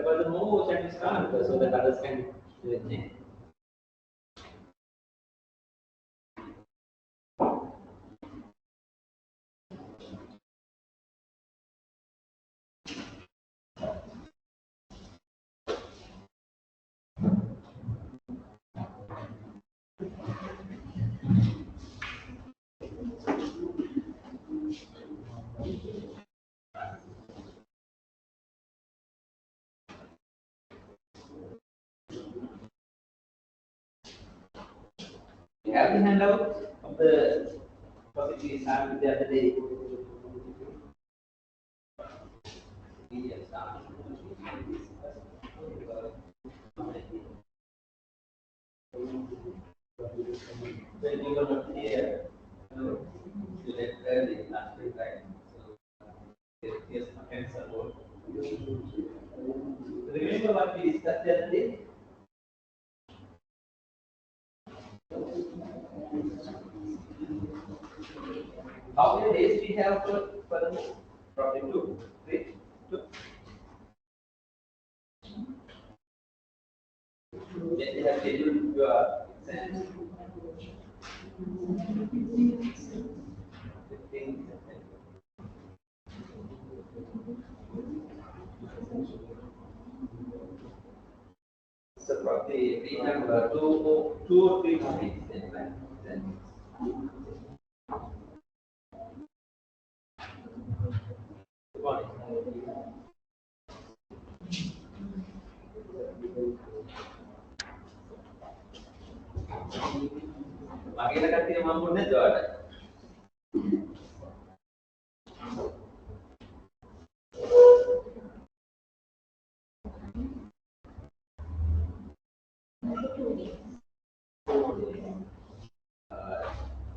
furthermore, chat is start so that others can do it next. We have the handout of the possibilities have the other day. When you were not here, you left early last week, right? So here's my answer. Remember what we discussed the other day? How many days we have for the probably 2, 3, 2. Then we have scheduled your exams. 15 So probably we have 2 or 3 more weeks then, right? Good morning. Magila katiya mampunne jawada.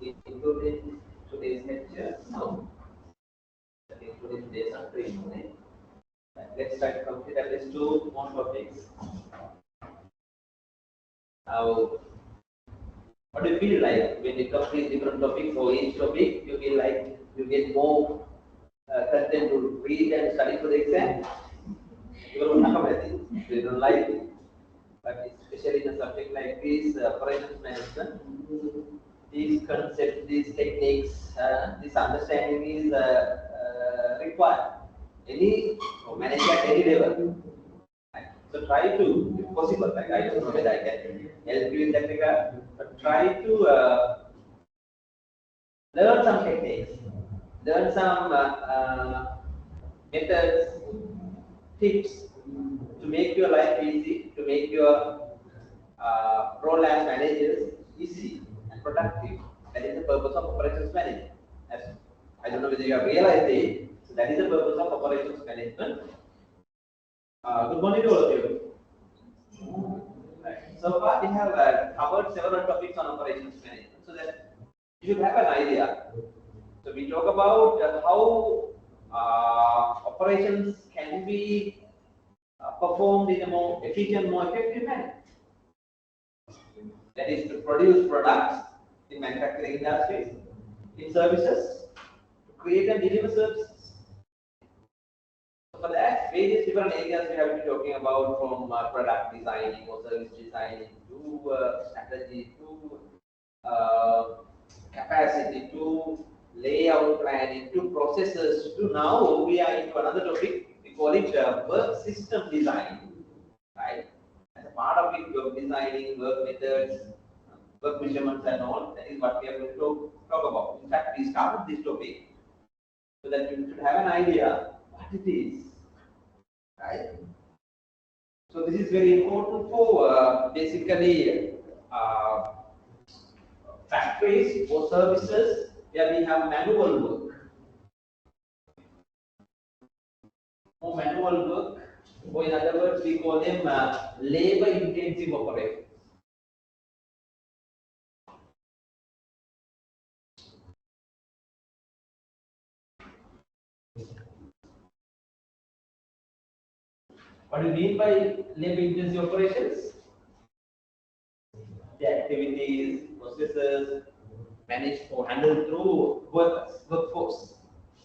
Including today's lecture, no. Including today's training. Let's try to complete at least 2 more topics. Now, what do you feel like when you complete different topics or each topic? You feel like you get more content to read and study for the exam? You don't have it, you don't like it. But especially in a subject like this, operations management, these concepts, these techniques, this understanding is required. Any manager at any level. So try to, if possible, like I don't know whether I can help you in that regard, but try to learn some techniques, learn some methods, tips to make your life easy, to make your role as managers easy and productive. That is the purpose of operations management. As I don't know whether you have realized it, so that is the purpose of operations management. Good morning to all of you. Right. So far we have covered several topics on operations management, so that you should have an idea. So we talk about how operations can be performed in a more efficient, more effective manner. That is to produce products in manufacturing industries, in services, to create and deliver services. So for that, various different areas we have been talking about, from product designing or service designing to strategy to capacity to layout planning to processes to now we are into another topic. We call it work system design, right? As a part of it, work designing, work methods, work measurements and all, that is what we are going to talk about. In fact, we started this topic so that you should have an idea what it is, right? So this is very important for basically factories or services where we have manual work. Or manual work, or in other words, we call them labor intensive operations. What do you mean by labor intensive operations? The activities, processes managed or handled through workforce.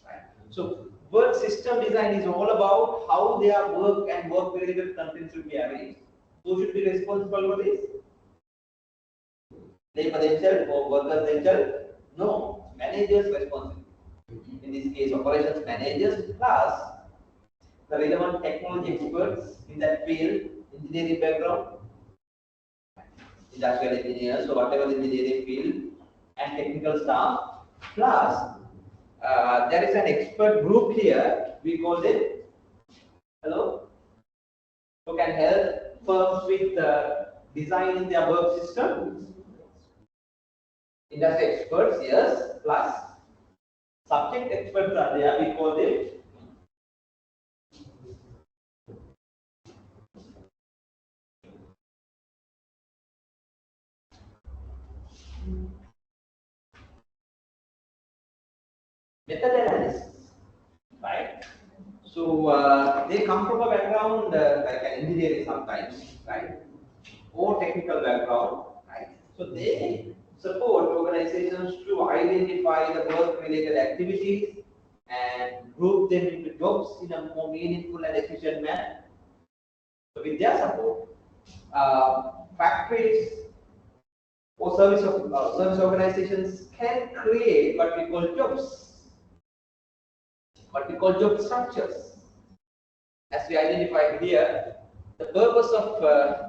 Right? So Work system design is all about how their work and work-related content should be arranged. Who should be responsible for this? Labor themselves or workers themselves? No, managers responsible. In this case, operations managers plus the relevant technology experts in that field, engineering background, industrial engineers, so whatever the engineering field, and technical staff, plus there is an expert group here, we call them, hello, who can help firms with designing their work system. Industry experts, yes, plus subject experts are there, we call them method analysts, right? So they come from a background like an engineering sometimes, right? Or technical background, right? So they support organizations to identify the work-related activities and group them into jobs in a more meaningful and efficient manner. So with their support, factories or service organizations can create what we call jobs, what we call job structures. As we identified here, the purpose of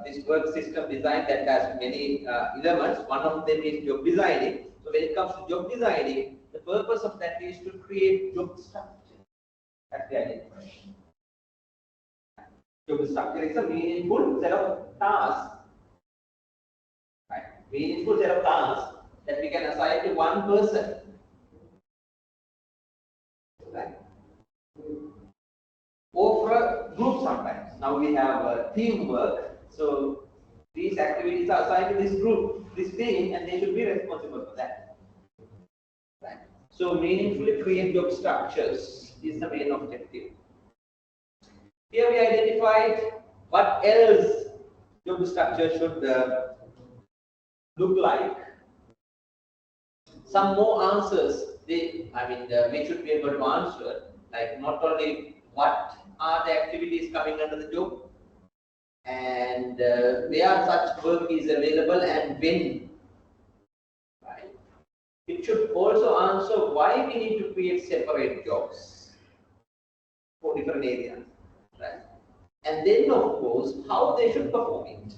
this work system design that has many elements, one of them is job designing. So when it comes to job designing, the purpose of that is to create job structure, as we identified. Job structure is a meaningful set of tasks, right? Meaningful set of tasks that we can assign to one person, right? Or for a group sometimes. Now we have teamwork, so these activities are assigned to this group, this team, and they should be responsible for that. Right? So meaningfully create job structures is the main objective. Here we identified what else job structure should look like. Some more answers, we should be able to answer, like not only what are the activities coming under the job, and where such work is available and when. Right? It should also answer why we need to create separate jobs for different areas. Right? And then, of course, how they should perform it.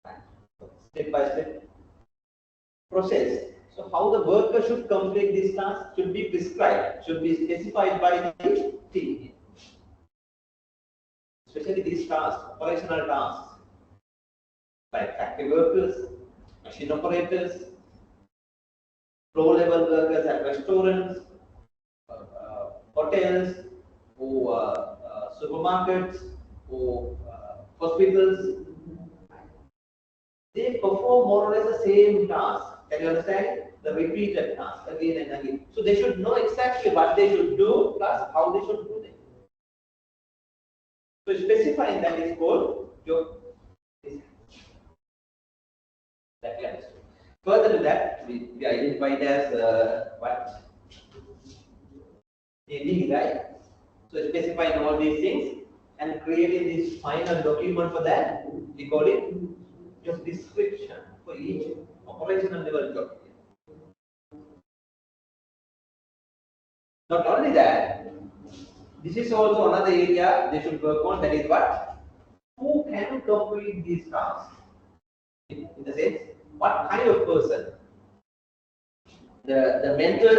Right? Step by step process. So how the worker should complete this task should be prescribed, should be specified by the team. Especially these tasks, operational tasks, like factory workers, machine operators, floor level workers at restaurants, hotels, or supermarkets, or hospitals. They perform more or less the same task. Can you understand? The repeated task again and again. So they should know exactly what they should do plus how they should do them. So specifying that is called job design. That we understood. Further to that, we identified as what? AD, right? So specifying all these things and creating this final document for that, we call it job description for each operational level job. Not only that, this is also another area they should work on, that is what? Who can complete these tasks? In the sense, what kind of person? The mental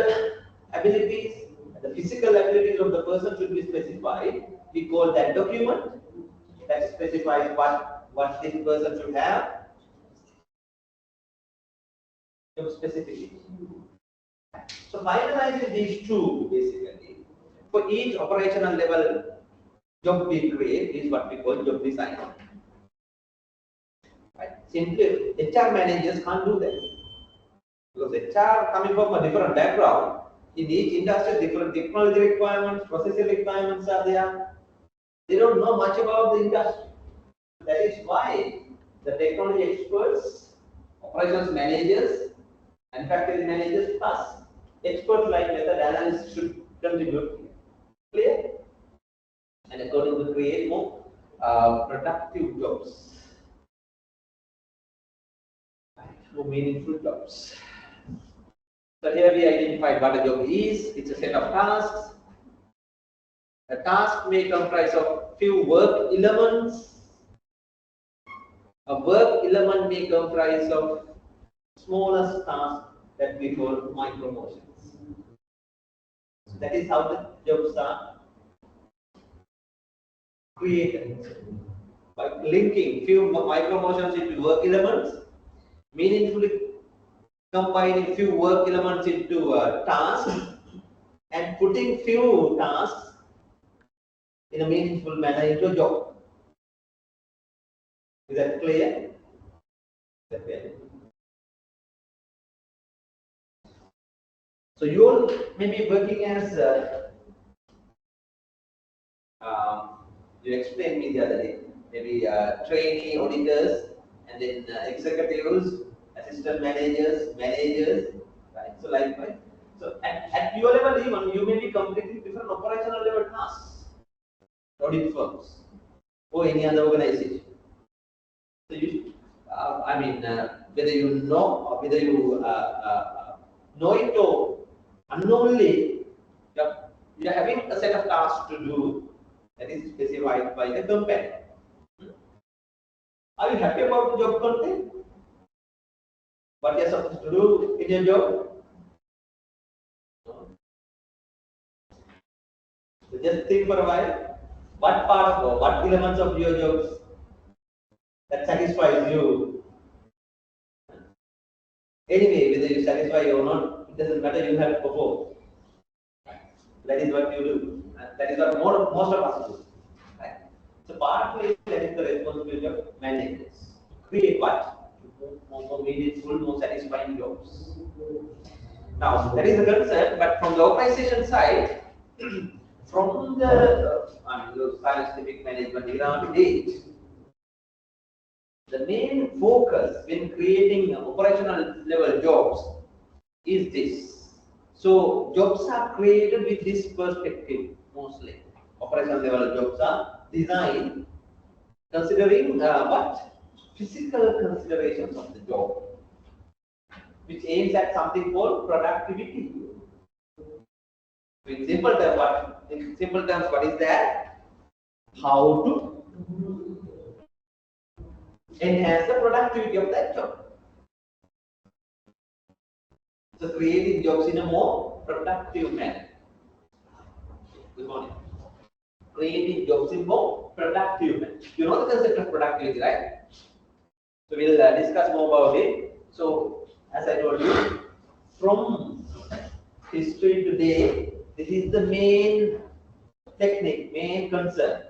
abilities, the physical abilities of the person should be specified. We call that document that specifies what this person should have. Job specificity. So finalizing these two basically, for each operational level job we create is what we call job design. Right? Simply, HR managers can't do that. Because HR coming from a different background, in each industry, different technology requirements, processing requirements are there. They don't know much about the industry. That is why the technology experts, operations managers, manufacturing managers plus experts like method analysts should contribute. Clear? And according to create more productive jobs, more meaningful jobs. So here we identified what a job is. It's a set of tasks. A task may comprise of few work elements. A work element may comprise of smallest task that we call micro motions. So that is how the jobs are created by linking few micro motions into work elements, meaningfully combining few work elements into a task, and putting few tasks in a meaningful manner into a job. Is that clear? So you all may be working as you explained me the other day, maybe trainee auditors, and then executives, assistant managers, right? So likewise. So at your level even, you may be completing different operational level tasks, audit firms, or any other organization. So you, I mean, whether you know or whether you know it or unknowingly, you're having a set of tasks to do that is specified by the company. Are you happy about the job content? What you're supposed to do in your job? So just think for a while. What part of what elements of your jobs that satisfies you? Anyway, whether you satisfy or not, it doesn't matter. You have to perform. That is what you do. That is what most of us do. Right? So partly that is the responsibility of managers. Create what? More meaningful, more satisfying jobs. Now that is the concern, but from the organization side, from the scientific management era to date, the main focus when creating operational level jobs is this. So jobs are created with this perspective mostly. Operational level jobs are designed considering what? Physical considerations of the job, which aims at something called productivity. In simple terms, what is that? How to enhance the productivity of that job. So creating jobs in a more productive manner. Good morning. Creating jobs in more productive manner. You know the concept of productivity, right? So we'll discuss more about it. So as I told you, from history to today, this is the main technique, main concern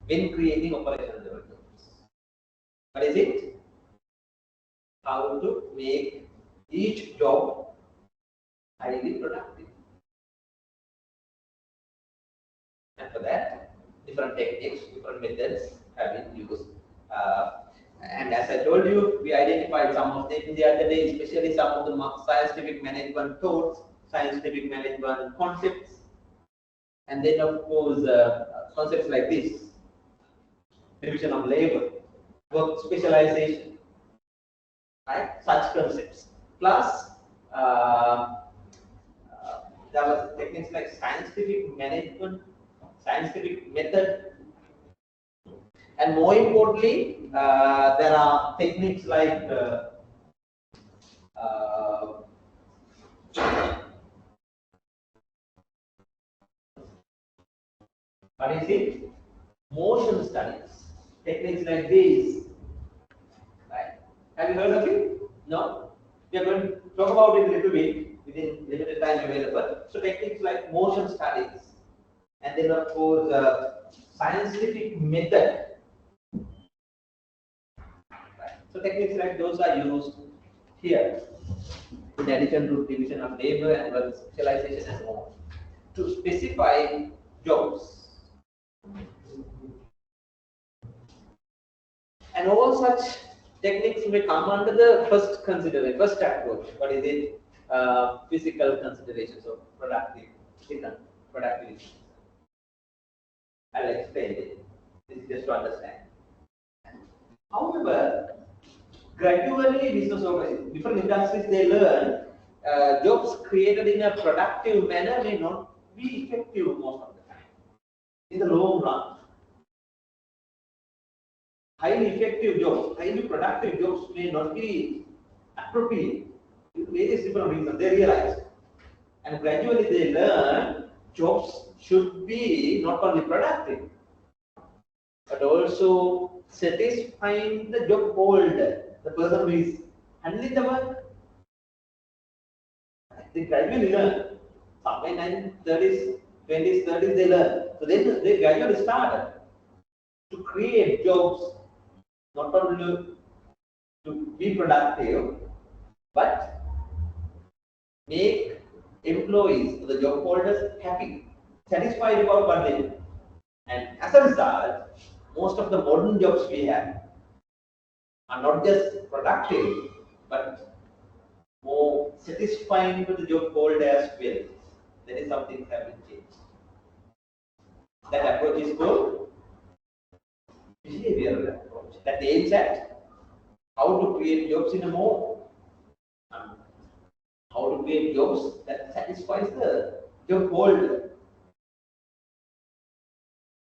when creating operational level jobs. What is it? How to make each job highly productive. And for that, different techniques, different methods have been used. And as I told you, we identified some of them the other day, especially some of the scientific management thoughts, scientific management concepts, and then of course concepts like this: division of labor, work specialization, right? Such concepts. Plus, there was techniques like scientific management, scientific method, and more importantly, there are techniques like what is it? Motion studies. Techniques like these. Right? Have you heard of it? No? We are going to talk about it a little bit within limited time available. So techniques like motion studies, and then of course scientific method. Right? So techniques like those are used here, in addition to division of labor and work specialization and more, to specify jobs. And all such techniques may come under the first consideration, first approach. What is it? physical considerations of productivity. I'll explain it. This is just to understand. However, gradually business owners, different industries, they learn jobs created in a productive manner may not be effective most of the time. In the long run, highly effective jobs, highly productive jobs may not be appropriate. Various different reasons they realize, and gradually they learn jobs should be not only productive but also satisfying the job holder, the person who is handling the work. They gradually learn. Somewhere in 1930s, 20s, 30s, they learn. So then they gradually started to create jobs, not only to be productive, but make employees, the job holders, happy, satisfied about what they do. And as a result, most of the modern jobs we have are not just productive, but more satisfying to the job holder as well. That is something that have been changed. That approach is called behavioral approach. That aims at how to create jobs in a more how to create jobs that satisfies the job holder.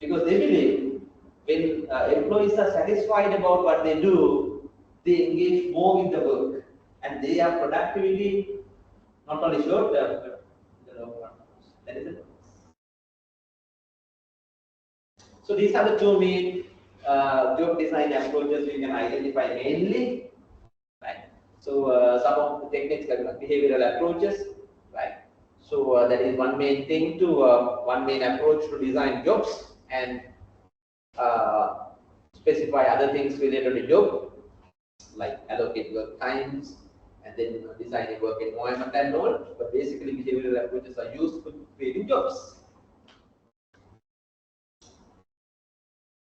Because they believe when employees are satisfied about what they do, they engage more with the work and they are productivity not only short term but in the long run. That is it. So these are the two main job design approaches we can identify mainly, right? So some of the techniques like behavioral approaches, right? So that is one main thing to one main approach to design jobs, and specify other things related to job, like allocate work times, and then design a work environment and all. But basically, behavioral approaches are used for creating jobs.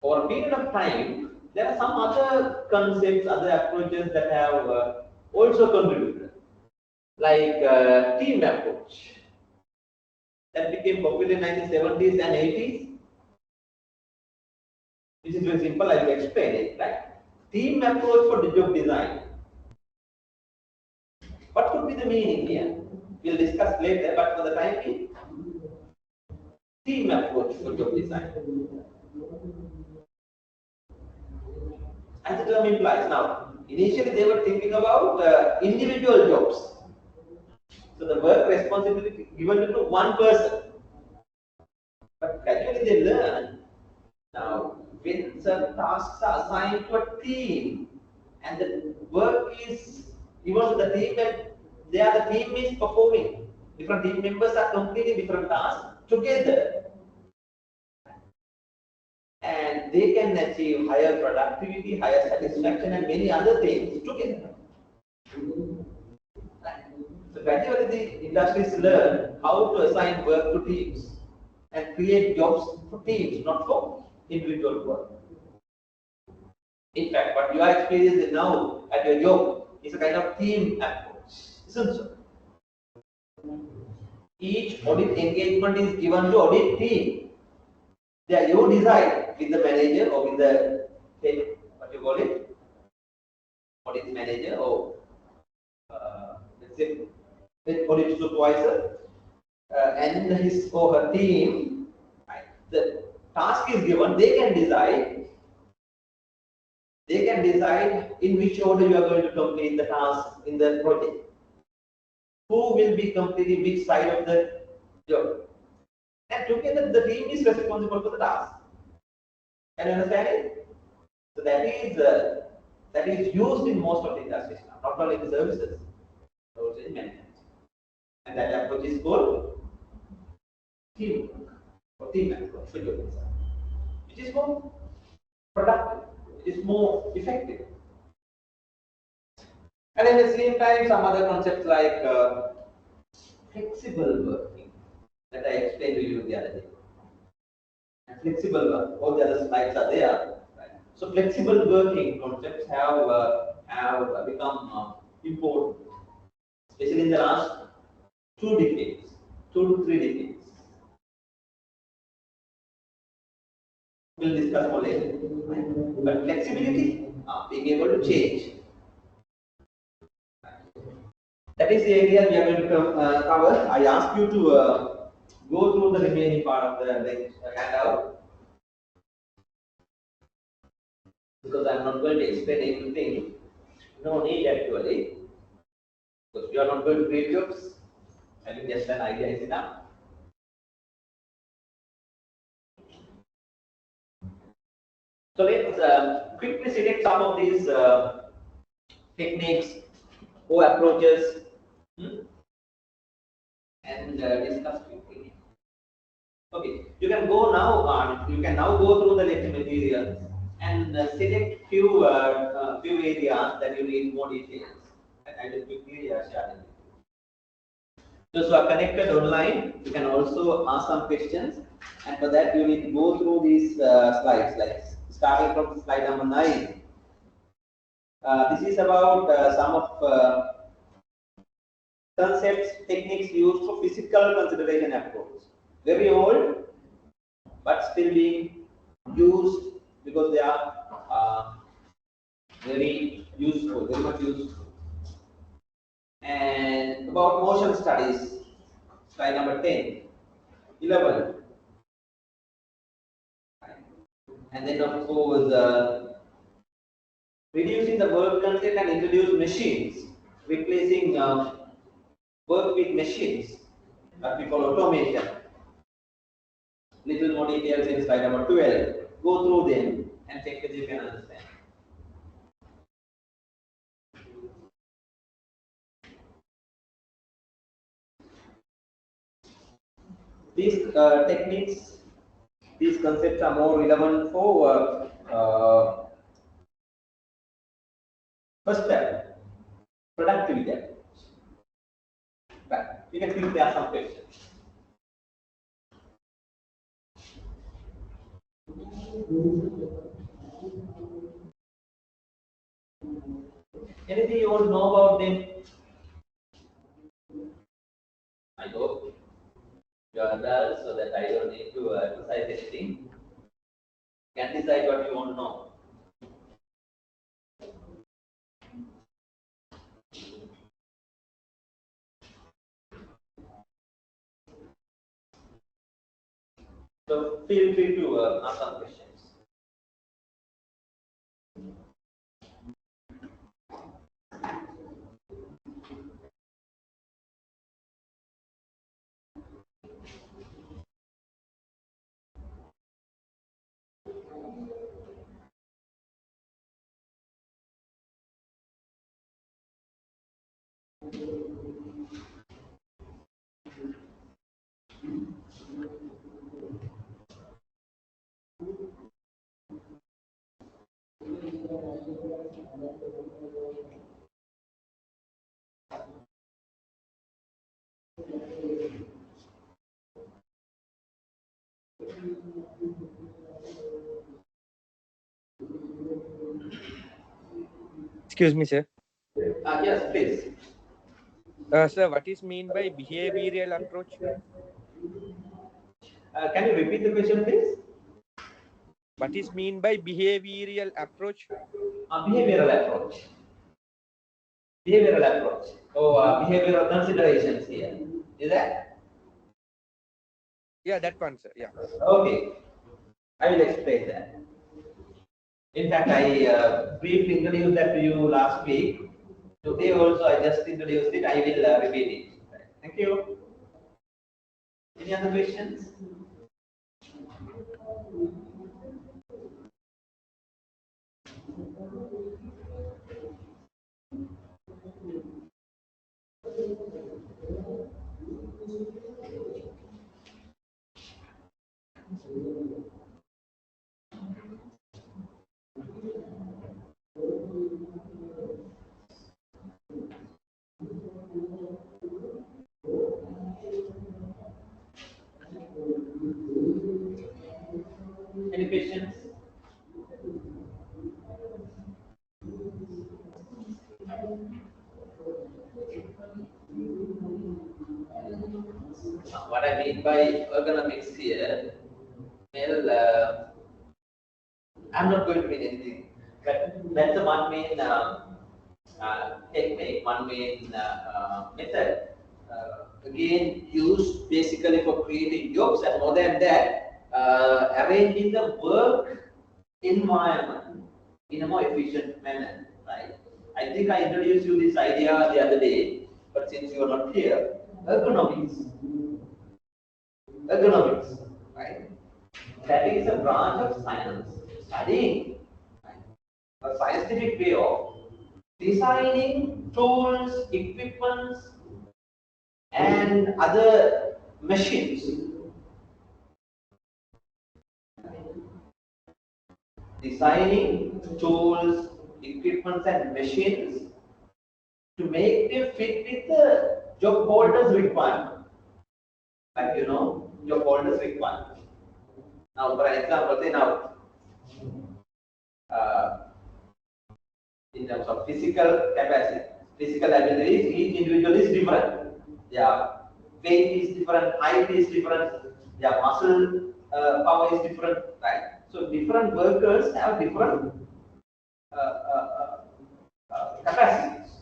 For a period of time, there are some other concepts, other approaches that have also contributed, like team approach. That became popular in 1970s and 80s. This is very simple, I will explain it. Right? Team approach for the job design. What could be the meaning here? We'll discuss later, but for the time being, team approach for job design. As the term implies, now, initially they were thinking about individual jobs. So the work responsibility given to one person. But gradually they learn, now, when certain tasks are assigned to a team and the work is given to the team and the team is performing, different team members are completing different tasks together, and they can achieve higher productivity, higher satisfaction, and many other things together. So gradually the industries learn how to assign work to teams and create jobs for teams, not for individual work. In fact, what you are experiencing now at your job is a kind of team approach, isn't so? Each audit engagement is given to audit team. There you decide with the manager or with the what you call it, audit manager or let's say audit supervisor and his or her team. Right? The task is given. They can decide. They can decide in which order you are going to complete the task in the project. Who will be completing which side of the job? And together the team is responsible for the task. Can you understand it? So that is used in most of the industries now, not only in the services, but also in management. And that approach is called teamwork or team approach for job design, which is more productive, which is more effective. And at the same time, some other concepts like flexible working that I explained to you the other day. And flexible work, all the other slides are there. Right? So flexible working concepts have become important, especially in the last 2 decades, 2 to 3 decades. We'll discuss more later. But flexibility, being able to change. That is the area we are going to cover. I ask you to go through the remaining part of the handout because I'm not going to explain everything. No need actually, because we are not going to create jobs. I think just an idea is enough. So let's quickly select some of these techniques or approaches and discuss quickly. Okay, you can go now. You can now go through the lecture materials and select few areas that you need more details. I will quickly share them. Those who are connected online, you can also ask some questions, and for that you need to go through these slides, like starting from slide number 9. This is about some of concepts, techniques used for physical consideration approach. Very old, but still being used because they are very useful, very much useful. And about motion studies, slide number 10, 11. And then of course, reducing the work content and introduce machines, replacing work with machines, that we call automation. Little more details in slide number 12. Go through them and check if you can understand. These techniques, these concepts are more relevant for first step, productivity approach. Right. You can quickly ask some questions. Anything you want to know about them? I hope you are adults so that I don't need to emphasize anything. You can decide what you want to know. So feel free to ask some questions. Excuse me, sir. Yes, please. Sir, what is mean by behavioral approach? Can you repeat the question, please? What is mean by behavioral approach? Behavioral approach. Behavioral approach. Oh, behavioral considerations here. Is that? Yeah, that one, sir. Yeah. Okay. I will explain that. In fact, I briefly introduced that to you last week. Today also I just introduced it. I will repeat it. Thank you. Any other questions? Any questions? by ergonomics here, well, I'm not going to mean anything, but that's the one main technique, one main method. Again, used basically for creating jobs, and more than that, arranging the work environment in a more efficient manner, right? I think I introduced you this idea the other day, but since you are not here, ergonomics, right? That is a branch of science, studying, right? A scientific way of designing tools, equipments, and other machines. Designing tools, equipments, and machines to make them fit with the job holders' requirement. Like job holders' requirement. Now, for example, say now, uh, in terms of physical capacity, physical abilities, each individual is different. Yeah, weight is different, height is different, yeah, muscle power is different, right? So different workers have different capacities.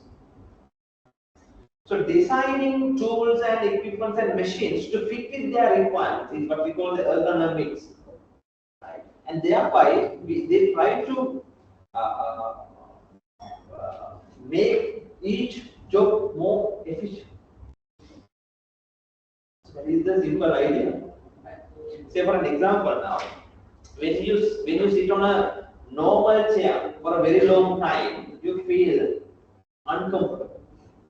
So designing tools and equipments and machines to fit with their requirements is what we call the ergonomics, right? And thereby they try to make each job more efficient. So that is the simple idea. Right? Say for an example now, when you sit on a normal chair for a very long time, you feel uncomfortable,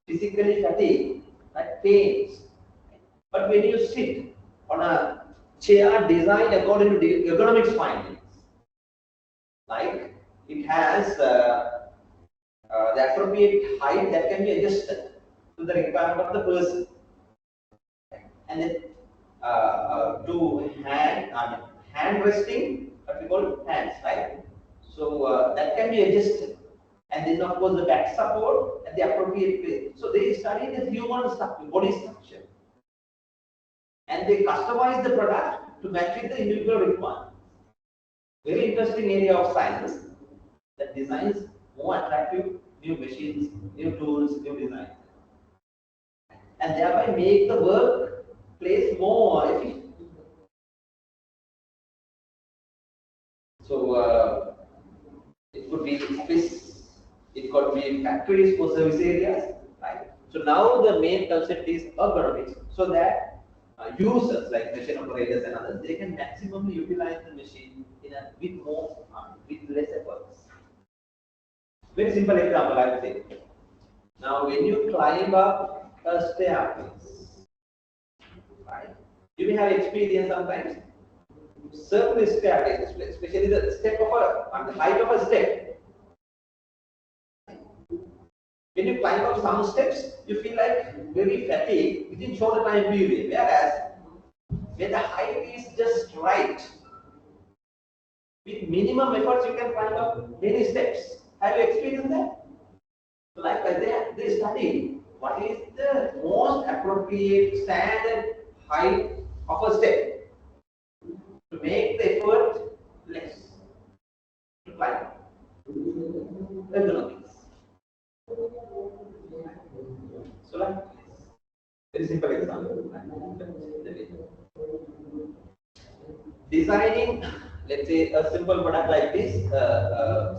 physically fatigued, like pains. But when you sit on a chair designed according to the ergonomics findings, like it has the appropriate height that can be adjusted to the requirement of the person, and then to hand resting, what we call hands, right? So that can be adjusted, and then of course the back support at the appropriate place. So they study the human structure, body structure, and they customize the product to match with the individual requirements. Very interesting area of science that designs more attractive new machines, new tools, new designs, and thereby make the workplace more efficient. So it could be office, it could be factories for service areas, right? So now the main concept is ergonomics, so that users like machine operators and others, they can maximally utilize the machine with more with less efforts. Very simple example, I would say. Now, when you climb up a staircase, right? You may have experience sometimes. Certain staircases, especially the step of the height of a step. When you climb up some steps, you feel like very fatigued within short time period. Whereas when the height is just right, with minimum efforts, you can climb up many steps. Have you experienced that? So likewise, they study what is the most appropriate standard height of a step to make the effort less to climb. Ergonomics. So like very simple example. Designing, let's say, a simple product like this,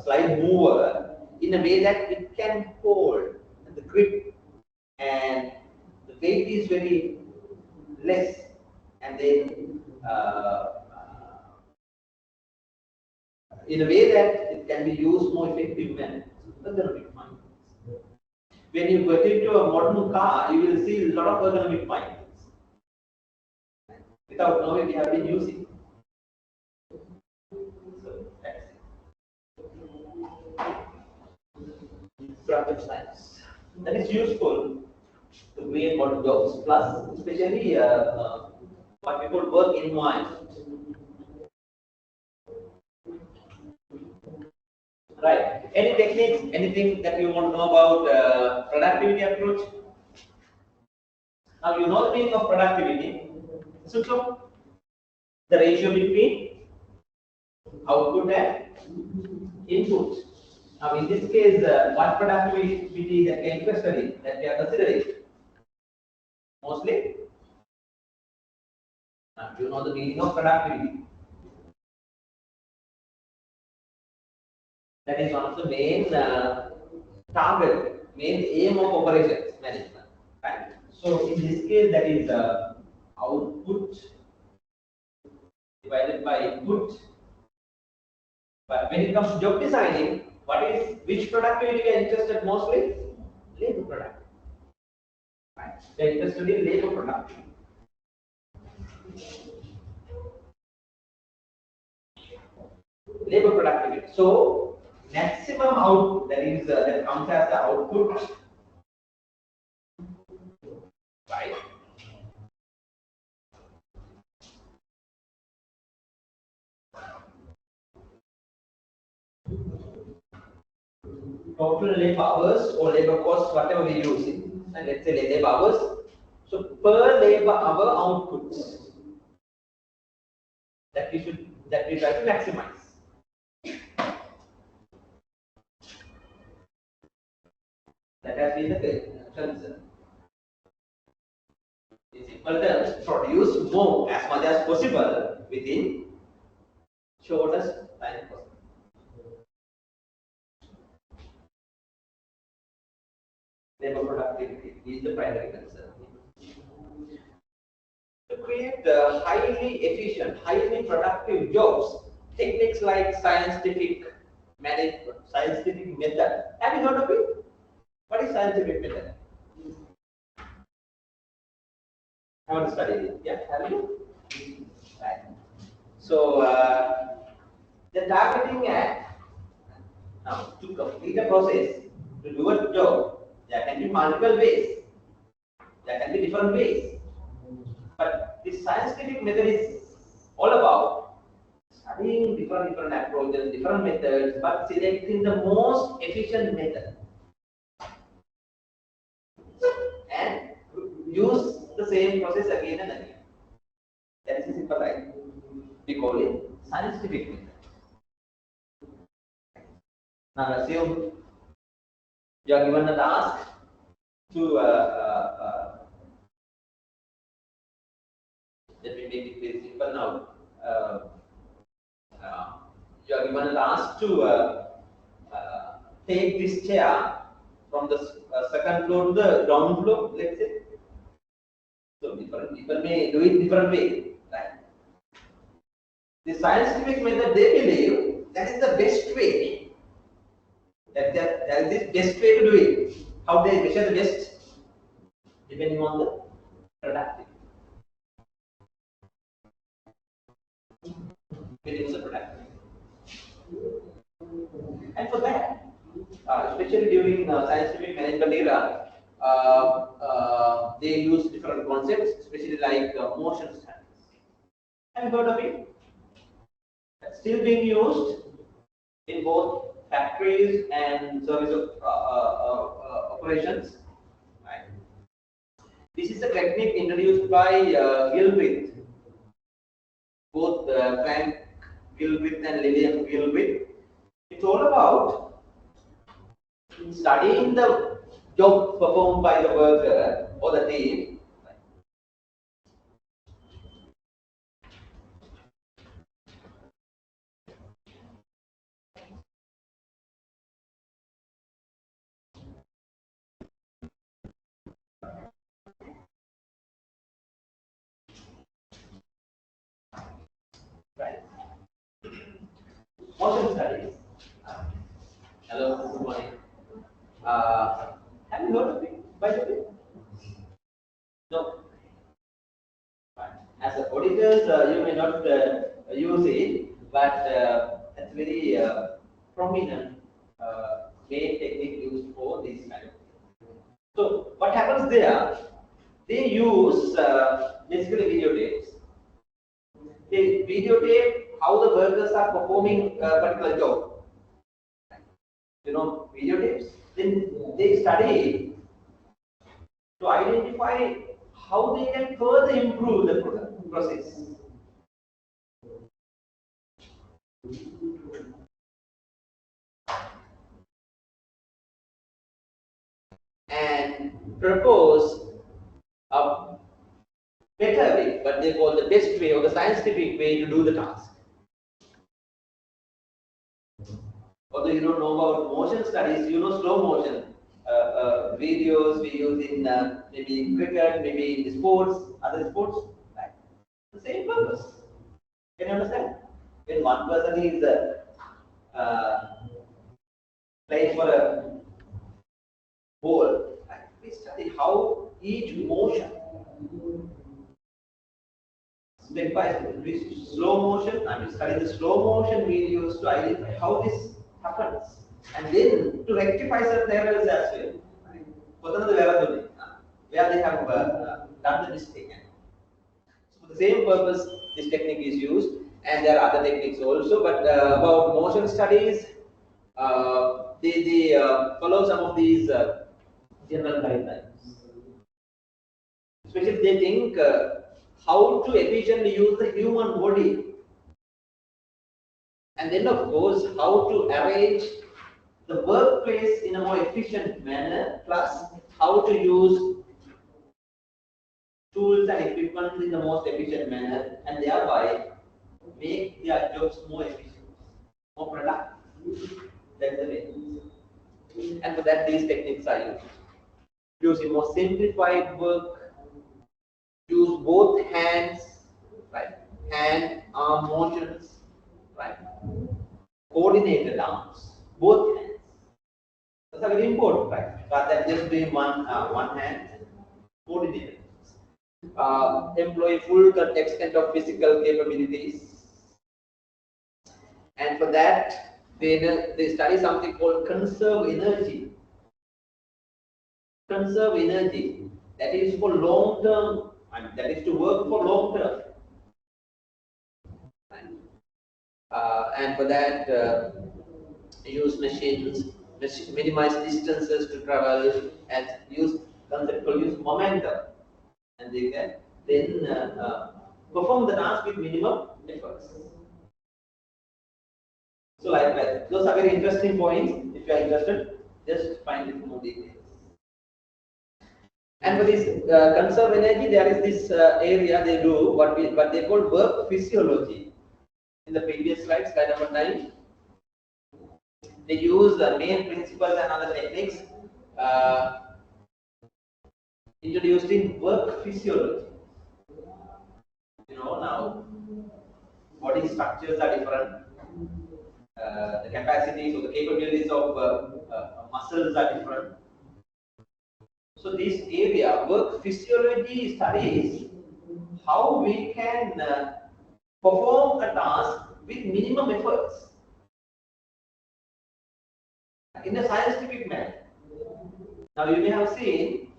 slide mover, in a way that it can hold the grip and the weight is very less, and then in a way that it can be used more effective manner. Ergonomic findings. When you get into a modern car, you will see a lot of ergonomic findings. Without knowing, we have been using. So that's it. Product science. That is useful to create modern jobs, plus especially what we call work environment. Right. Any techniques, anything that you want to know about productivity approach? Now you know the meaning of productivity. So the ratio between output and input. Now in this case, what productivity that we are interested in, that we are considering? Mostly, you know the meaning of productivity. That is one of the main target, main aim of operations management. Right? So in this case, that is output divided by input. But when it comes to job designing, which productivity we are interested mostly? Labor productivity. Right? We are interested in labor productivity. Labor productivity. So maximum output, that is that comes as the output, right? Total labor hours or labor cost, whatever we use it, and let's say labor hours. So per labor hour output that we try to maximize. That has been the concern. In simple terms, produce more as much as possible within shortest time possible. Labor productivity is the primary concern. To create highly efficient, highly productive jobs, techniques like scientific method. Have you heard of it? What is scientific method? I want to study it. Yeah, have you? Right. So the targeting at now to complete a process, to do a job, there can be multiple ways. There can be different ways. But the scientific method is all about studying different approaches, different methods, but selecting the most efficient method and use the same process again and again. That is a simple idea. We call it scientific method. Now assume you are given a task to let me make it very simple now. You are given a task to take this chair from the second floor to the ground floor, let's say. So different people may do it different way, right? The scientific method, they believe that is the best way. That is the best way to do it. How they measure the best? Depending on the productivity. Within the productivity. And for that, especially during scientific management era, they use different concepts, especially like motion studies. Have you heard of it? That's still being used in both factories and service operations. Right? This is a technique introduced by Gilbreth, both Frank Gilbreth and Lillian Gilbreth. It's all about studying the job performed by the worker or the team. Right. Motion studies. Hello, good morning. Have you heard of it, by the way? No. As a auditors, you may not use it, but it's very prominent main technique used for this kind of thing. So what happens there? They use basically videotapes. They videotape how the workers are performing a particular job. You know, videotapes. Then they study to identify how they can further improve the product. process. And propose a better way, what they call the best way or the scientific way to do the task. Although you don't know about motion studies, you know slow motion videos we use in maybe in cricket, maybe in sports, other sports, right? The same purpose. Can you understand? When one person is playing for a ball, right? We study how each motion, step by step, slow motion, and we study the slow motion videos to identify how this happens, and then to rectify certain errors as well. Right? Where they have done the mistake. So for the same purpose, this technique is used, and there are other techniques also. But about motion studies, they follow some of these general guidelines. Especially they think how to efficiently use the human body, and then of course how to arrange the workplace in a more efficient manner, plus how to use tools and equipment in the most efficient manner, and thereby make their jobs more efficient, more productive. That's the way. And for that, these techniques are used. Using more simplified work, use both hands, right? Hand, arm motions, right? Coordinated arms, both hands. That's very important, right? Rather than just doing one hand, coordinated. Employ full extent of physical capabilities, and for that they study something called conserve energy. Conserve energy, that is for long term, and that is to work for long term. And for that, use machines, minimize distances to travel, and use conceptual use momentum, and they can then perform the task with minimum efforts. So likewise, those are very interesting points. If you are interested, just find it more details. And for this conserve energy, there is this area they do what they call work physiology. In the previous slide, slide number 9, they use the main principles and other techniques introduced in work physiology. You know, now body structures are different. The capacities or the capabilities of muscles are different. So this area, work physiology, studies how we can perform a task with minimum efforts in a scientific manner. Now you may have seen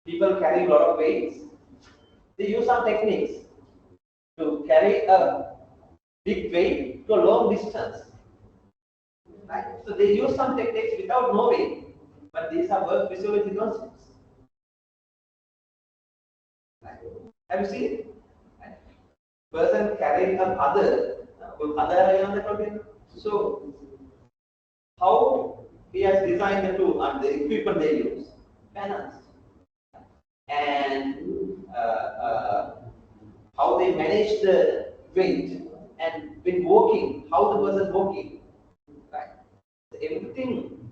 people carry a lot of weights. They use some techniques to carry a big weight to a long distance. Right? So they use some techniques without knowing, but these are work physiology concepts. Right? Have you seen? Right? Person carrying other. So how he has designed the tool and the equipment they use, balanced, and how they manage the weight, and when walking, how the person is walking, right? So everything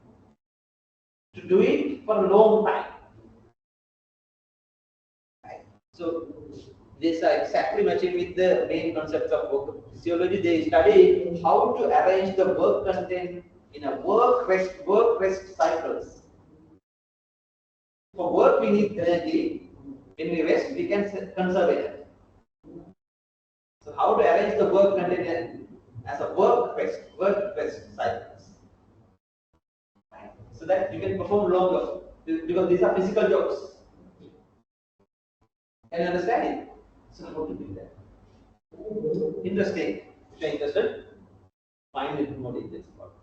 to do it for a long time, right? So these are exactly matching with the main concepts of work physiology. They study how to arrange the work content in a work rest cycles. For work we need energy. When we rest, we can conserve energy. So how to arrange the work content as a work rest cycles, right? So that you can perform longer, because these are physical jobs. Can you understand it? So how to do that? Interesting. If you're interested, find it more details about it.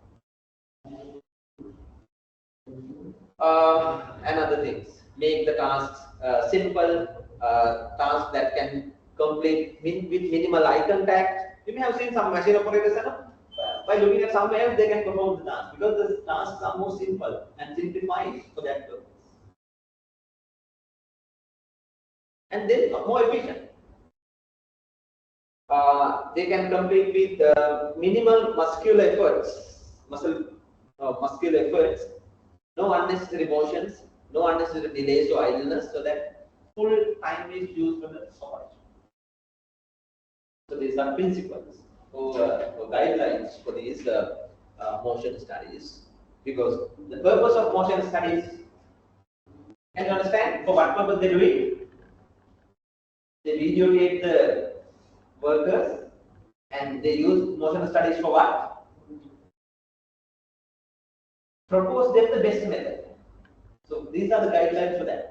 And other things. Make the tasks simple, tasks that can complete with minimal eye contact. You may have seen some machine operators, by looking at somewhere else, they can perform the task because the tasks are more simple and simplified for that purpose. And then more efficient. They can complete with minimal muscular efforts, muscular efforts, no unnecessary motions, no unnecessary delays or idleness, so that full time is used for the operation. So these are principles or guidelines for these motion studies, because the purpose of motion studies, can you understand for what purpose they do it? They videotape the workers and they use motion studies for what? Propose them the best method. So these are the guidelines for that.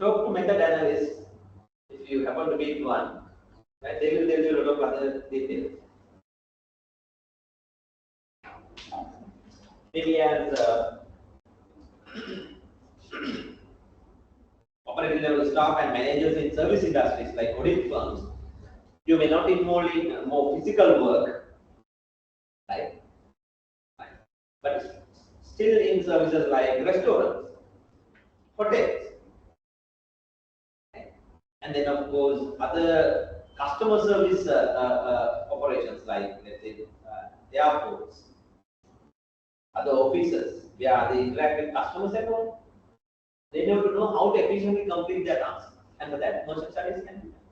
Talk to method analysts if you happen to meet one, right? They will tell you a lot of other details. Maybe as operating level staff and managers in service industries like audit firms, you may not involve in more physical work, right? But still in services like restaurants, hotels, and then of course other customer service operations like, let's say, airports, other offices where they interact with customers at home. They need to know how to efficiently complete their task, and for that motion studies can be done.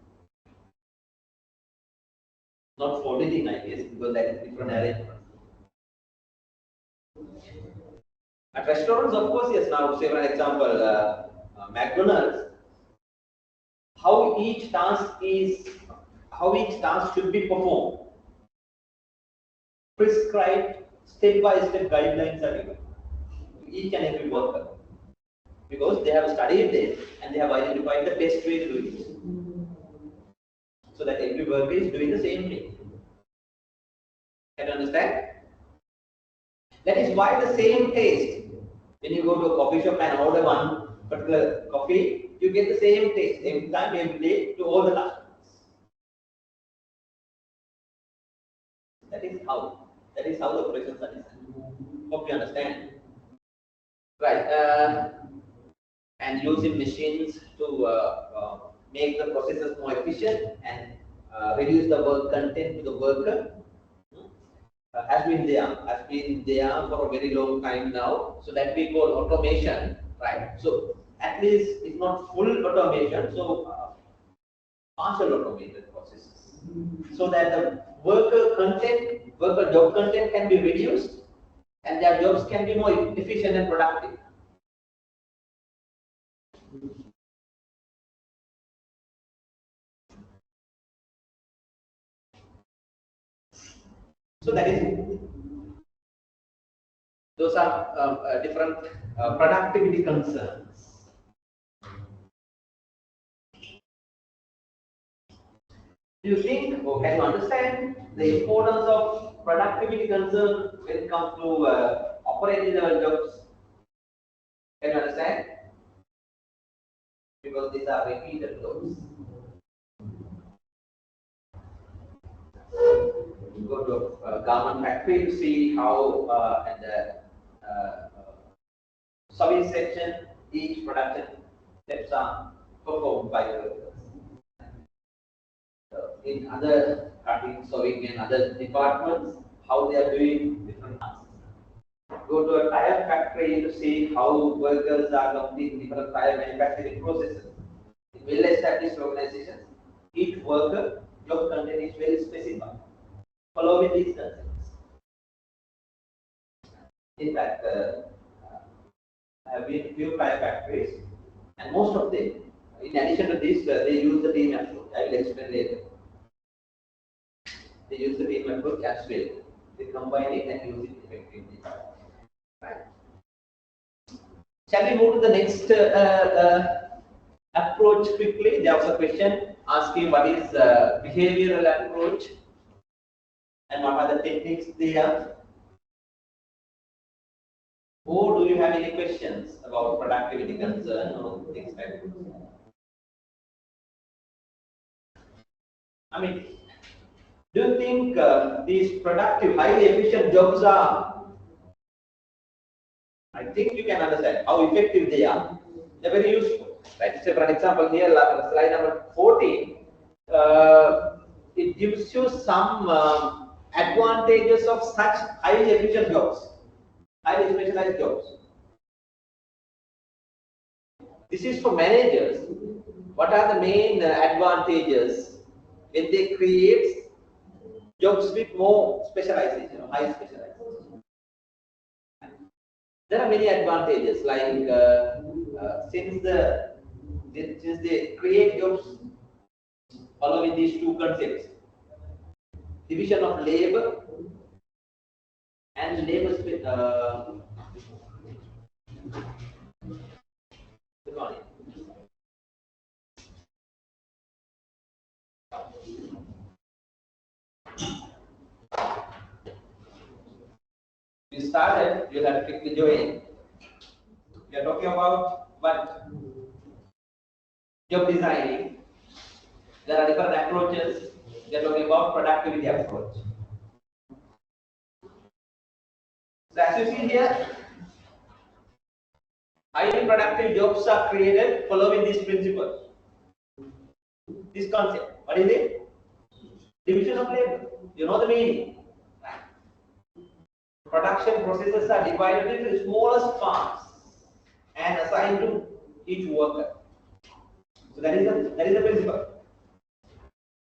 Not for auditing, I guess, because that is different arrangement. At restaurants, of course, yes. Now, say for an example, McDonald's. How each task should be performed. Prescribed step-by-step guidelines are given to each and every worker, because they have studied it and they have identified the best way to do it, so that every worker is doing the same thing. Can you understand? That is why the same taste, when you go to a coffee shop and order one particular coffee, you get the same taste every time, every day to all the customers. That is how the operations are designed. Hope you understand. Right. And using machines to make the processes more efficient and reduce the work content to the worker. Has been there for a very long time now. So that we call automation, right? So at least it's not full automation, so partial automated processes, so that the worker job content can be reduced, and their jobs can be more efficient and productive. So that is, those are different productivity concerns. Do you think, or can you understand the importance of productivity concern when it comes to operating level jobs? Can you understand? Because these are repeated jobs. You go to a garment factory to see how at the sewing section each production steps are performed by the workers. In other cutting, sewing, and other departments, how they are doing different tasks. Go to a tire factory to see how workers are completing different tire manufacturing processes. In well-established organizations, each worker job content is very specific, following these concepts. In fact, I have been to few tire factories, and most of them, in addition to this, they use the team approach. I will explain later. They use the team approach as well. They combine it and use it effectively. Right. Shall we move to the next approach quickly? There was a question asking what is behavioral approach and what are the techniques there. Or do you have any questions about productivity concern or things like that? I mean, do you think these productive, highly efficient jobs are, I think you can understand how effective they are. They're very useful. Right? Say for an example here, slide number 14, it gives you some advantages of such highly efficient jobs, highly specialized jobs. This is for managers. What are the main advantages when they create jobs with more specialization, high specialization? There are many advantages, like since they create jobs following these two concepts: division of labor and labor. Good morning. You started, you'll have to quickly join. We are talking about what? Job designing. There are different approaches. We are talking about productivity approach. So as you see here, highly productive jobs are created following this principle. This concept. What is it? Division of labor. You know the meaning. Production processes are divided into smallest parts and assigned to each worker. So that is the principle.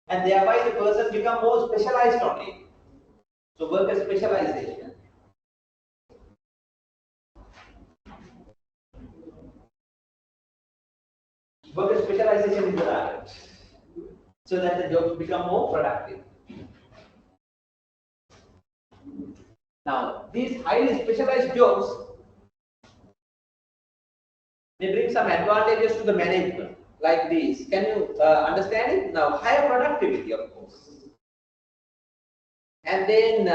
And thereby the person become more specialized on it. So worker specialization. Worker specialization is the target. So that the jobs become more productive. Now, these highly specialized jobs, they bring some advantages to the management, like these. Can you understand it? Now, higher productivity, of course. And then,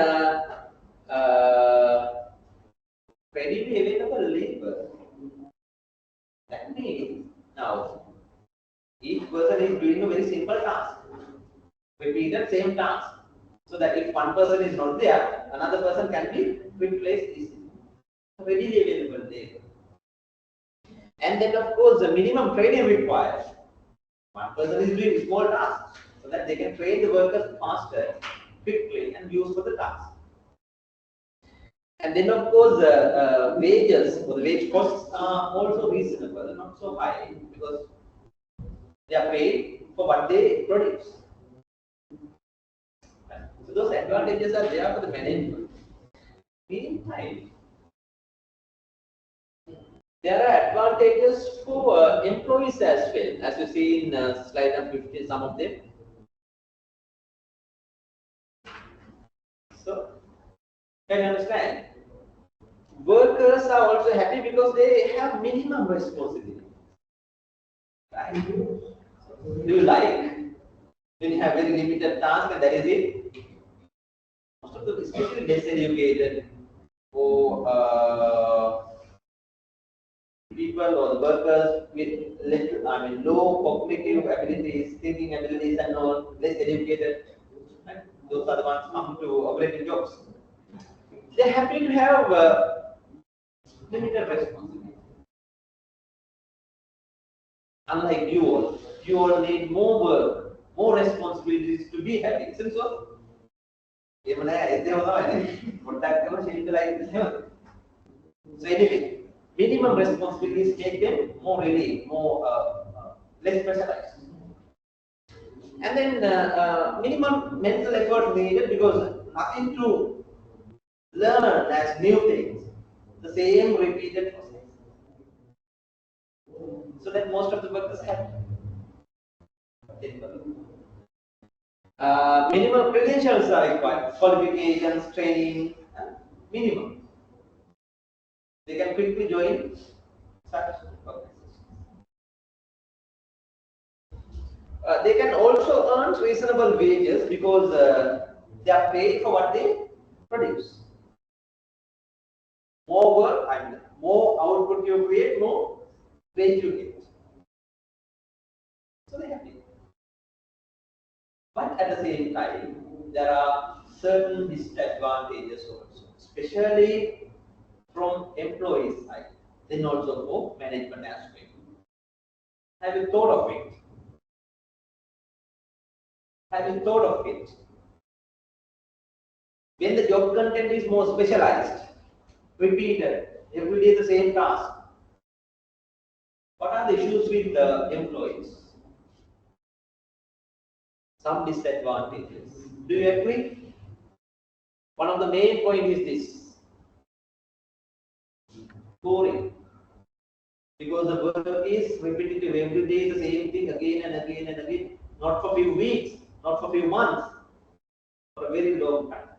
readily available labor. That means, now, each person is doing a very simple task, repeated same task. So that if one person is not there, another person can be replaced easily. Readily available labor. And then of course the minimum training required. One person is doing small tasks so that they can train the workers faster, quickly and use for the task. And then of course wages or the wage costs are also reasonable, not so high, because they are paid for what they produce. So those advantages are there for the management. Meantime, there are advantages for employees as well, as you see in slide number 15, some of them. So, can you understand? Workers are also happy because they have minimum responsibility. Right? Do you like? When you have very limited task and that is it? Most of them, especially less educated or people or the workers with low cognitive abilities, thinking abilities and all, less educated, right? Those are the ones come to operating jobs. They're happy to have limited responsibility. Unlike you all need more work, more responsibilities to be happy, isn't so? So anyway, minimum responsibilities make them more relieved, more less pressurized. And then minimum mental effort needed because nothing to learn as new things, the same repeated process. So that most of the workers have minimum credentials are required, qualifications, training, minimum. They can quickly join such organizations. They can also earn reasonable wages because they are paid for what they produce. More work and more output you create, more wage you get. So they have it. But at the same time, there are certain disadvantages also, especially from employees side, then also for management aspect. Have you thought of it? Have you thought of it? When the job content is more specialized, repeated, every day the same task, what are the issues with the employees? Some disadvantages. Do you agree? One of the main points is this: boring. Because the work is repetitive every day, the same thing again and again and again, not for few weeks, not for few months, for a very long time.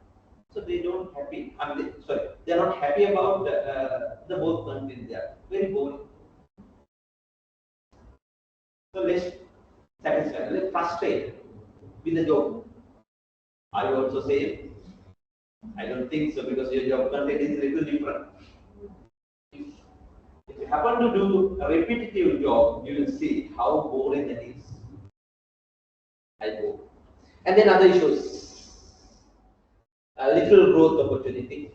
So they don't happy. I mean, they're not happy about the both content. They are very boring. So less satisfied, less frustrated with the job. Are you also same? I don't think so because your job content is a little different. If you happen to do a repetitive job, you will see how boring that is. I go. And then other issues. A little growth opportunity,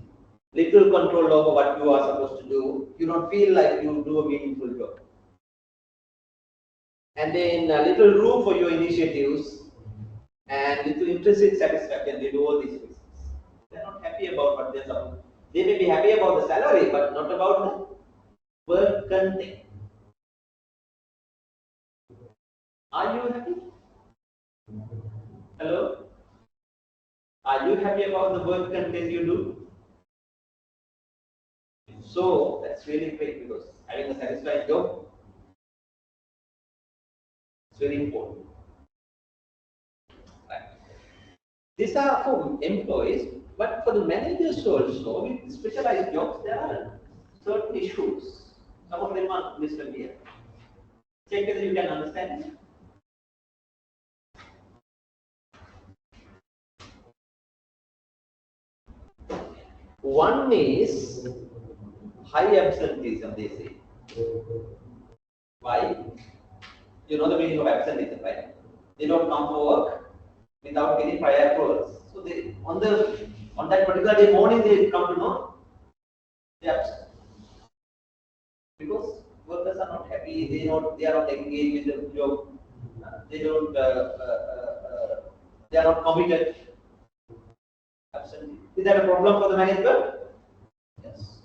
little control over what you are supposed to do. You don't feel like you do a meaningful job. And then a little room for your initiatives and little intrinsic satisfaction due to all these reasons. They're not happy about what they're supposed to. They may be happy about the salary, but not about the work content. Are you happy? Hello? Are you happy about the work content you do? So that's really great because having a satisfied job is very important. Right. These are for employees, but for the managers also, with specialized jobs, there are certain issues. Some of them are listed here. Check whether you can understand. One is high absenteeism, they say. Why? You know the meaning of absenteeism, right? They don't come for work without any prior approvals. So they on that particular day morning they come to know they are absent. Because workers are not happy, they are not engaged with the job, they don't they are not committed. Absent. Is that a problem for the management? Yes.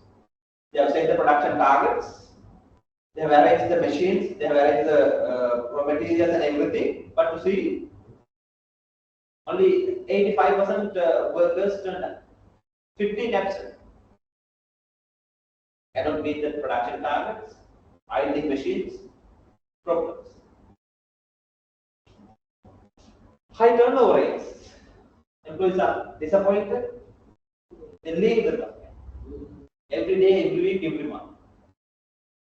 They have set the production targets, they have arranged the machines, they have arranged the raw materials and everything, but to see only 85% workers turned up, 15 absent. Cannot meet the production targets, idling machines, problems. High turnover rates. Employees are disappointed, they leave the company. Every day, every week, every month.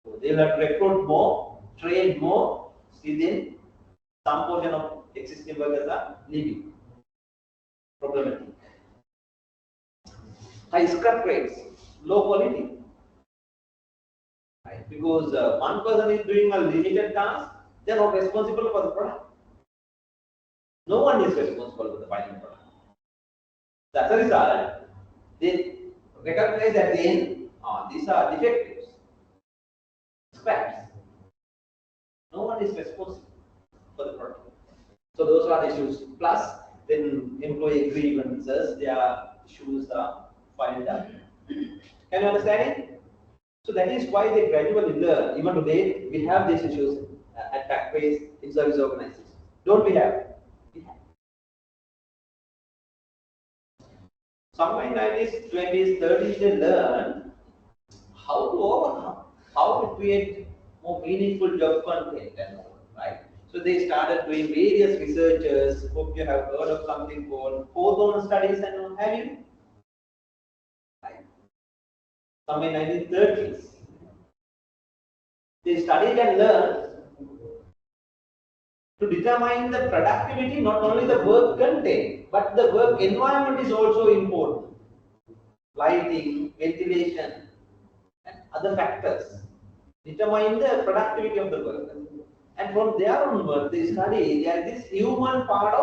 So they will have to recruit more, train more, see then some portion of existing workers are leaving. Problematic. High scrap rates, low quality. Right? Because one person is doing a limited task, they are not responsible for the product. No one is responsible for the final product. As a result, they recognize at the end, these are defectives, scraps. No one is responsible for the product. So those are the issues. Plus, then employee grievances, their issues are filed up. Can you understand it? So that is why they gradually learn. Even today, we have these issues at factories, in service organizations. Don't we have? We have. Somewhere in 90s, 20s, 30s, they learn how to overcome, how to create more meaningful job content and all, right? So they started doing various researchers. Hope you have heard of something called Hawthorne studies and all. Have you? Right. Somewhere in 1930s. They studied and learned to determine the productivity, not only the work content, but the work environment is also important. Lighting, ventilation, and other factors determine the productivity of the worker. And from there onward, they study there is this human part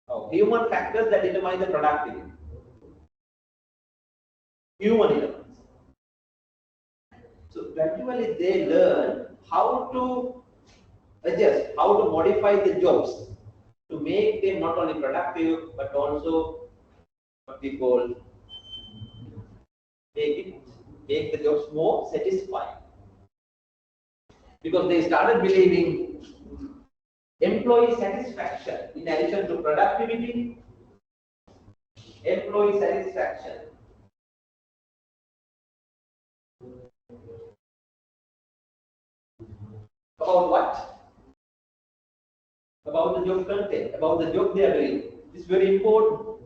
of human factors that determine the productivity. Human elements. So gradually they learn how to adjust, how to modify the jobs to make them not only productive but also what we call make the jobs more satisfying. Because they started believing employee satisfaction in addition to productivity, employee satisfaction about what? About the job content, about the job they are doing. This is very important.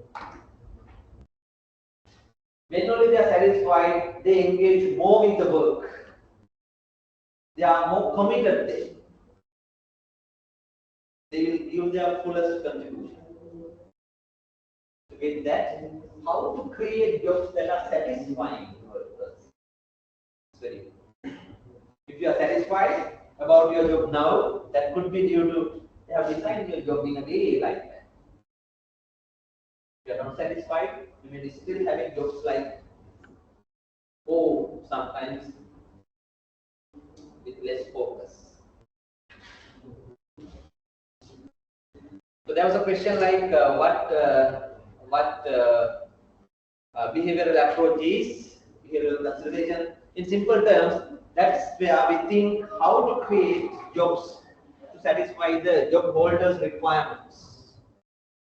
When only they are satisfied, they engage more with the work. They are more committed there. They will give their fullest contribution. To get that, how to create jobs that are satisfying to workers. It's very important. If you are satisfied about your job now, that could be due to you have designed your job in a way like that. If you are not satisfied, you may still having jobs like, oh, sometimes with less focus. So there was a question like what behavioral approach is, behavioral consideration. In simple terms, that's where we think how to create jobs to satisfy the job holders' requirements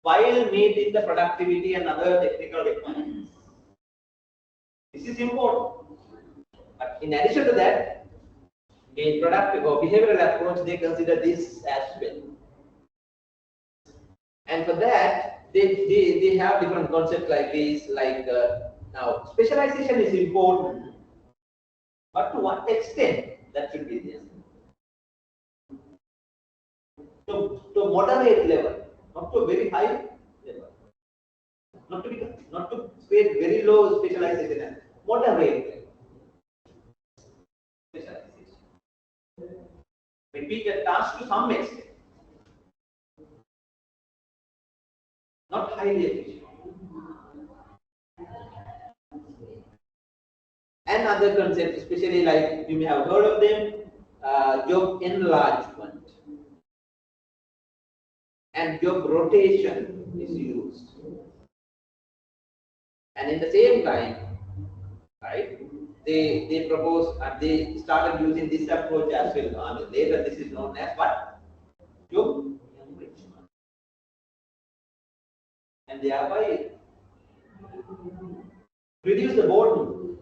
while meeting the productivity and other technical requirements. This is important. But in addition to that, in productive or behavioral approach, they consider this as well. And for that, they have different concepts like this, like now specialization is important, but to what extent that should be there? To moderate level, not to a very high level, not to create very low specialization, moderate level. Specialization. Repeat a task to some extent, not highly efficient. And other concepts, especially like you may have heard of them, job enlargement and job rotation is used. And in the same time, right, they propose and they started using this approach as well. I mean, later this is known as what? Job enrichment. And thereby reduce the boredom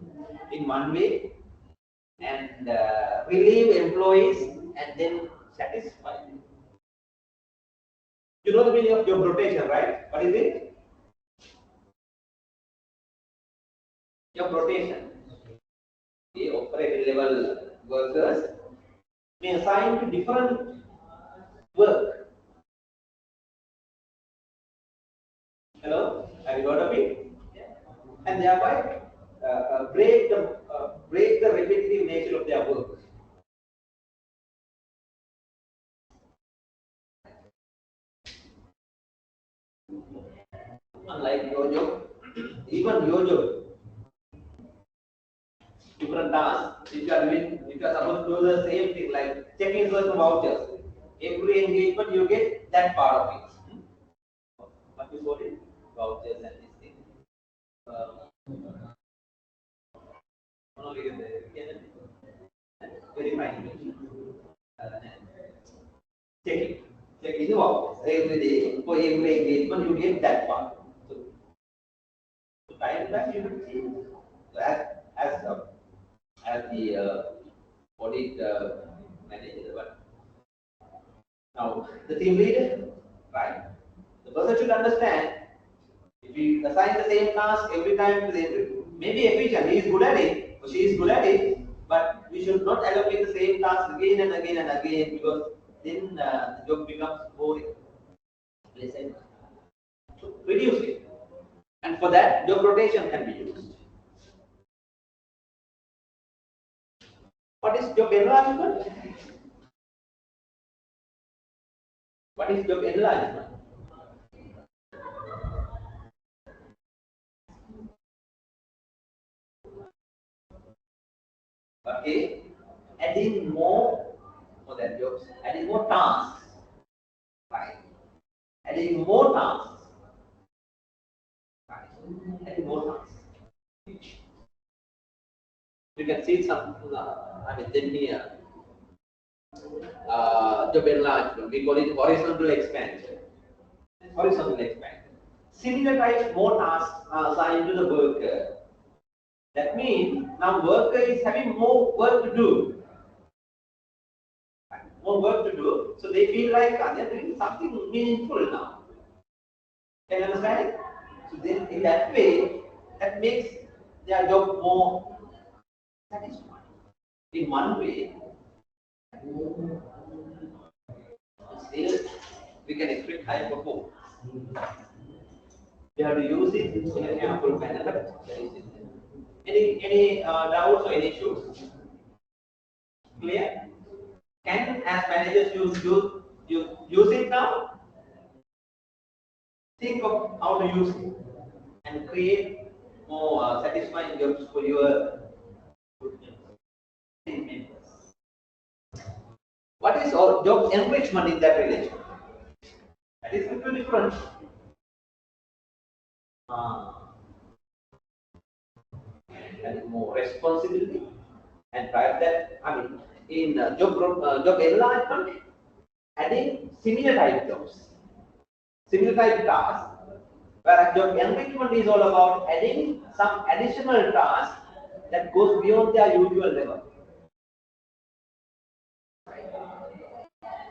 in one way and relieve employees and then satisfy them. You know the meaning of job rotation, right? What is it? Job rotation. The operating level workers may assign to different work. Hello? Have you heard of it? Yeah. And thereby break the repetitive nature of their work. Unlike your job, even your job, different tasks, if you are supposed to do the same thing like checking certain vouchers, every engagement you get that part of it. What you call it? Vouchers and this thing. Verifying. Checking the vouchers every day for every engagement you get that part. So time back you will see. So as the audit manager, but now the team leader, right? The person should understand if we assign the same task every time to the maybe efficient, he is good at it, or she is good at it, but we should not allocate the same task again and again and again because then the job becomes boring. Listen, so reduce it. And for that, job rotation can be used. What is job enlargement? What is job enlargement? Okay, adding more for that jobs, adding more tasks, right? Adding more tasks, right? Adding more tasks. You can see some, then here, job enlargement. We call it horizontal expansion. Horizontal expansion. Similar type more tasks are assigned to the worker. That means now worker is having more work to do. More work to do. So they feel like they're doing something meaningful now. Can you understand? So then in that way, that makes their job more satisfying. In one way, still we can expect high performance. We have to use it in a careful manner. But any doubts or any issues? Clear? Can as managers use it now? Think of how to use it and create more satisfying jobs for your team members. What is job enrichment in that relation? That is completely different. And more responsibility, and prior that, in job enlargement, adding similar type jobs, similar type tasks, whereas job enrichment is all about adding some additional tasks that goes beyond their usual level.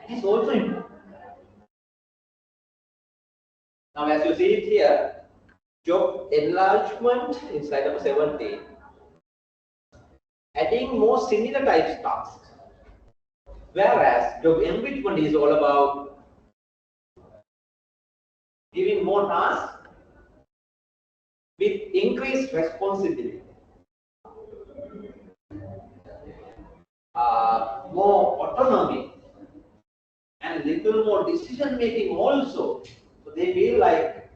It is also important. Now, as you see it here, job enlargement in slide number 17, adding more similar types tasks, whereas job enrichment is all about giving more tasks with increased responsibility, more autonomy, and little more decision making also. So they feel like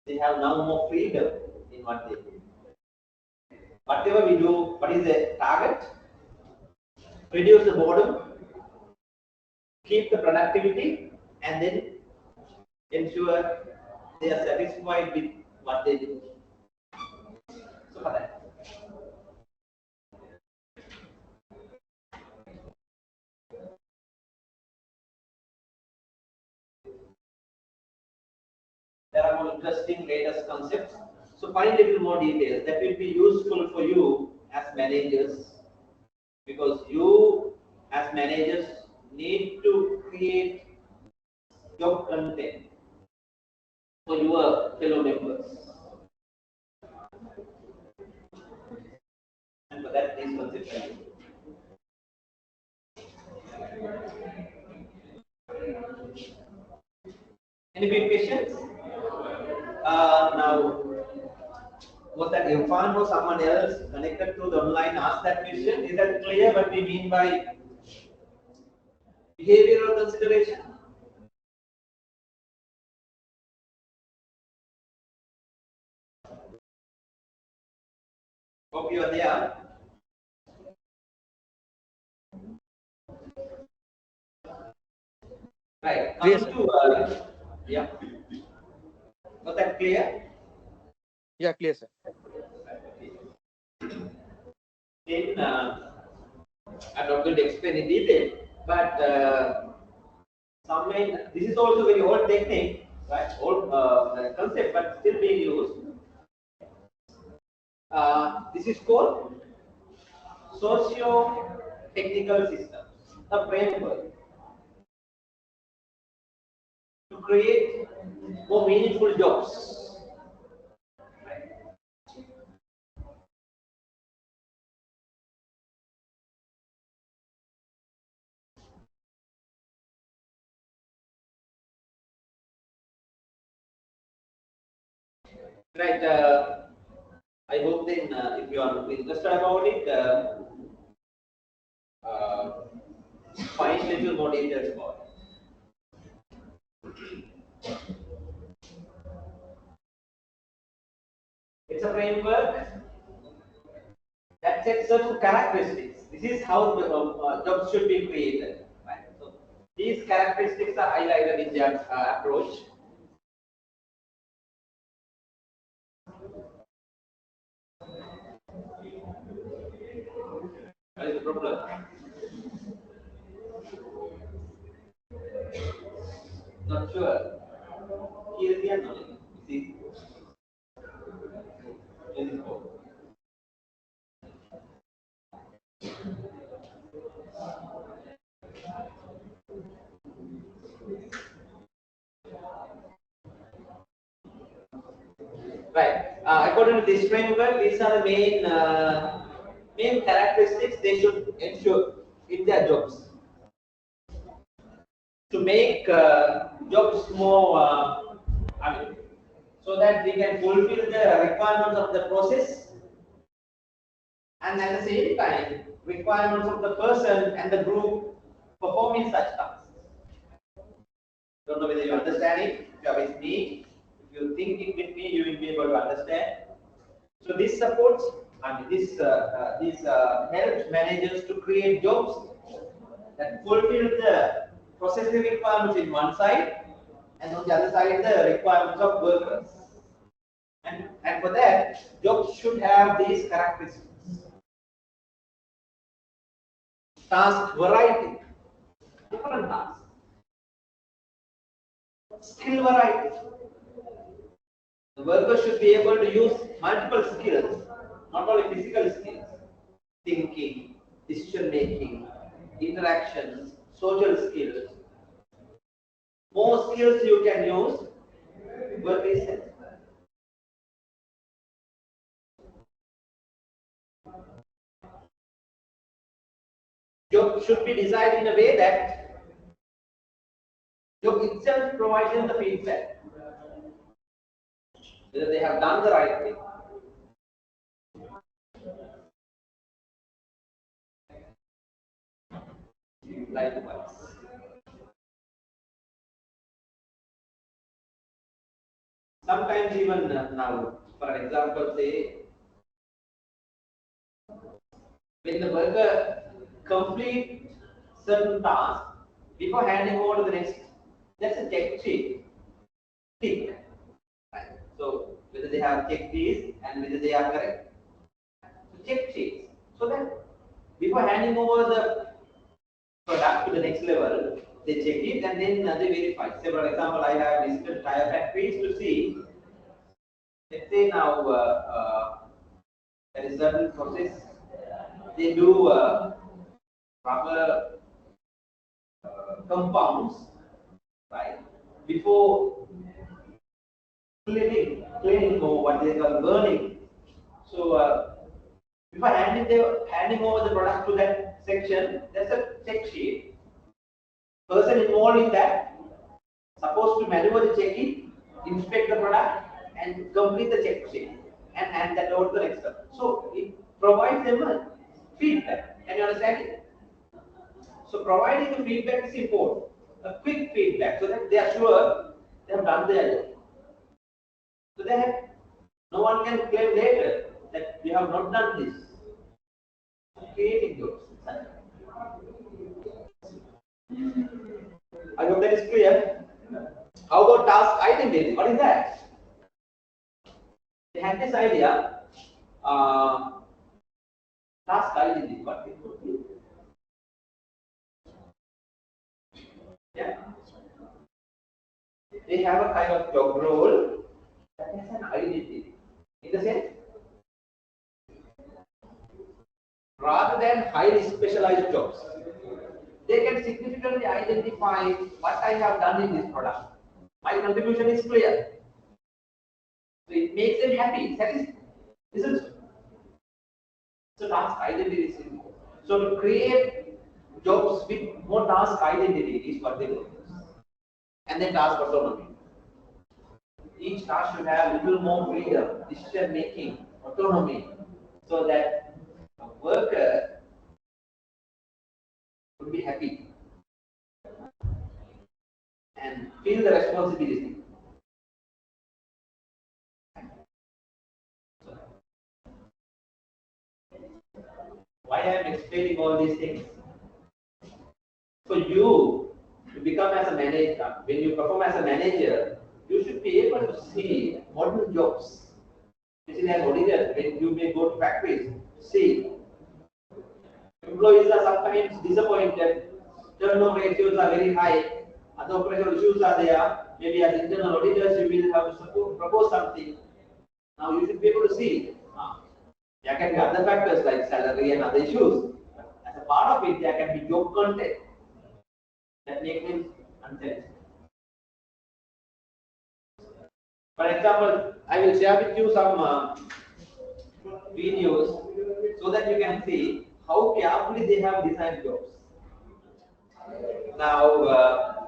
they have now more freedom in what they do. Whatever we do, what is the target? Reduce the boredom, keep the productivity, and then ensure they are satisfied with what they do. So for that. There are more interesting latest concepts. So find a little more details that will be useful for you as managers, because you as managers need to create job content for your fellow members. And for that, these concepts are useful. Any big questions? Now, was that Irfan or someone else connected to the online asked that question? Is that clear what we mean by behavioral consideration? Hope you are there. Right. Coming to yeah. Was that clear? Yeah, clear, sir. Then I'm not going to explain in detail, but this is also very old technique, right? Old concept, but still being used. This is called socio-technical system, a framework to create more meaningful jobs. Right. I hope then if you are interested about it, find little more details about it. It's a framework that sets certain characteristics. This is how the jobs should be created. Right? So these characteristics are highlighted in their approach. What is the problem? Not sure. Here is the anomaly. See? Here is the right. According to this framework, these are the main characteristics they should ensure in their jobs to make jobs more, I mean, so that we can fulfill the requirements of the process and at the same time requirements of the person and the group performing such tasks. Don't know whether you understand it. If you are with me, if you think it with me, you will be able to understand. So this supports and this helps managers to create jobs that fulfill the processing requirements in one side and on the other side the requirements of workers. And for that, jobs should have these characteristics. Task variety, different tasks. Skill variety. The worker should be able to use multiple skills, not only physical skills, thinking, decision making, interactions, social skills. More skills you can use, work is said. Job should be designed in a way that job itself provides them the feedback whether they have done the right thing. Likewise. Sometimes even now, for example, say when the worker complete certain task before handing over to the next, that's a check sheet. Tick. Right. So whether they have checked these and whether they are correct. So check sheets. So that before handing over the product to the next level, they check it and then they verify. Say for example, I have visited tire factories to see. Let's say now there is certain process. They do rubber compounds, right? Before cleaning or what they call burning. So before handing over the product to that section, there's a check sheet. Person involved in that supposed to manually check it, inspect the product, and complete the check sheet and hand that over to the next person. So it provides them a feedback. Can you understand it? So providing the feedback is important. A quick feedback so that they are sure they have done their job. So they have, no one can claim later that we have not done this. Creating jobs. I hope that is clear. How about task identity? What is that? They had this idea. Task identity. What it would be? Yeah. They have a kind of job role that has an identity. In the sense, rather than highly specialized jobs, they can significantly identify what I have done in this product. My contribution is clear. So it makes them happy, satisfied. Isn't it? So task identity is important. So to create jobs with more task identity is what they do. And then task autonomy. Each staff should have little more freedom, decision making, autonomy, so that a worker would be happy and feel the responsibility. Why I am explaining all these things? For you to become as a manager, when you perform as a manager, you should be able to see modern jobs. Especially as auditor, when you may go to factories, see employees are sometimes disappointed, turnover ratios are very high, other operational issues are there, maybe as internal auditors you will have to propose something. Now you should be able to see. There can be other factors like salary and other issues. As a part of it, there can be job content that make them unsatisfied. For example, I will share with you some videos so that you can see how carefully they have designed jobs. Now,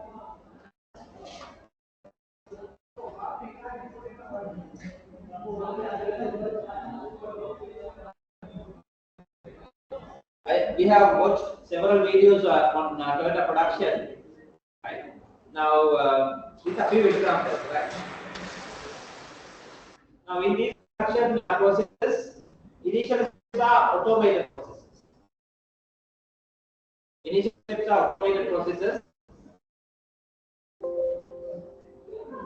we have watched several videos on Toyota production. Right? Now, these are few examples. Right? Now, in these production processes, initial steps are automated processes. Initial steps are automated processes,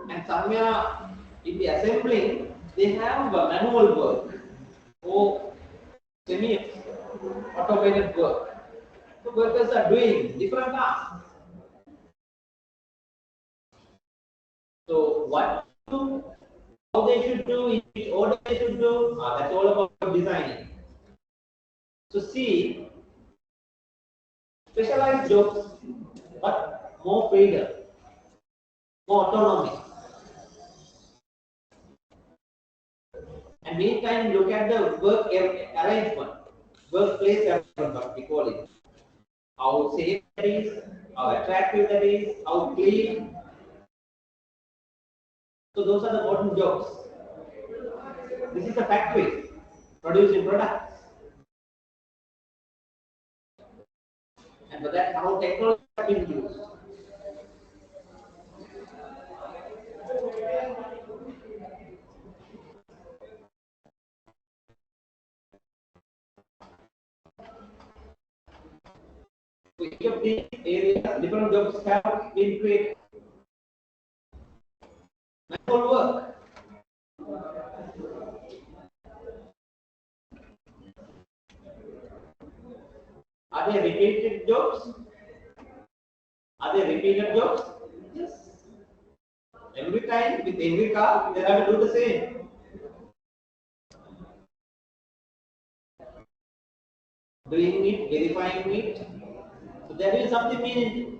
and somewhere in the assembling, they have manual work or semi-automated work. So workers are doing different tasks. So what to do, how they should do, in which order they should do, that's all about designing. So see, specialized jobs, but more freedom, more autonomy. And meantime, look at the work arrangement, workplace arrangement, we call it. How safe that is, how attractive that is, how clean. So those are the modern jobs. This is a factory producing products. And for that, how technology has been used. So each of these areas, different jobs have been created. Manual work. Are they repeated jobs? Are they repeated jobs? Yes. Every time with every car, they have to do the same. Doing it, verifying it. So there is something meaningful.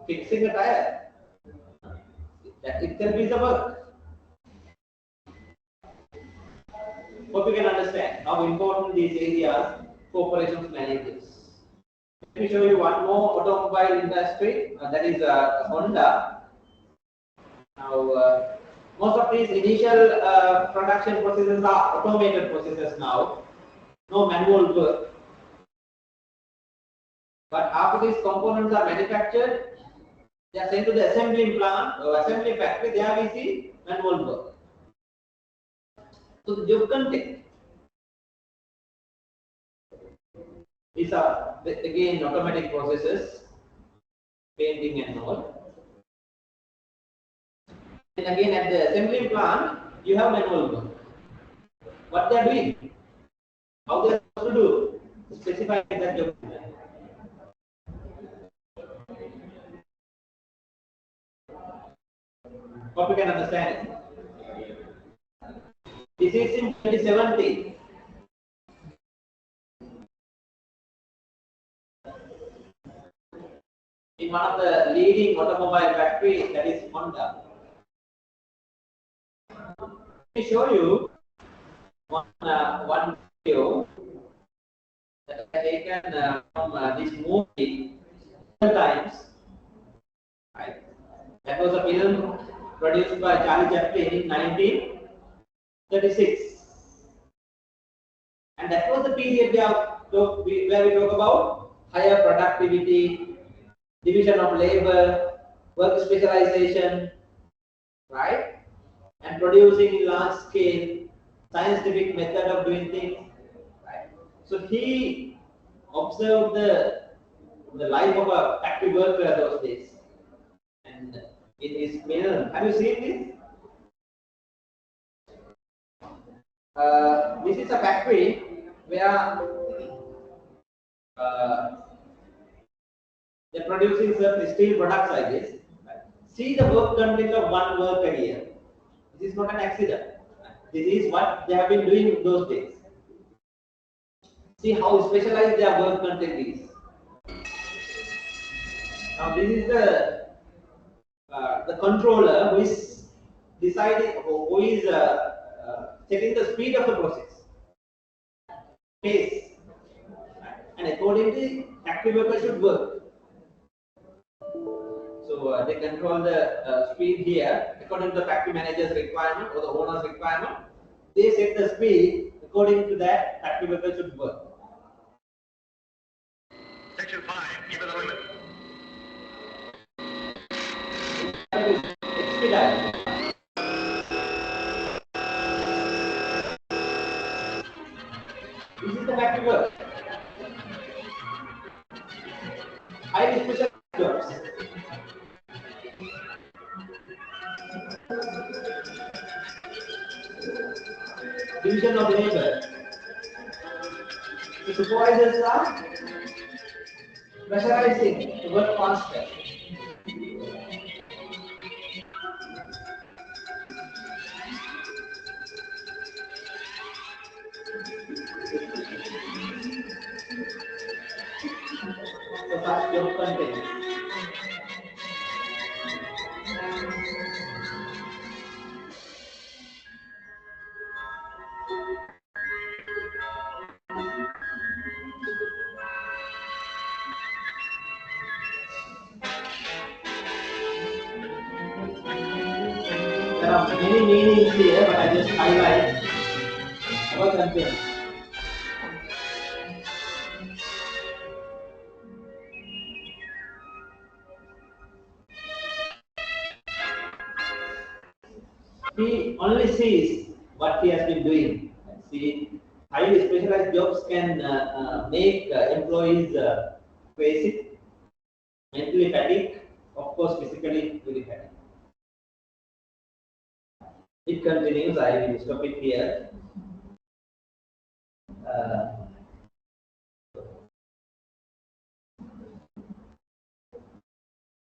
Fixing a tire. That itself is a work. Hope you can understand how important these areas for operations managers. Let me show you one more automobile industry, that is Honda. Now, most of these initial production processes are automated processes now, no manual work. But after these components are manufactured, they are sent to the assembly plant or assembly factory. There we see manual work. So the job content. These are again automatic processes, painting and all. And again at the assembly plant, you have manual work. What they are doing, how they are supposed to do, specify that job. Hope you can understand it. This is in 2017. In one of the leading automobile factories, that is Honda. Let me show you one video that I taken from this movie times. Right? That was a film produced by Charlie Chaplin in 1936. And that was the period where we talk about higher productivity, division of labor, work specialization, right? And producing in large scale, scientific method of doing things, right? So he observed the life of a factory worker those days. And in his film, have you seen this? This is a factory where uh, they're producing certain steel products, I guess. See the work content of one worker here. This is not an accident. This is what they have been doing those days. See how specialized their work content is. Now this is the controller who is deciding, who is checking the speed of the process, pace, and accordingly, factory workers should work. So they control the speed here according to the factory manager's requirement or the owner's requirement. They set the speed according to that factory workers should work. Section 5, give it a limit. Expedite. This is the factory work. Highly special jobs. Division of labor. The supervisors are pressurizing to work faster. So such job content. There are many meanings here, but I just highlight our content. He only sees what he has been doing. See, highly specialized jobs can make employees basic, mentally fatigued, of course, physically very fatigued. It continues. I will stop it here. Uh,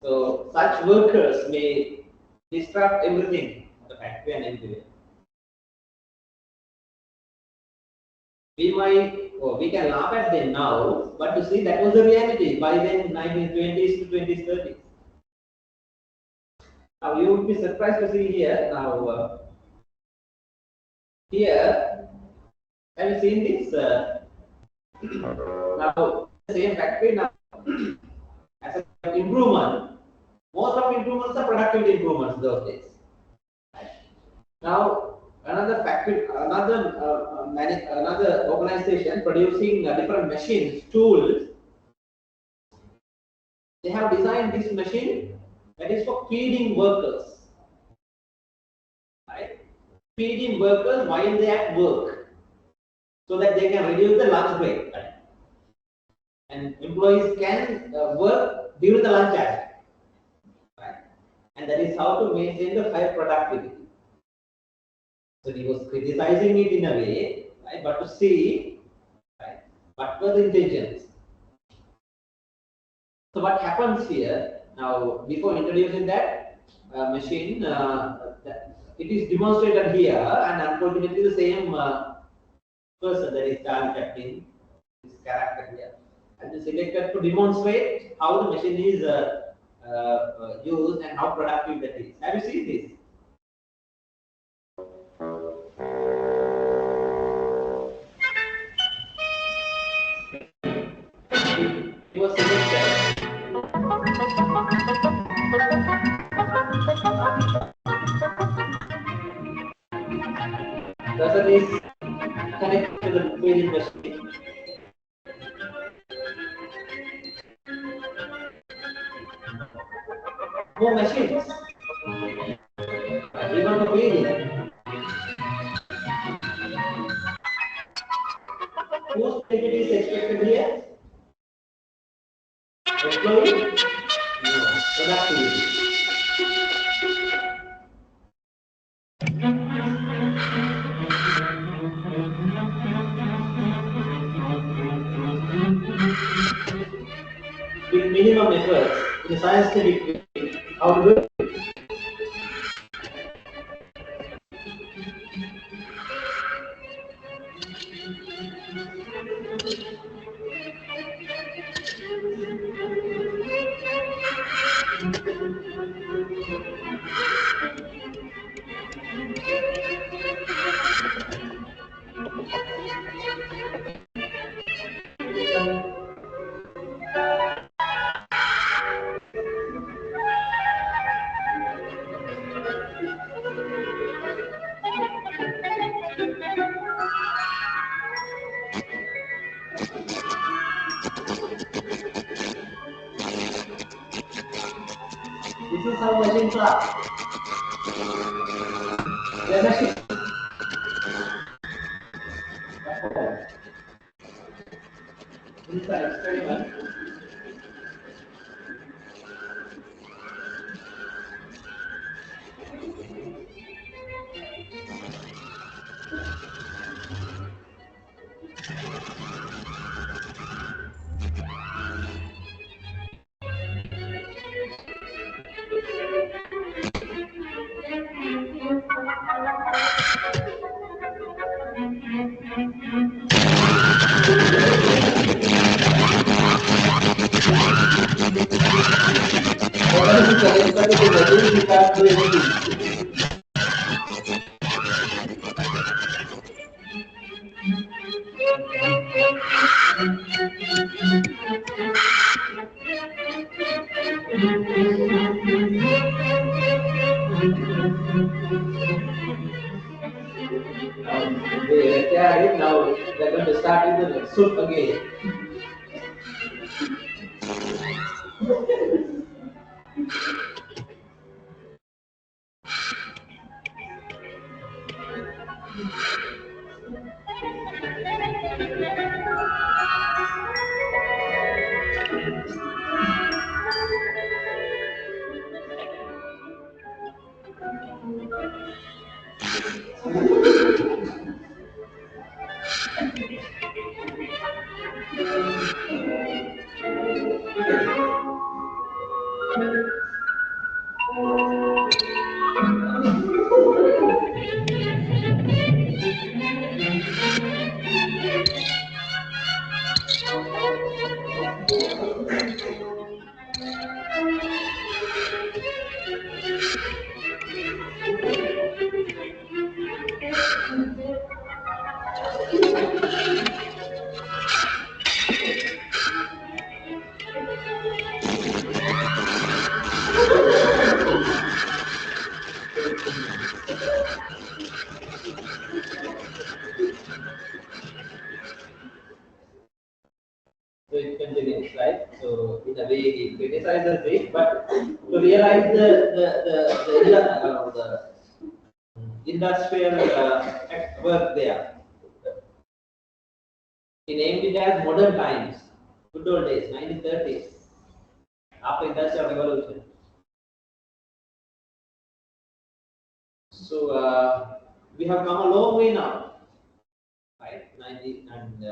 so such workers may disrupt everything, the factory and everywhere. We might, or we can laugh at them now, but you see that was the reality by then 1920s to 20s, 30s. Now you would be surprised to see here now. Here, have you seen this? Now the same factory now as an improvement. Most of improvements are productivity improvements those days. Now another factory, another organization producing different machines, tools. They have designed this machine that is for feeding workers. Right? Feeding workers while they at work, so that they can reduce the lunch break. Right? And employees can work during the lunch hour. Right? And that is how to maintain the high productivity. So he was criticizing it in a way, right? But to see, right, what were the intentions. So what happens here now? Before introducing that machine, it is demonstrated here, and unfortunately, the same person, that is Charlie Chaplin, this character here, and is selected to demonstrate how the machine is used and how productive that is. Have you seen this? is connected to the field industry. More machines. Even for breathing. Whose benefit is expected here? Employee? No. Productivity. With minimum efforts in a scientific way, how to do it? This is how machines are. They are machines. This is an experiment. Whatever is connected to the machine, you can't do anything. They retired it, now they're going to start with the soup again. So it continues, right? So in a way, it criticizes it, but to realize the industrial work there, he named it as modern times, good old days, 1930s, after industrial revolution. So we have come a long way now, right? 90 and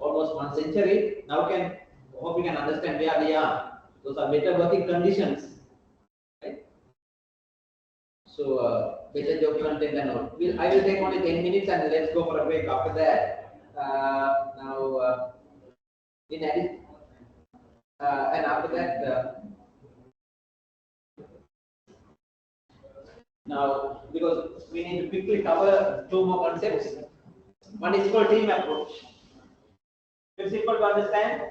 almost 1 century. Now hope you can understand where we are. Those are better working conditions, right? So better job content and all. I will take only 10 minutes and let's go for a break after that. Now in addition, and after that. Now, because we need to quickly cover two more concepts. One is called team approach. It's simple to understand.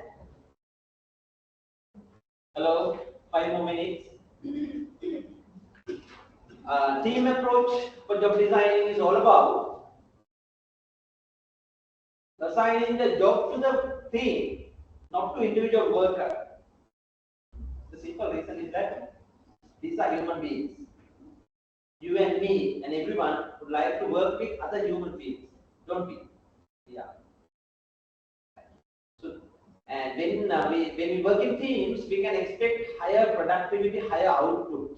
Hello, 5 more minutes. Team approach for job designing is all about assigning the job to the team, not to individual worker. The simple reason is that these are human beings. You and me and everyone would like to work with other human beings, don't we? Yeah. So, and when we work in teams, we can expect higher productivity, higher output.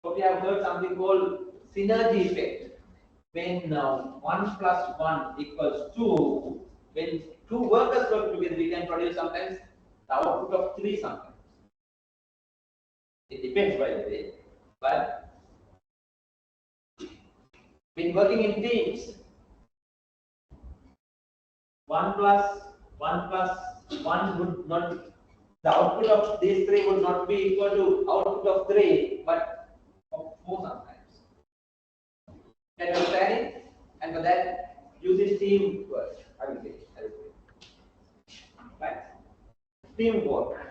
So we have heard something called synergy effect. When 1 plus 1 equals 2, when two workers work together, we can produce sometimes the output of 3 sometimes. It depends, by the way. But when working in teams, 1 plus 1 plus 1 would not, the output of these 3 would not be equal to output of 3, but of 4 sometimes. Can you understand it? And for that, use this teamwork. I will say. Right? Teamwork.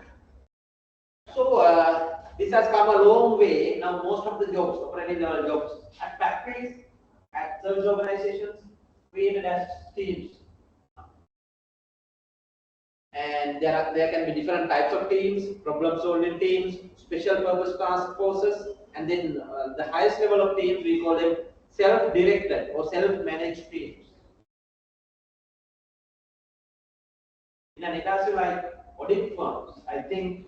So this has come a long way. Now most of the jobs, operating level jobs, at factories, at service organizations, created as teams. And there can be different types of teams, problem solving teams, special purpose task forces, and then the highest level of teams we call them self-directed or self-managed teams. In an industry like audit firms, I think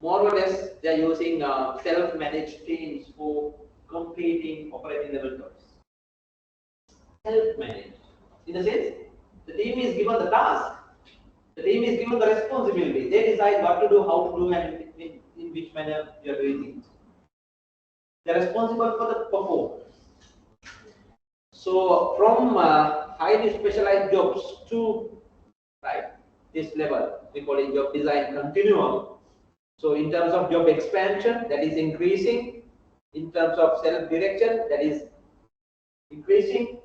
more or less they are using self-managed teams for completing operating level jobs. Self-managed, in the sense, the team is given the task, the team is given the responsibility. They decide what to do, how to do, and in which manner they are doing it. They are responsible for the performance. So from highly specialized jobs to this level, we call it job design continuum. So in terms of job expansion, that is increasing. In terms of self-direction, that is increasing.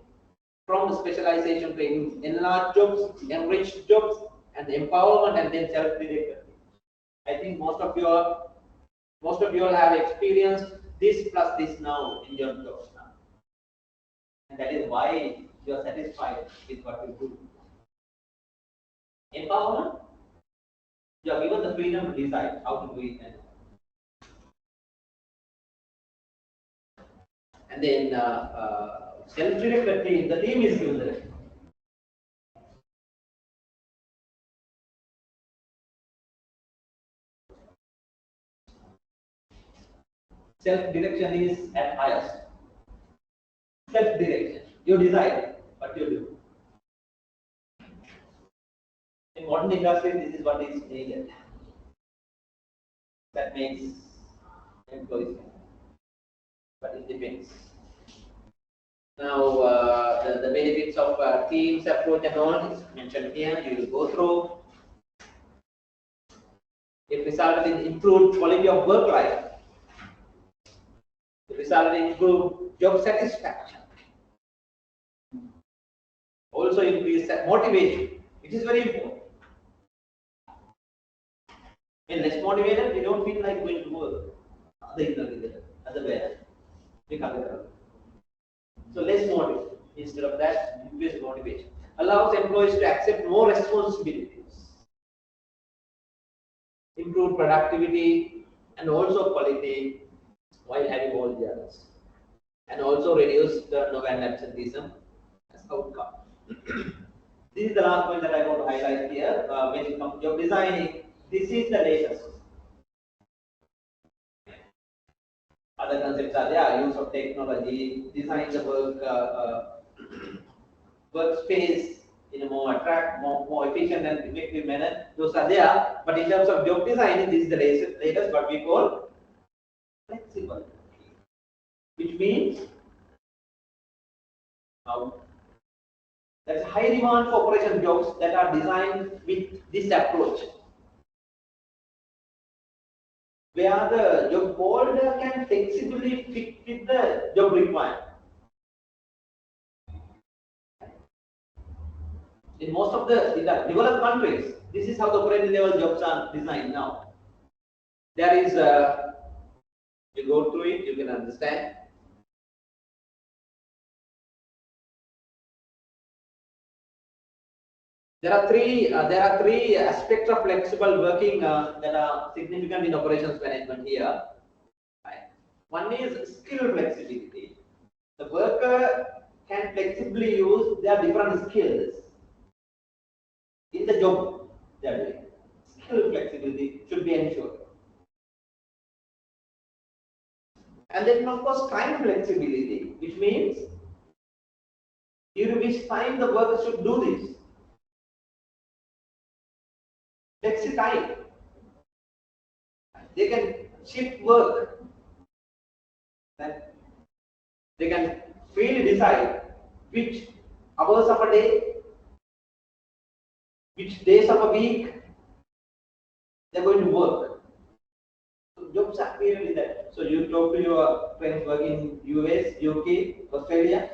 From specialization training, enlarged jobs, enriched jobs, and empowerment, and then self-directed. I think most of you all have experienced this plus this now in your jobs now, and that is why you are satisfied with what you do. Empowerment, you are given the freedom to decide how to do it, and then self-directed team, the team is given the direction. Self-direction is at highest. Self-direction, you decide what you do. In modern industry, this is what is needed. That makes employees happy. But it depends. Now, the benefits of teams approach and all is mentioned here. You will go through. It resulted in improved quality of work life. It resulted in improved job satisfaction. Also increased motivation. It is very important. When less motivated, we don't feel like going to work. Otherwise, so less motivation. Instead of that, increased motivation. Allows employees to accept more responsibilities. Improve productivity and also quality while having all the others. And also reduce turnover and absenteeism as outcome. This is the last point that I want to highlight here. When it comes to job designing, this is the latest. Other concepts are there, use of technology, design the workspace in a more more efficient and effective manner. Those are there, but in terms of job design, this is the latest what we call flexible, which means there's a high demand for operation jobs that are designed with this approach, where the job holder can flexibly fit with the job requirement. In most of the developed countries, this is how the operating level jobs are designed now. There is you go through it, you can understand. There are three aspects of flexible working that are significant in operations management here. Right. One is skill flexibility. The worker can flexibly use their different skills in the job they are doing. Skill flexibility should be ensured. And then, of course, time flexibility, which means during which time the worker should do this. Flexi time. They can shift work. That they can freely decide which hours of a day, which days of a week they're going to work. So jobs are clearly that. So you talk to your friends working in US, UK, Australia.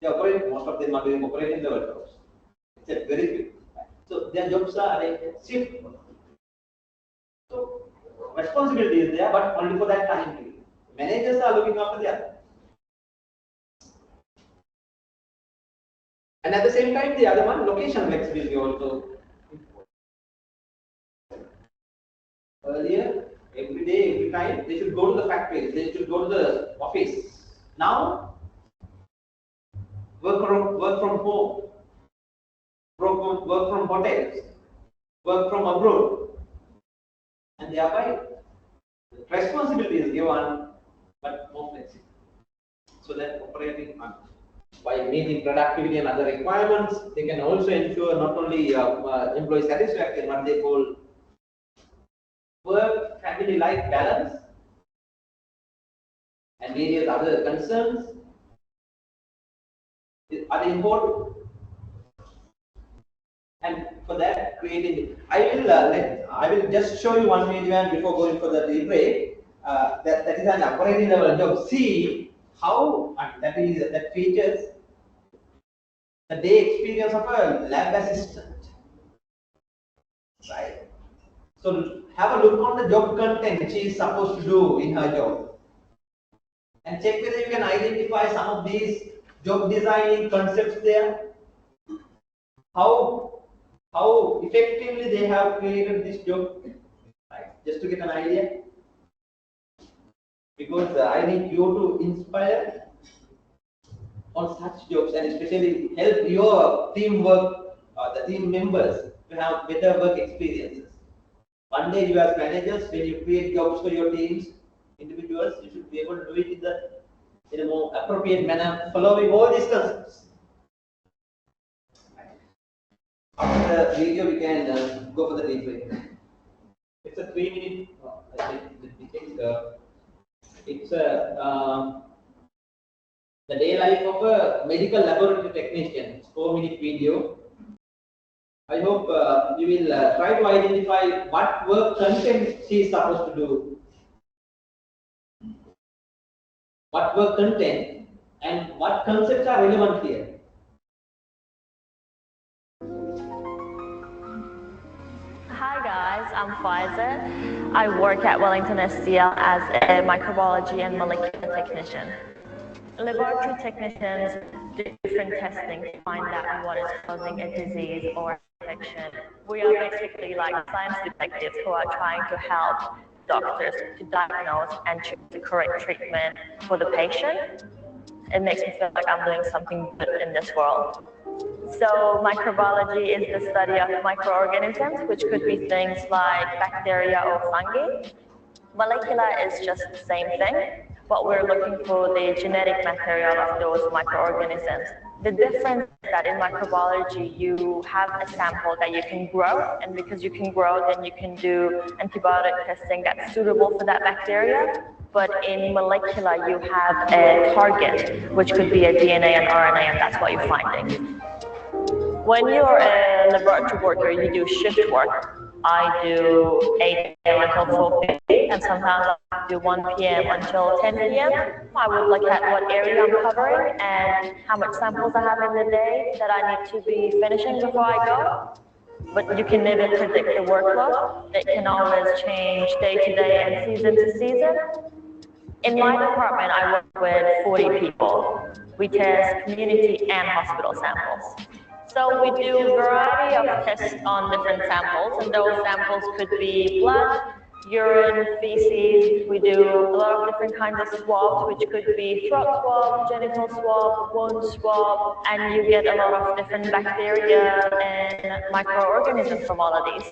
They operate, most of them are doing operating level jobs. It's a very big. So their jobs are like shift. So responsibility is there, but only for that time period. Managers are looking after the other. And at the same time, the other one, location flexibility also. Earlier, every day, every time, they should go to the factory, they should go to the office. Now, work from home, work from hotels, work from abroad, and thereby responsibility is given, but more flexible. So that operating by meeting productivity and other requirements, they can also ensure not only employee satisfaction, what they call work-family life balance, and various other concerns are important. And for that, creating, I will just show you one video and before going for the debrief, that is an operating level job. See how that features the day experience of a lab assistant, right? So have a look on the job content she is supposed to do in her job, and check whether you can identify some of these job designing concepts there. How effectively they have created this job, right? Just to get an idea, because I need you to inspire on such jobs and especially help your teamwork, the team members to have better work experiences. One day you as managers, when you create jobs for your teams, individuals, you should be able to do it in a more appropriate manner, following all these concepts. After the video, we can go for the debrief. It's a 3-minute. It's a the day life of a medical laboratory technician. It's 4-minute video. I hope you will try to identify what work content she is supposed to do, what work content, and what concepts are relevant here. Hi guys, I'm Faiza. I work at Wellington SDL as a microbiology and molecular technician. Laboratory technicians do different testing to find out what is causing a disease or infection. We are basically like science detectives who are trying to help doctors to diagnose and choose the correct treatment for the patient. It makes me feel like I'm doing something good in this world. So microbiology is the study of microorganisms, which could be things like bacteria or fungi. Molecular is just the same thing, but we're looking for the genetic material of those microorganisms. The difference is that in microbiology, you have a sample that you can grow, and because you can grow, then you can do antibiotic testing that's suitable for that bacteria. But in molecular, you have a target, which could be a DNA and RNA, and that's what you're finding. When you're a laboratory worker, you do shift work. I do 8 a.m. until 12 p.m. and sometimes I do 1 p.m. until 10 p.m. I would look at what area I'm covering and how much samples I have in the day that I need to be finishing before I go. But you can never predict the workload. It can always change day to day and season to season. In my department, I work with 40 people. We test community and hospital samples. So we do a variety of tests on different samples, and those samples could be blood, urine, feces. We do a lot of different kinds of swabs, which could be throat swab, genital swab, wound swab, and you get a lot of different bacteria and microorganisms from all of these.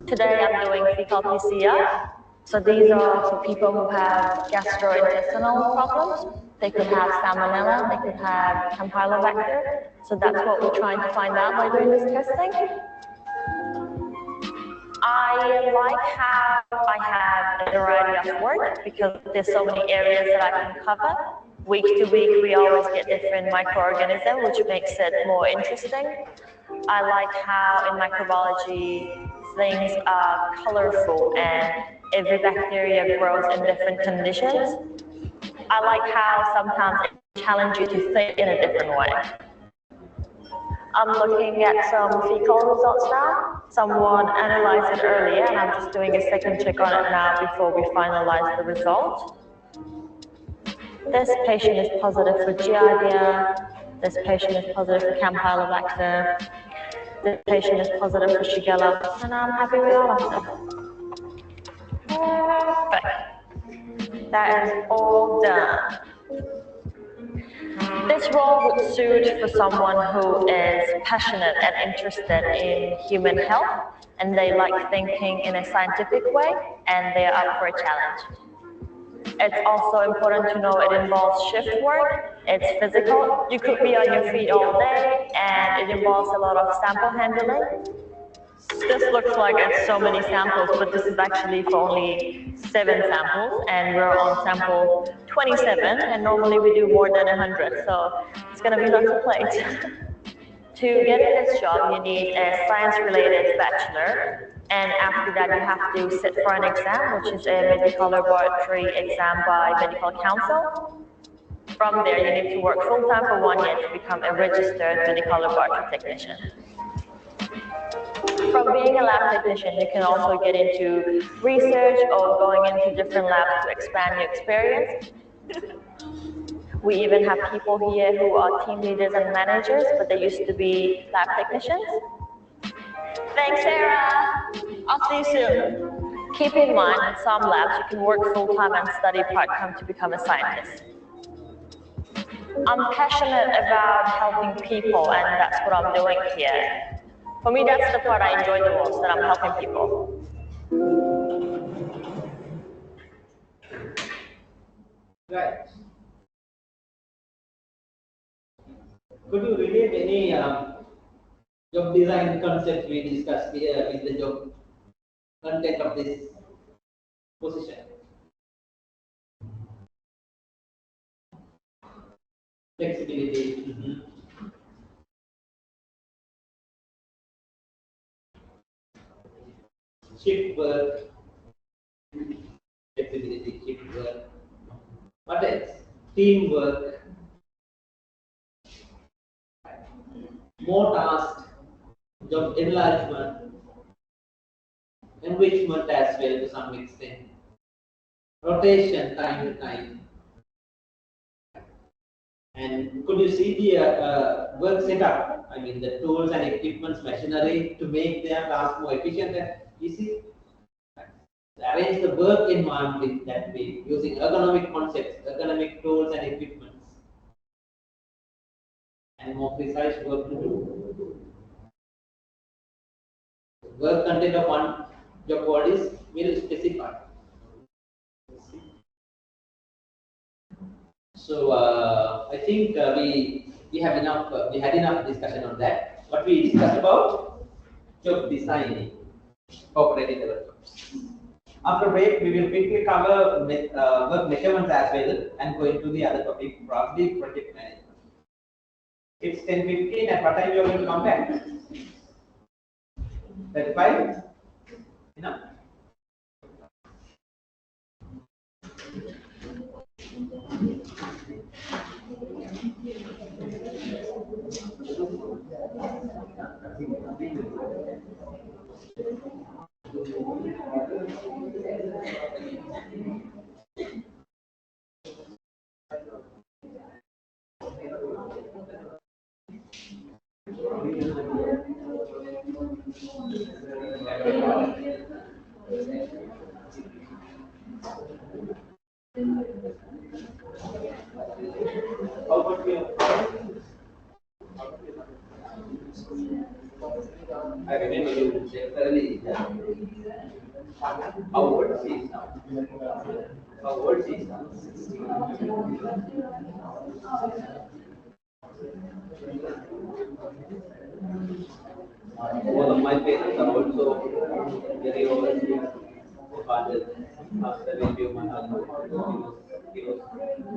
Today I'm doing fecal PCR. So these are for people who have gastrointestinal problems. They could have salmonella, they could have campylobacter. So that's what we're trying to find out by doing this testing. I like how I have a variety of work because there's so many areas that I can cover. Week to week, we always get different microorganisms, which makes it more interesting. I like how in microbiology, things are colorful and every bacteria grows in different conditions. I like how sometimes it challenges you to think in a different way. I'm looking at some fecal results now. Someone analyzed it earlier, and I'm just doing a second check on it now before we finalize the result. This patient is positive for Giardia. This patient is positive for Campylobacter. This patient is positive for Shigella, and I'm happy with all of them. Perfect. That is all done. This role would suit for someone who is passionate and interested in human health, and they like thinking in a scientific way, and they're up for a challenge. It's also important to know it involves shift work, it's physical. You could be on your feet all day, and it involves a lot of sample handling. This looks like it's so many samples, but this is actually for only 7 samples, and we're on sample 27, and normally we do more than 100, so it's going to be lots of plates. To get in this job, you need a science-related bachelor, and after that you have to sit for an exam, which is a medical laboratory exam by medical council. From there, you need to work full-time for 1 year to become a registered medical laboratory technician. From being a lab technician, you can also get into research or going into different labs to expand your experience. We even have people here who are team leaders and managers, but they used to be lab technicians. Thanks, Sarah. I'll see you soon. Keep in mind, in some labs, you can work full-time and study part-time to become a scientist. I'm passionate about helping people, and that's what I'm doing here. For me, that's the part I enjoy the most, that I'm helping people. Right. Could you relate any job design concept we discussed here with the job content of this position? Flexibility. Shift work. Flexibility, shift work. What else? Teamwork. More tasks. Job enlargement. Enrichment as well to some extent. Rotation time to time. And could you see the work setup? I mean, the tools and equipments, machinery to make their task more efficient and easy. Arrange the work environment that way using ergonomic concepts, ergonomic tools and equipments, and more precise work to do. Work content of one job board is well specified. So I think we have enough. We had enough discussion on that. What we discussed about job designing, operating development. After break, we will quickly cover work measurements as well and go into the other topic, probably project management. It's 10:15. At what time you are going to come back? 35? Enough? How about you? I remember you said early that our words is now. Our words is now. One of my parents are also very overseas. My father after the baby of my husband, he was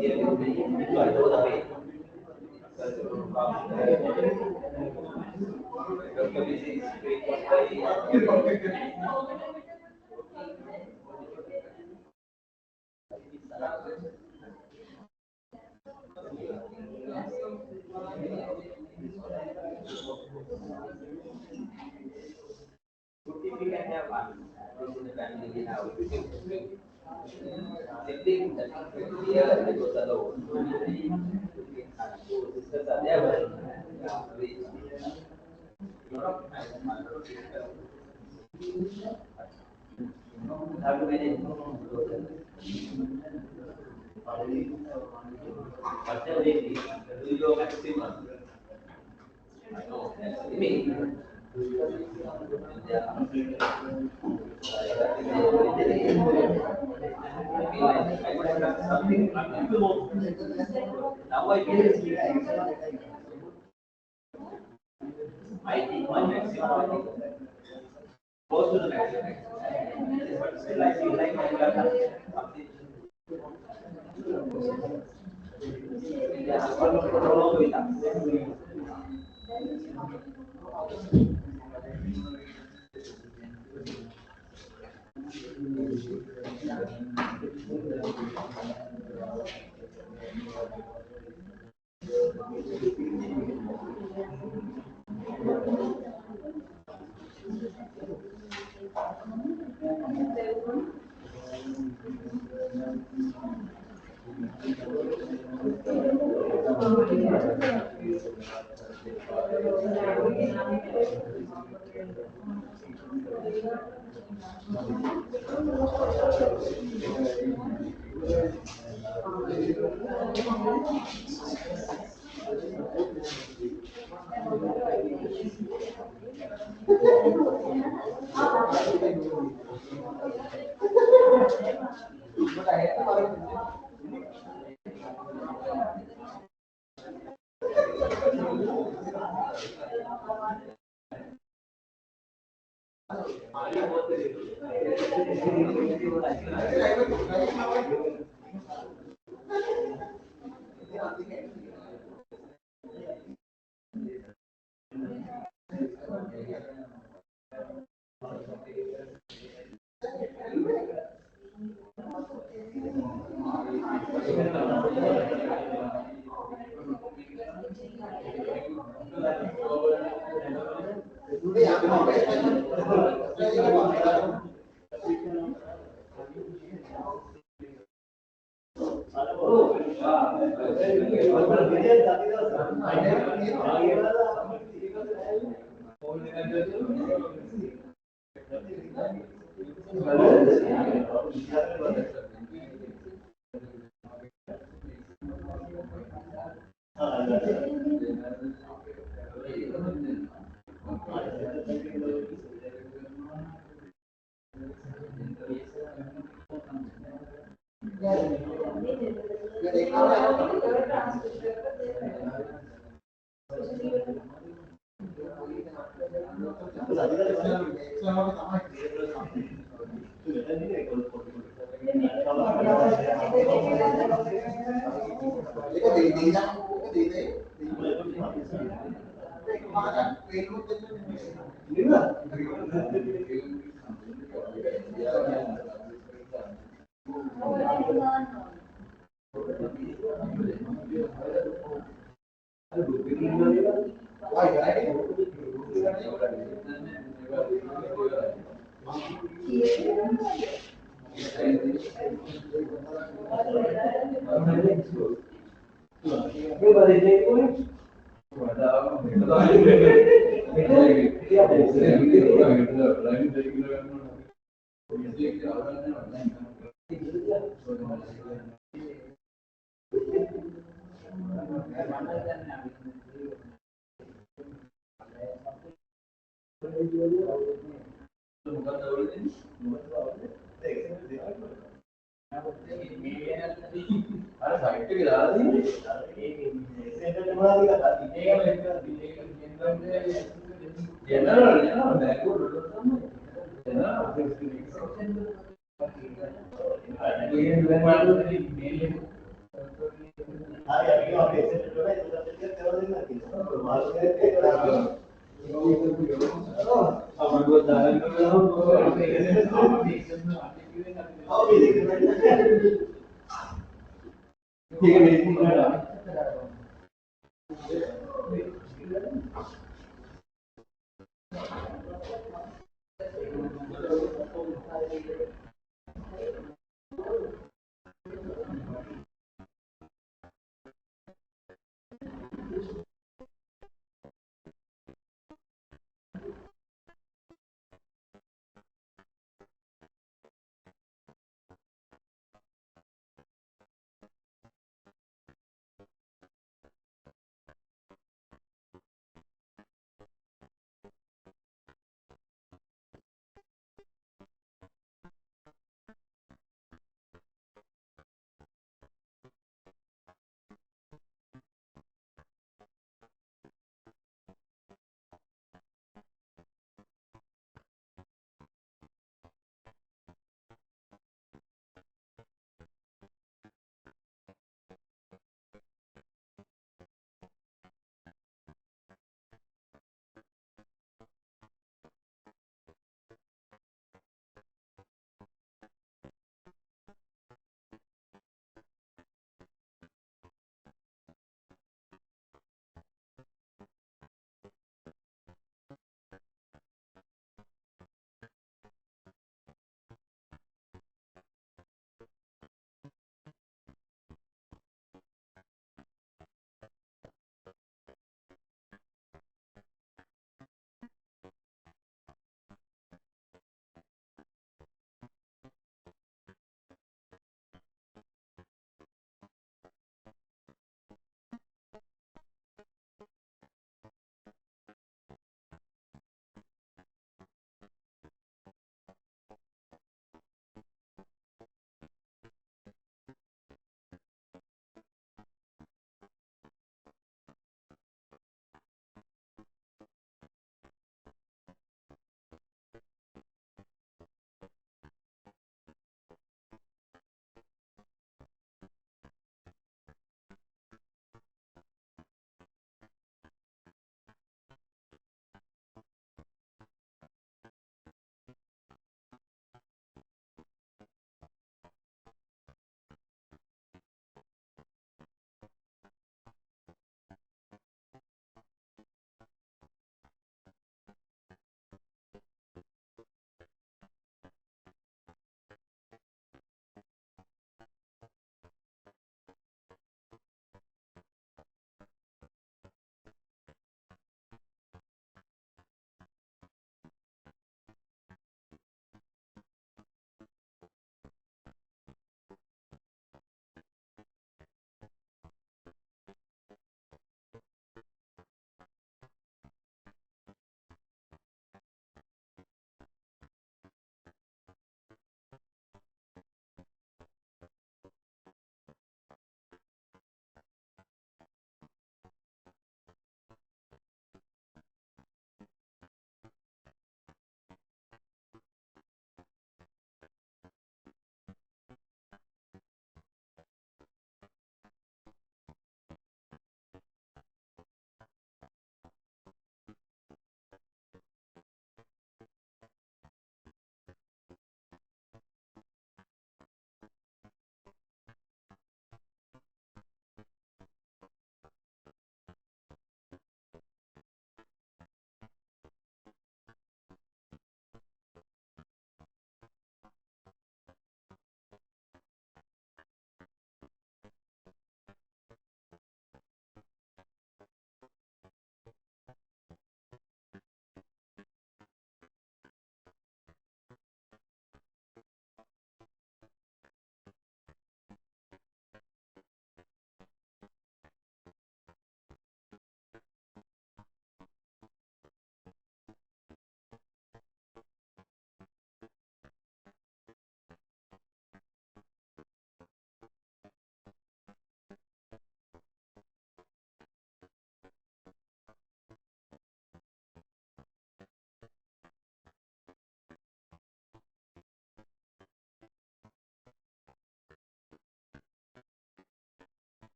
here with me, so I know the pain. Dr. Visi is very if we can have one, in the family we have siblings that here I was alone. Two sisters are there, but we have to manage. Whatever it is, do your maximum. I know that's me. I would have done something. Now I feel I think my maximum, I think close to the maximum. But still, I feel like I would have done something. Yeah, Colombo with us.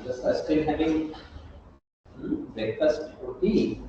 Just still having breakfast or tea.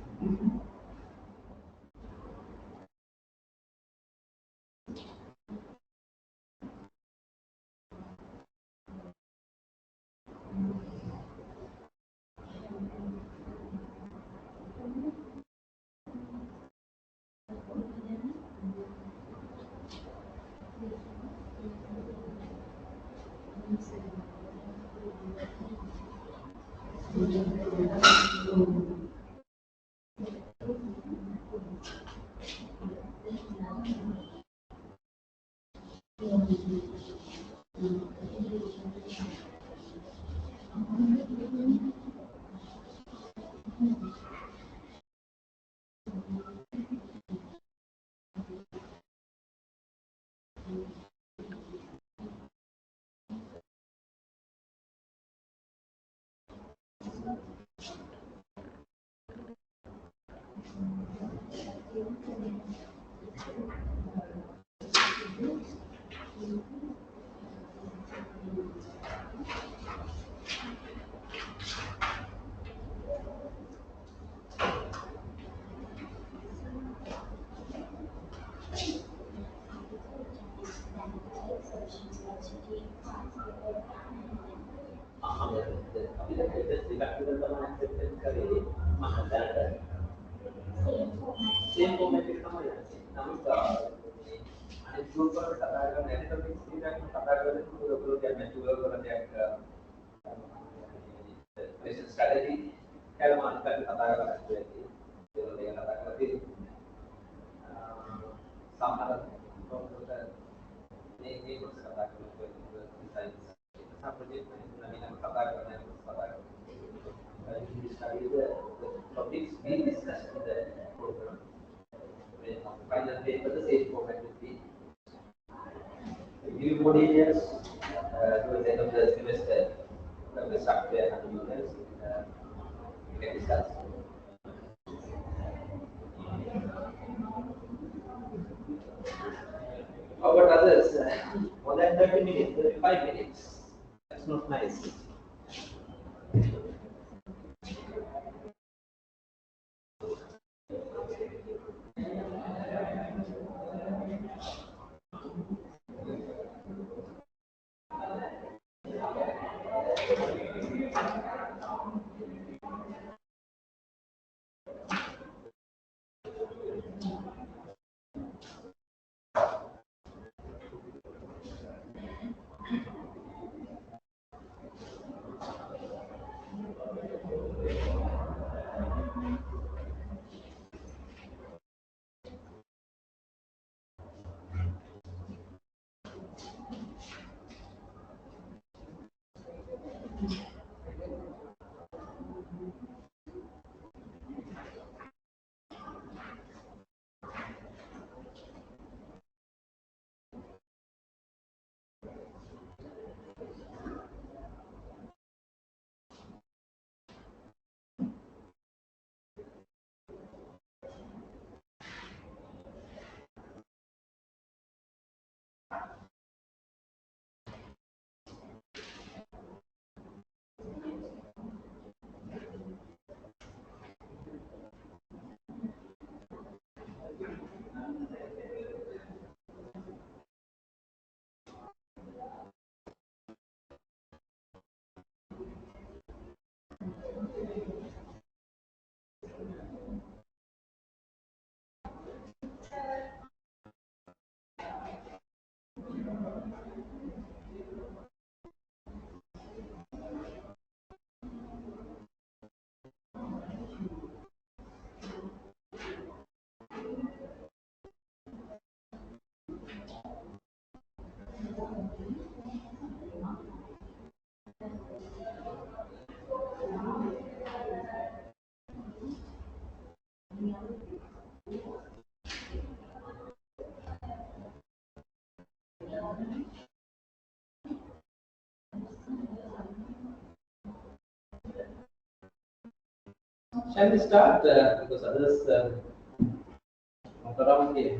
Same format sama ya. Namun ada juga katakan dari topik tidak katakan itu perlu dia menjual kalau dia ke business strategy kalau mana katakan itu kalau dia katakan itu sama ini harus katakan itu desain seperti nanti katakan itu katakan sekali itu topik we discuss in the program. Final paper the same format will be review more areas towards the end of the semester. The software and users we can discuss. How about others? More than 30 minutes, 35 minutes. That's not nice. Shall we start? Because others not around here.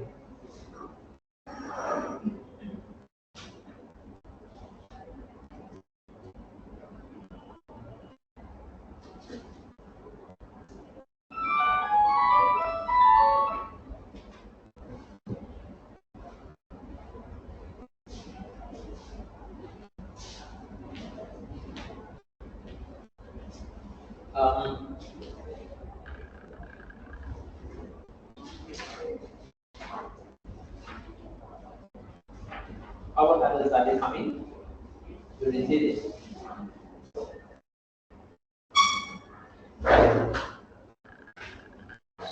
Our others are they coming? You will see this.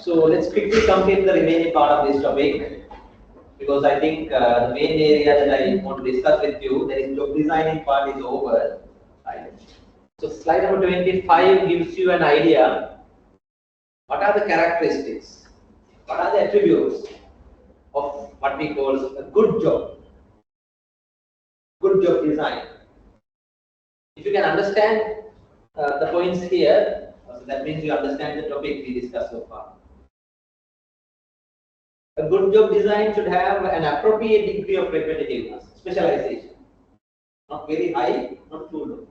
So let's quickly complete the remaining part of this topic because I think the main area that I want to discuss with you, that is job designing part is over. Right? So slide number 25 gives you an idea. What are the characteristics? What are the attributes of what we call a good job? understand the points here, so that means you understand the topic we discussed so far. A good job design should have an appropriate degree of repetitiveness, specialization. Not very high, not too low.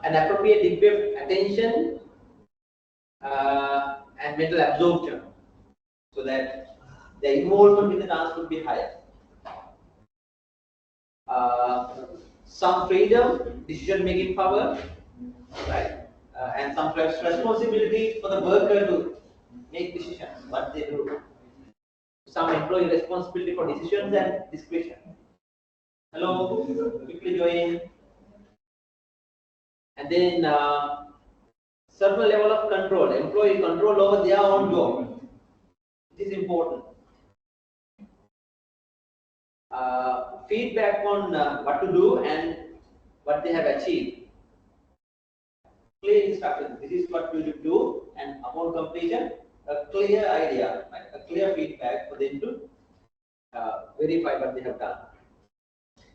An appropriate degree of attention and mental absorption, so that the involvement in the task would be higher. Some freedom, decision-making power, right, and some responsibility for the worker to make decisions, what they do. Some employee responsibility for decisions and discretion. Hello, quickly join. And then certain level of control, employee control over their own job. It is important. Feedback on what to do and what they have achieved. Clear instructions. This is what you should do, and upon completion, a clear idea, right? A clear feedback for them to verify what they have done.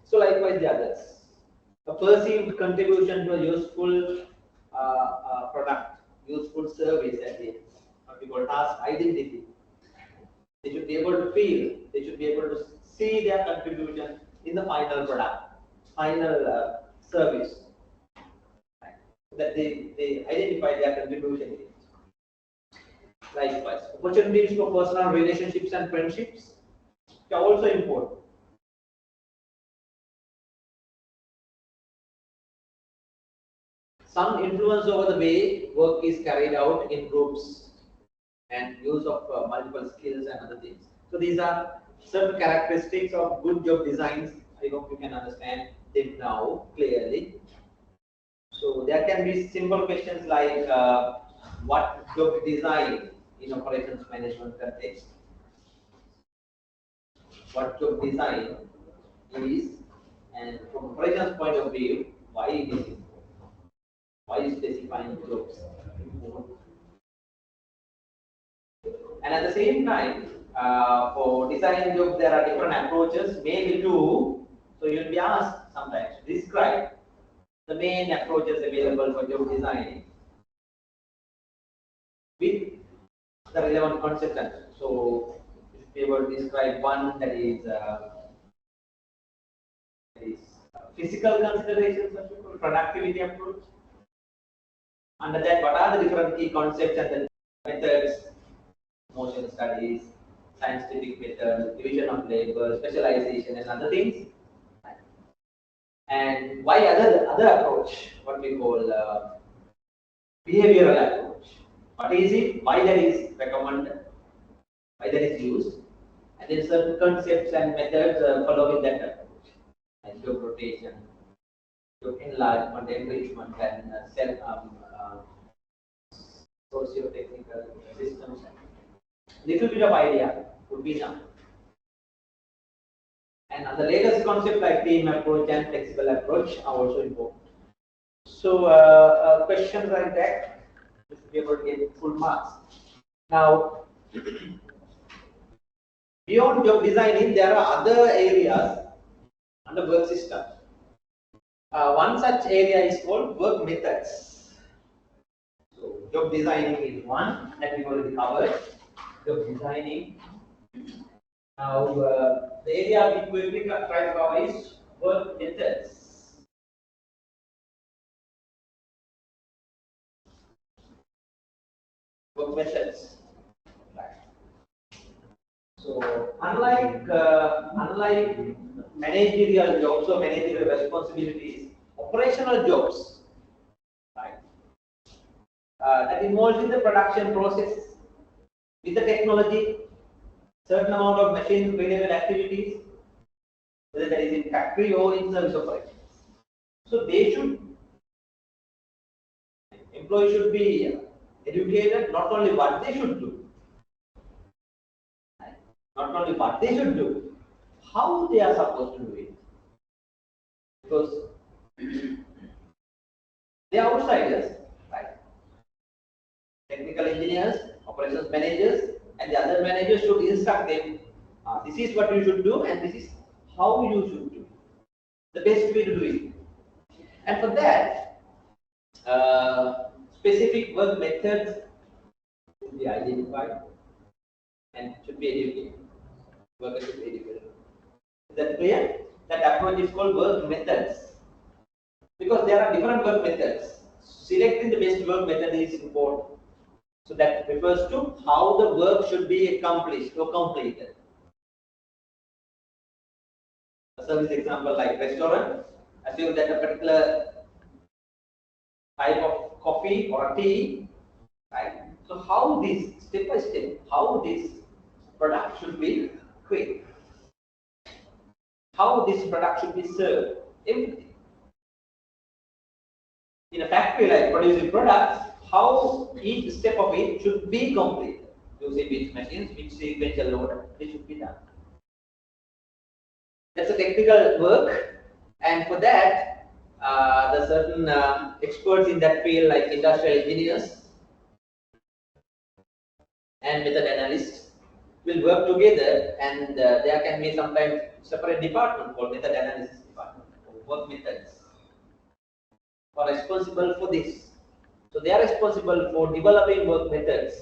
So likewise the others. A perceived contribution to a useful product, useful service at the what we call task identity. They should be able to feel, they should be able to see their contribution in the final product, final service. Right? That they identify their contribution in it. Likewise, opportunities for personal relationships and friendships are also important. Some influence over the way work is carried out in groups and use of multiple skills and other things. So these are certain characteristics of good job designs. I hope you can understand them now clearly. So there can be simple questions like what job design in operations management context? What job design is, and from operations point of view, why it is important? Why is specifying jobs important? And at the same time, for designing jobs, there are different approaches, maybe two. So you'll be asked sometimes to describe the main approaches available for job designing with the relevant concepts. So you should be able to describe one that is physical considerations, productivity approach. Under that, what are the different key concepts and the methods? Motion studies, scientific method, division of labor, specialization, and other things. And why other approach? What we call behavioral approach. What is it? Why that is recommended? Why that is used? And then certain concepts and methods following that approach, like job rotation, job enlargement, enrichment, and socio-technical systems. Little bit of idea would be enough. And the latest concept like team approach and flexible approach are also important. So questions like that, you should be able to get full marks. Now, beyond job designing, there are other areas under work system. One such area is called work methods. So job designing is one that we already covered. Job designing. Now, the area we quickly try to cover is work methods. Work methods. Right. So, unlike managerial jobs or managerial responsibilities, operational jobs, right, that involves in the production process with the technology. Certain amount of machine related activities, whether that is in factory or in service operations. So employees should be educated not only what they should do, how they are supposed to do it. Because they are outsiders, right? Technical engineers, operations managers, and the other managers should instruct them, this is what you should do and this is how you should do. The best way to do it. And for that, specific work methods should be identified and should be educated. Workers should be educated. Is that clear? That approach is called work methods. Because there are different work methods. Selecting the best work method is important. So that refers to how the work should be accomplished or completed. A service example like restaurant, assume that a particular type of coffee or tea, right? So how this, step by step, how this product should be created, how this product should be served, everything. In a factory like producing products, how each step of it should be completed, using which machines, which sequential order, they should be done. That's a technical work, and for that, the certain experts in that field like industrial engineers and method analysts will work together, and there can be sometimes separate department called method analysis department or work methods are responsible for this. So they are responsible for developing work methods,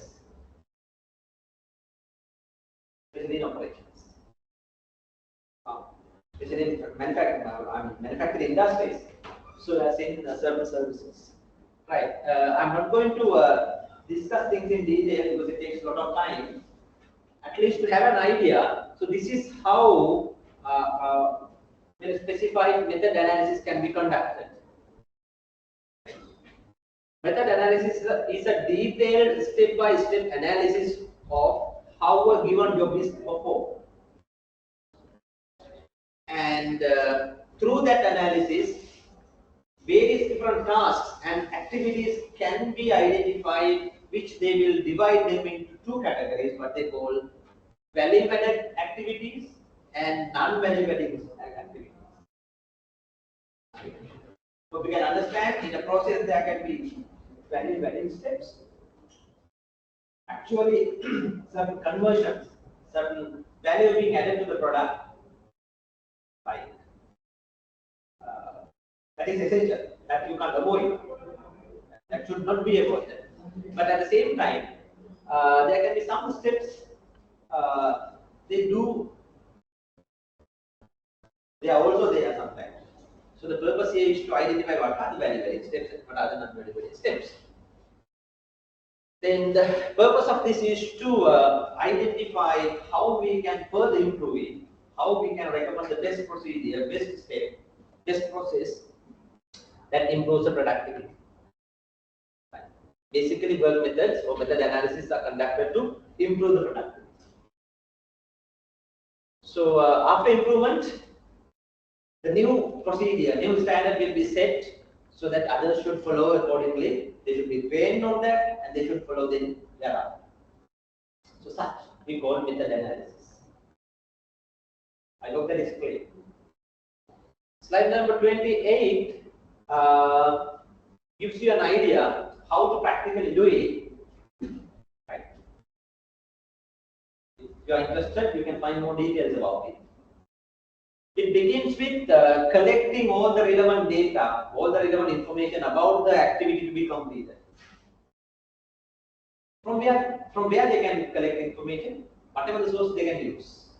especially in operations, especially in manufacturing industries, so as in certain services. Right. I'm not going to discuss things in detail because it takes a lot of time. At least to have an idea. So this is how the specified method analysis can be conducted. Method analysis is a detailed step-by-step analysis of how a given job is performed. And through that analysis, various different tasks and activities can be identified, which they will divide them into two categories, what they call value-added activities and non-value-added activities. So we can understand in a process there can be value-adding steps, actually certain conversions, certain value being added to the product, like that is essential, that you can't avoid, that should not be avoided. But at the same time, there can be some steps they are also there sometimes. So the purpose here is to identify what are the value-adding steps and what are the non-value-adding steps. Then the purpose of this is to identify how we can further improve it, how we can recommend the best procedure, best step, best process that improves the productivity. Basically, work methods or method analysis are conducted to improve the productivity. So after improvement, the new procedure, new standard will be set so that others should follow accordingly. They should be trained on that and they should follow them thereafter. So such we call method analysis. I hope that is clear. Slide number 28 gives you an idea how to practically do it. Right. If you are interested, you can find more details about it. It begins with collecting all the relevant data, all the relevant information about the activity to be completed. From where they can collect information, whatever the source they can use.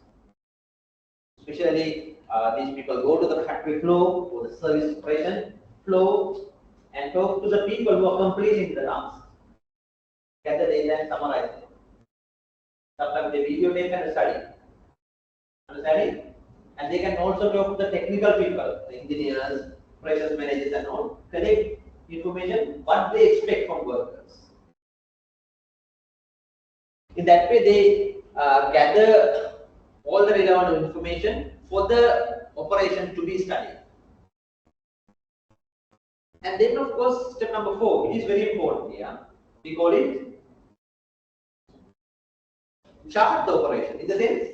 Especially these people go to the factory floor or the service operation floor and talk to the people who are completing the task. Gather data and summarize it. Sometimes they videotape and study. Understanding? And they can also talk to the technical people, the engineers, operations managers and all, collect information, what they expect from workers. In that way, they gather all the relevant information for the operation to be studied. And then, of course, step number 4, it is very important here. We call it chart the operation. In the sense,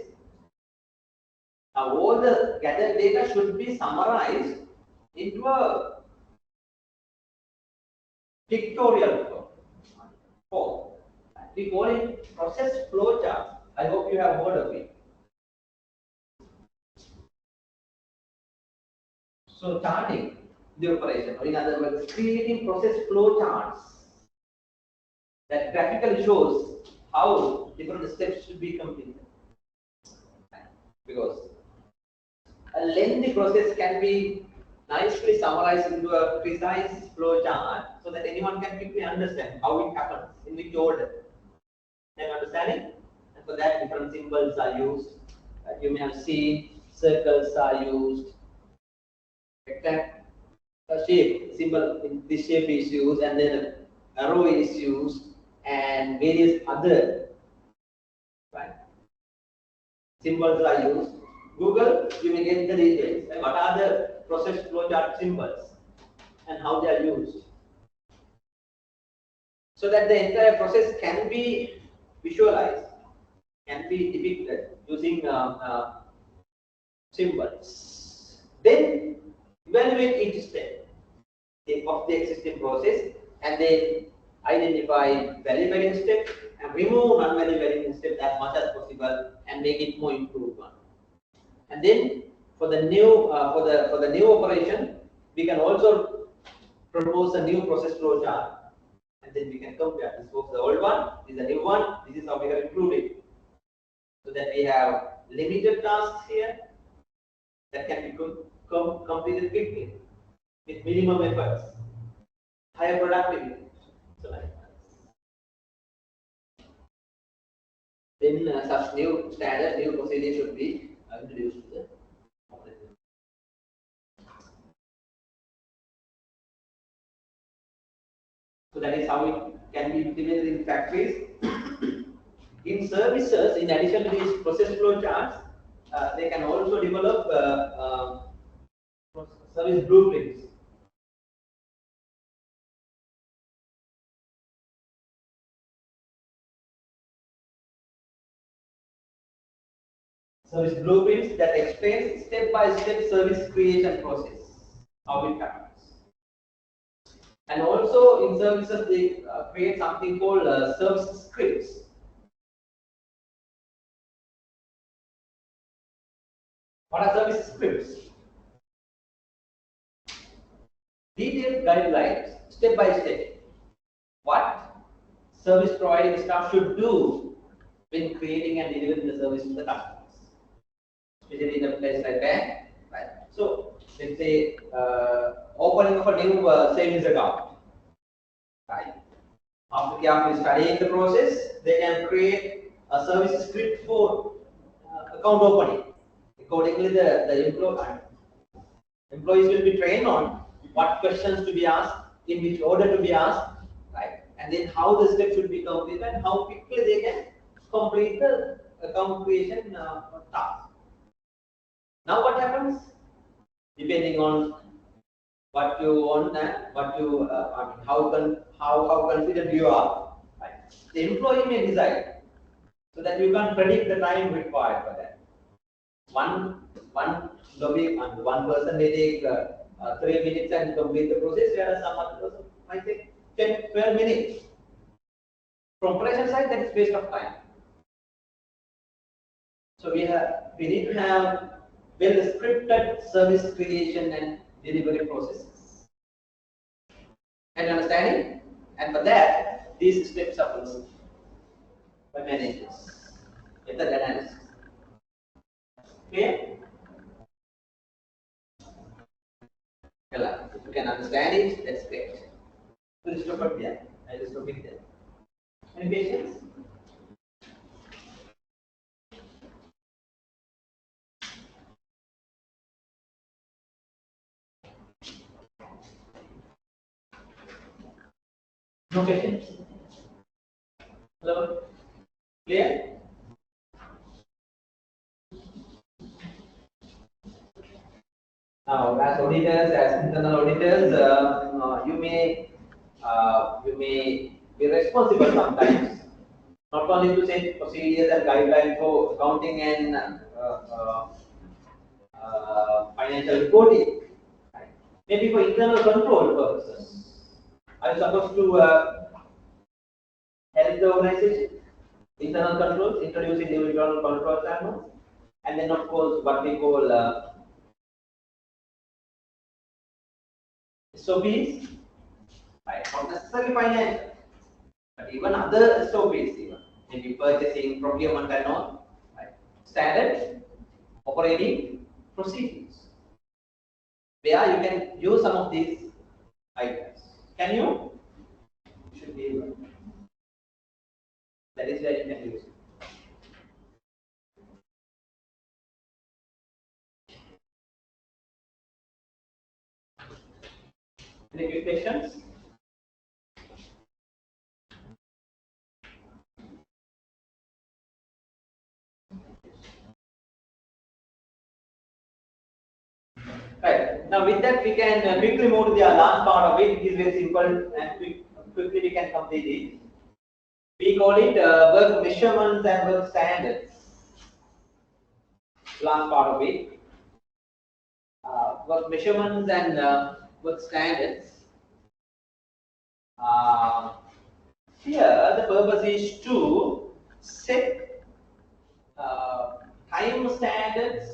all the gathered data should be summarized into a pictorial form. We call it process flow chart. I hope you have heard of it. So charting, the operation, or in other words, creating process flow charts that graphically shows how different steps should be completed. Because a lengthy process can be nicely summarized into a precise flow chart so that anyone can quickly understand how it happens, in which order. Can you understanding? And for that, different symbols are used. You may have seen circles are used, rectangle shape symbol in this shape is used, and then arrow is used, and various other right symbols are used. Google, you may get the details. And what are the process flowchart symbols and how they are used, so that the entire process can be visualized, can be depicted using symbols. Then evaluate each step of the existing process, and then identify value-varying steps and remove non-value-varying steps as much as possible and make it more improved one. And then for the new operation, we can also propose a new process flow chart, and then we can compare. This was the old one, this is the new one. This is how we have improved it, so that we have limited tasks here that can be completed quickly with minimum efforts, higher productivity. So like that. Then such new standard, new procedure should be introduced to the operation. So that is how it can be implemented in factories. In services, in addition to these process flow charts, they can also develop service blueprints. Service blueprints that explains step-by-step service creation process, how it happens. And also in services, they create something called service scripts. What are service scripts? Detailed guidelines, step by step, what service providing staff should do when creating and delivering the service to the customers, especially in a place like bank. Right? So let's say opening of a new savings account. Right? After carefully studying the process, they can create a service script for account opening. Accordingly, the employees will be trained on what questions to be asked, in which order to be asked, right? And then how the step should be completed and how quickly they can complete the account creation task. Now what happens? Depending on what you want and what you, how confident you are, right? The employee may decide, so that you can predict the time required for that. One lobby and one person may take 3 minutes and complete the process, whereas some other person might take 10, 12 minutes. From operation side, that is waste of time. So we need to have well scripted service creation and delivery processes and understanding. And for that, these steps are followed by managers. Method analysis. Clear? Well, if you can understand it, that's great. So just stop it there. I just stop it there. Any questions? No questions? Hello? Clear? Now, as auditors, as internal auditors, you may be responsible sometimes, not only to set procedures and guidelines for accounting and financial reporting, right? Maybe for internal control purposes. Are you supposed to help the organization? Internal controls, introducing new internal control channels, and then of course what we call SOPs, right? Not necessarily financial, but even other SOPs, even maybe purchasing, procurement, and all, right? Standard operating procedures, where you can use some of these items. Can you? You should be able. That is where you can use it. Any quick questions? Right. Now with that we can quickly move to the last part of it. It is very simple and quickly we can complete it. We call it work measurements and work standards. Last part of it. Work measurements and work standards. Here the purpose is to set time standards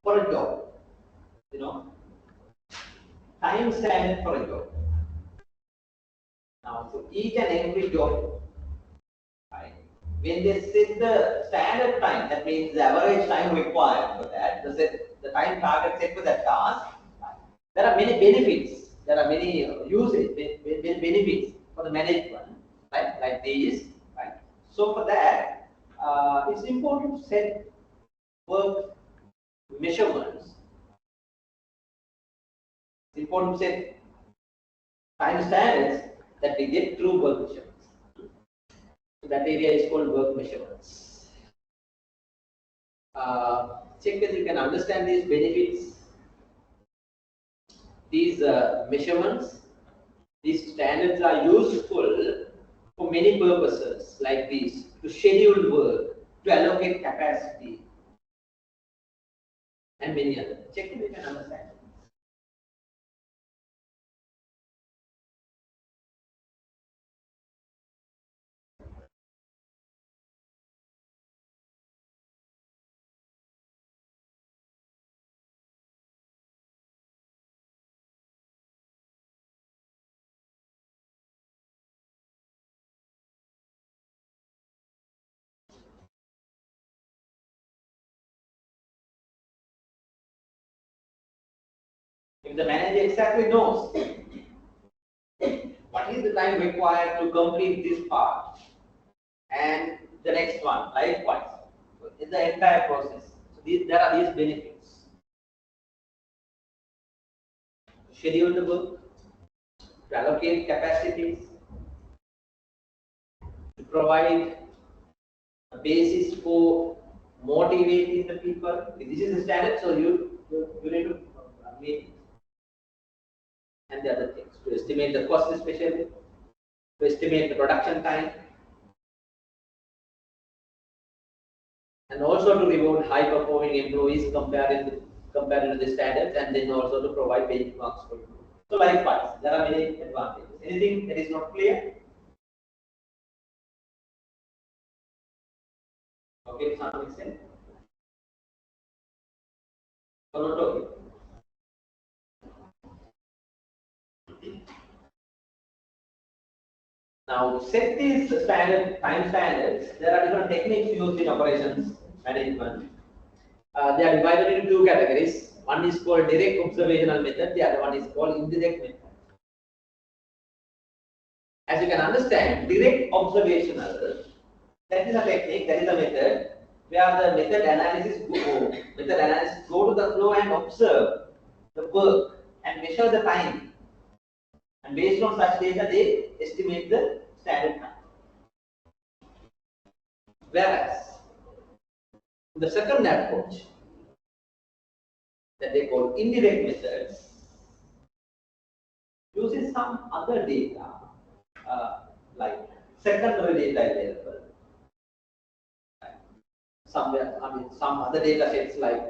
for a job. You know, time standard for a job. Now, for each and every job, right, when they set the standard time, that means the average time required for that, the time target set for that task, right, there are many benefits, there are many usage, benefits for the management, right, like these, right. So for that, it's important to set work measurements. It's important to set time standards that we get through work measurements. So that area is called work measurements. Check whether you can understand these benefits. These measurements, these standards are useful for many purposes like these: to schedule work, to allocate capacity, and many others. Check whether you can understand. If the manager exactly knows what is the time required to complete this part and the next one, likewise, in the entire process. So there are these benefits. Schedule the work, to allocate capacities, to provide a basis for motivating the people. This is the standard, so you need to meet it. And the other things, to estimate the cost especially, to estimate the production time, and also to reward high performing employees compared to the standards, and then also to provide benchmarks for you. So likewise, there are many advantages. Anything that is not clear? Okay, to some extent. Or not okay? Now, to set these time standards, there are different techniques used in operations management. They are divided into two categories. One is called direct observational method, the other one is called indirect method. As you can understand, direct observational, that is a technique, that is a method where the method analysis go to the flow and observe the work and measure the time. And based on such data, they estimate the standard time. Whereas, the second approach that they call indirect methods uses some other data, like secondary data available. Somewhere, some other data sets like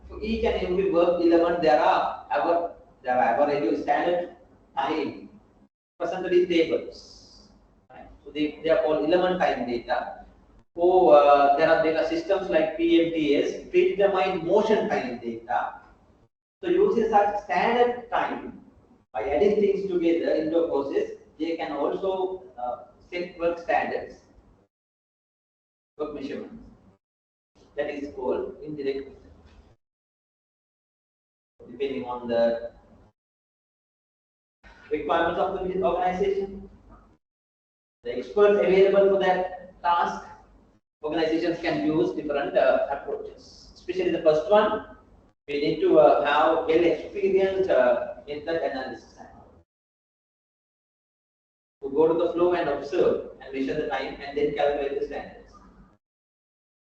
for each and every work element there are average standard time presented in tables. Right? So they are called element time data. There are data systems like PMTS, predetermined motion time data. So using such standard time By adding things together into a process, they can also set work standards, work measurements. That is called indirect, depending on the requirements of the organization, the experts available for that task. Organizations can use different approaches. Especially the first one, we need to have well-experienced method analysis. To go to the flow and observe and measure the time and then calculate the standards.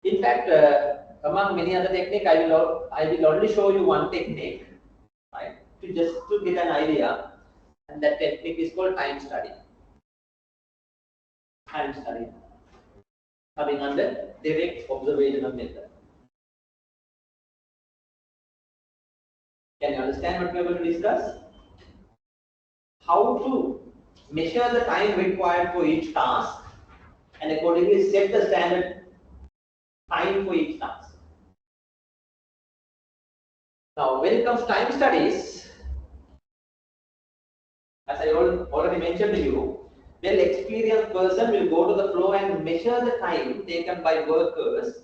In fact, among many other techniques, I will only show you one technique, right? To get an idea, and that technique is called time study. Time study, coming under direct observational method. Can you understand what we are going to discuss? How to measure the time required for each task and accordingly set the standard time for each task. Now, when it comes to time studies, as I already mentioned to you, well-experienced person will go to the flow and measure the time taken by workers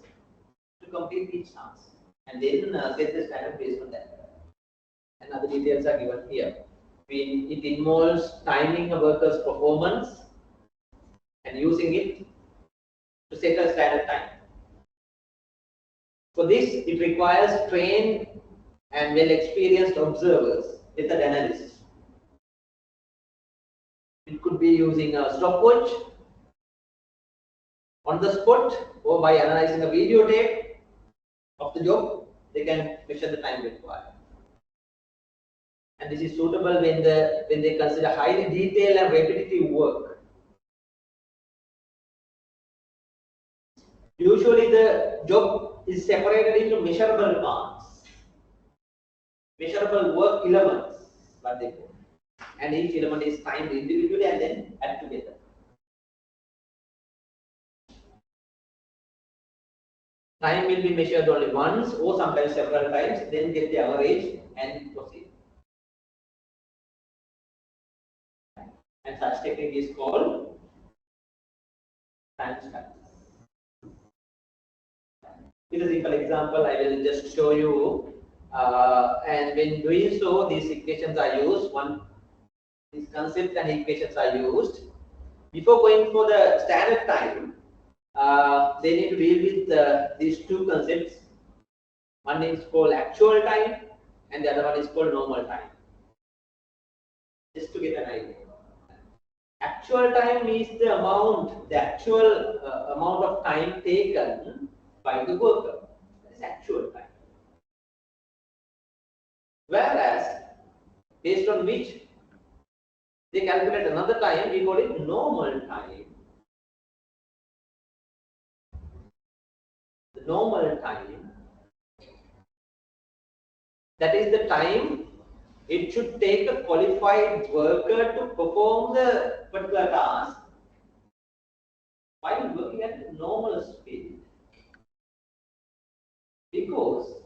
to complete each task, and then set the standard based on that. And other details are given here. It involves timing a worker's performance and using it to set a standard time. For this, it requires trained and well-experienced observers, method analysis. It could be using a stopwatch on the spot, or by analyzing a videotape of the job, they can measure the time required. And this is suitable when they consider highly detailed and repetitive work. Usually the job is separated into measurable parts, measurable work elements, what they call. And each element is timed individually and then add together. Time will be measured only once or sometimes several times, then get the average and proceed. And such technique is called time study. With a simple example, I will just show you. And when doing so, these equations are used. These concepts and equations are used. Before going for the standard time, they need to deal with these two concepts. One is called actual time, and the other one is called normal time. Just to get an idea. Actual time is the actual amount of time taken by the worker. That is actual time. Whereas, based on which they calculate another time, we call it normal time. The normal time, that is the time it should take a qualified worker to perform the particular task while working at normal speed. Because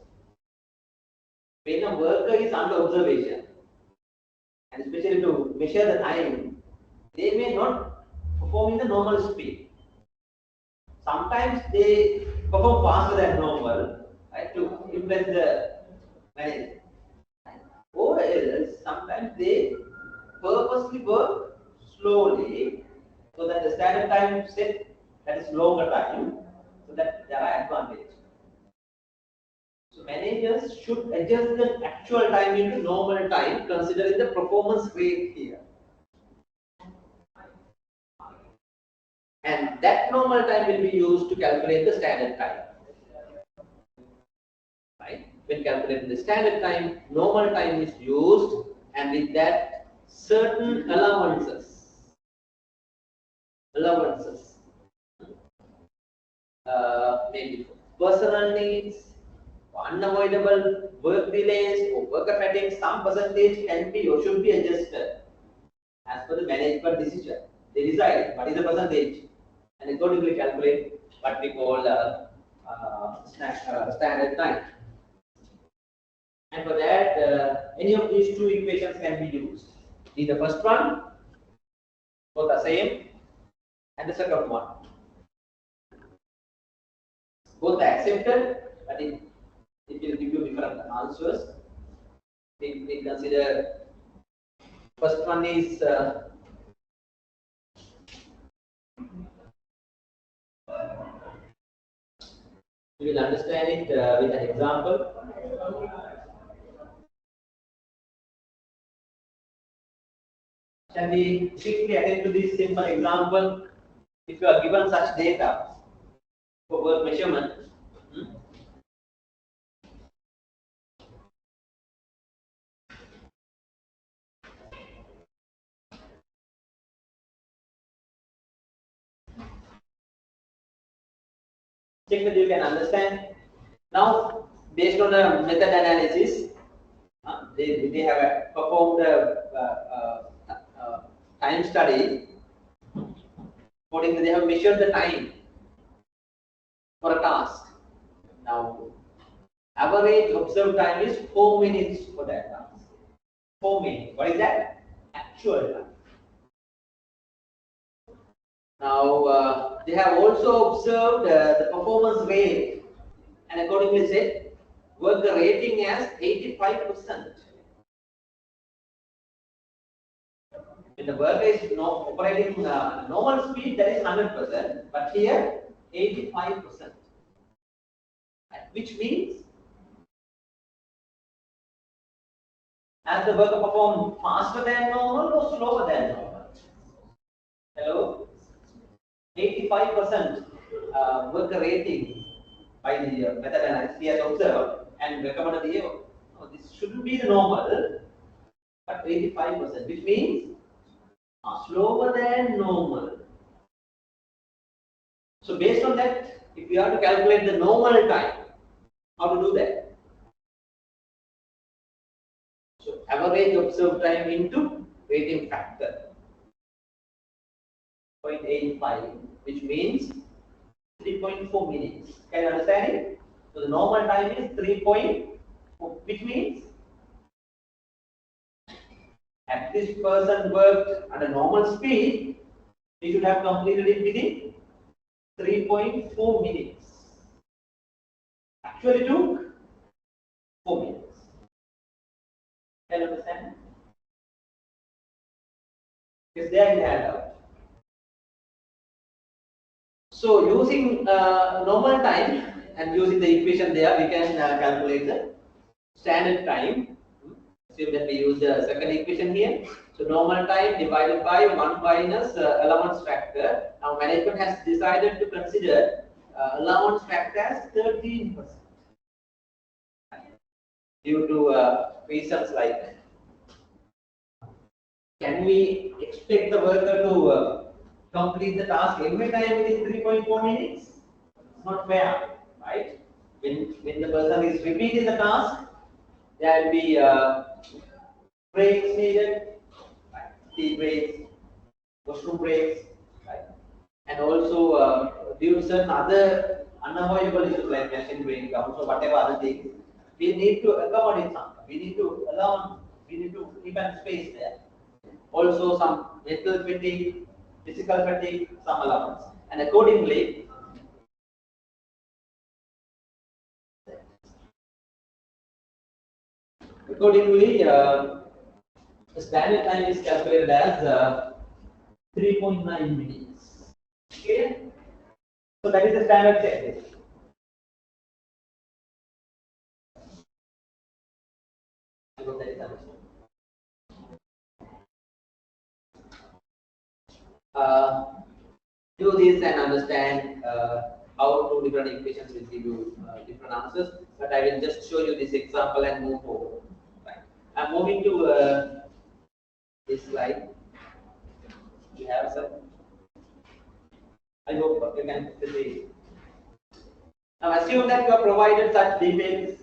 when a worker is under observation, and especially to measure the time, they may not perform in the normal speed. Sometimes they perform faster than normal, right, to impress the manager. Or else, sometimes they purposely work slowly so that the standard time set, that is longer time, so that there are advantages. So managers should adjust the actual time into normal time, considering the performance rate here. And that normal time will be used to calculate the standard time. Right? When calculating the standard time, normal time is used, and with that, certain allowances, maybe personal needs, unavoidable work delays, or worker fatigue, some percentage can be or should be adjusted as per the management decision. They decide what is the percentage and accordingly calculate what we call standard time. And for that, any of these two equations can be used. See the first one, both the same, and the second one. Both are accepted, but it will give you different answers. We consider first one is you will understand it with an example. Shall we quickly attend to this simple example? If you are given such data for work measurement, check whether you can understand. Now, based on the method analysis, they have performed a time study. Accordingly, they have measured the time for a task. Now, average observed time is 4 minutes for that task. 4 minutes. What is that? Actual time. Now, they have also observed the performance rate, and accordingly said worker rating as 85%. When the worker is operating normal speed, that is 100%, but here 85%, which means as the worker perform faster than normal or slower than normal? Hello? 85% worker rating by the method analysis he has observed and recommended here. No, this shouldn't be the normal, but 85%, which means slower than normal. So based on that, if we are to calculate the normal time, how to do that? So average observed time into rating factor 0.85, which means 3.4 minutes. Can you understand it? So the normal time is 3.4, which means if this person worked at a normal speed, he should have completed it within 3.4 minutes. Actually took 4 minutes. Can you understand? It's there in the handout. So using normal time and using the equation there, we can calculate the standard time. Assume that we use the second equation here. So normal time divided by 1 minus allowance factor. Now management has decided to consider allowance factor as 13%. Due to reasons like, can we expect the worker to complete the task every time within 3.4 minutes? It's not fair, right? When the person is repeating the task, there will be breaks needed, right? Tea breaks, washroom breaks, right? And also due to certain other unavoidable issues like machine breakdowns or whatever other things, we need to accommodate some. We need to allow. We need to keep an space there. Also some mental fatigue, physical fatigue, some allowance, and accordingly, the standard time is calculated as 3.9 minutes. Clear? So that is the standard checklist. I hope that is understood. Do this and understand how two different equations will give you different answers. But I will just show you this example and move forward. Right. I'm moving to this slide. We have some. I hope you can see it. Now assume that you are provided such details.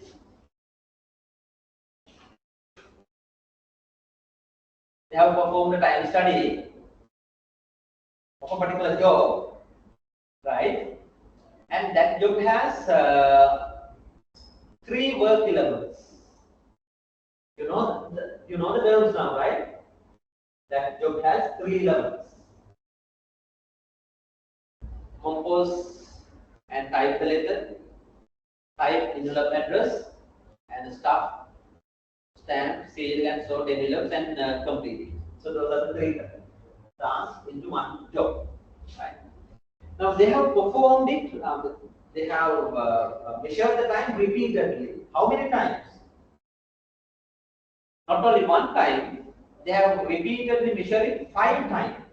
They have performed a time study of a particular job, right? And that job has 3 work elements. You know the terms now, right? job has 3 levels: compose and type the letter, type envelope address, and stuff, stamp, seal, and sort envelopes and complete it. So those are the 3 tasks into one job. Right? Now they have performed it. They have measured the time repeatedly. How many times? Not only one time. They have repeatedly measured it 5 times.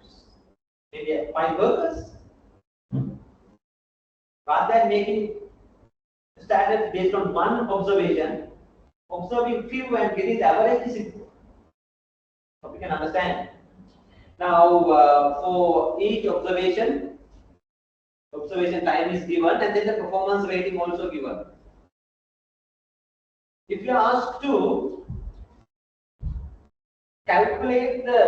Maybe 5 workers. Rather than making standards based on one observation, observing few and getting the average is important. So we can understand. Now, for each observation time is given, and then the performance rating also given. If you are asked to calculate the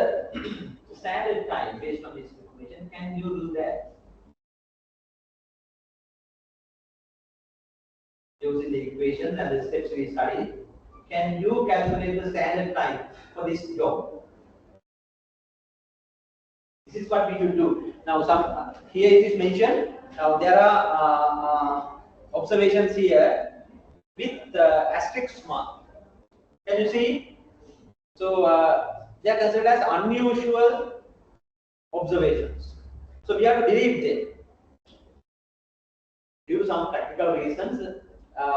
standard time based on this information, can you do that? Using the equations and the steps we studied, can you calculate the standard time for this job? This is what we should do. Now, here it is mentioned. Now there are observations here with asterisk mark. Can you see? So they are considered as unusual observations. So we have to delete them. Due to some practical reasons,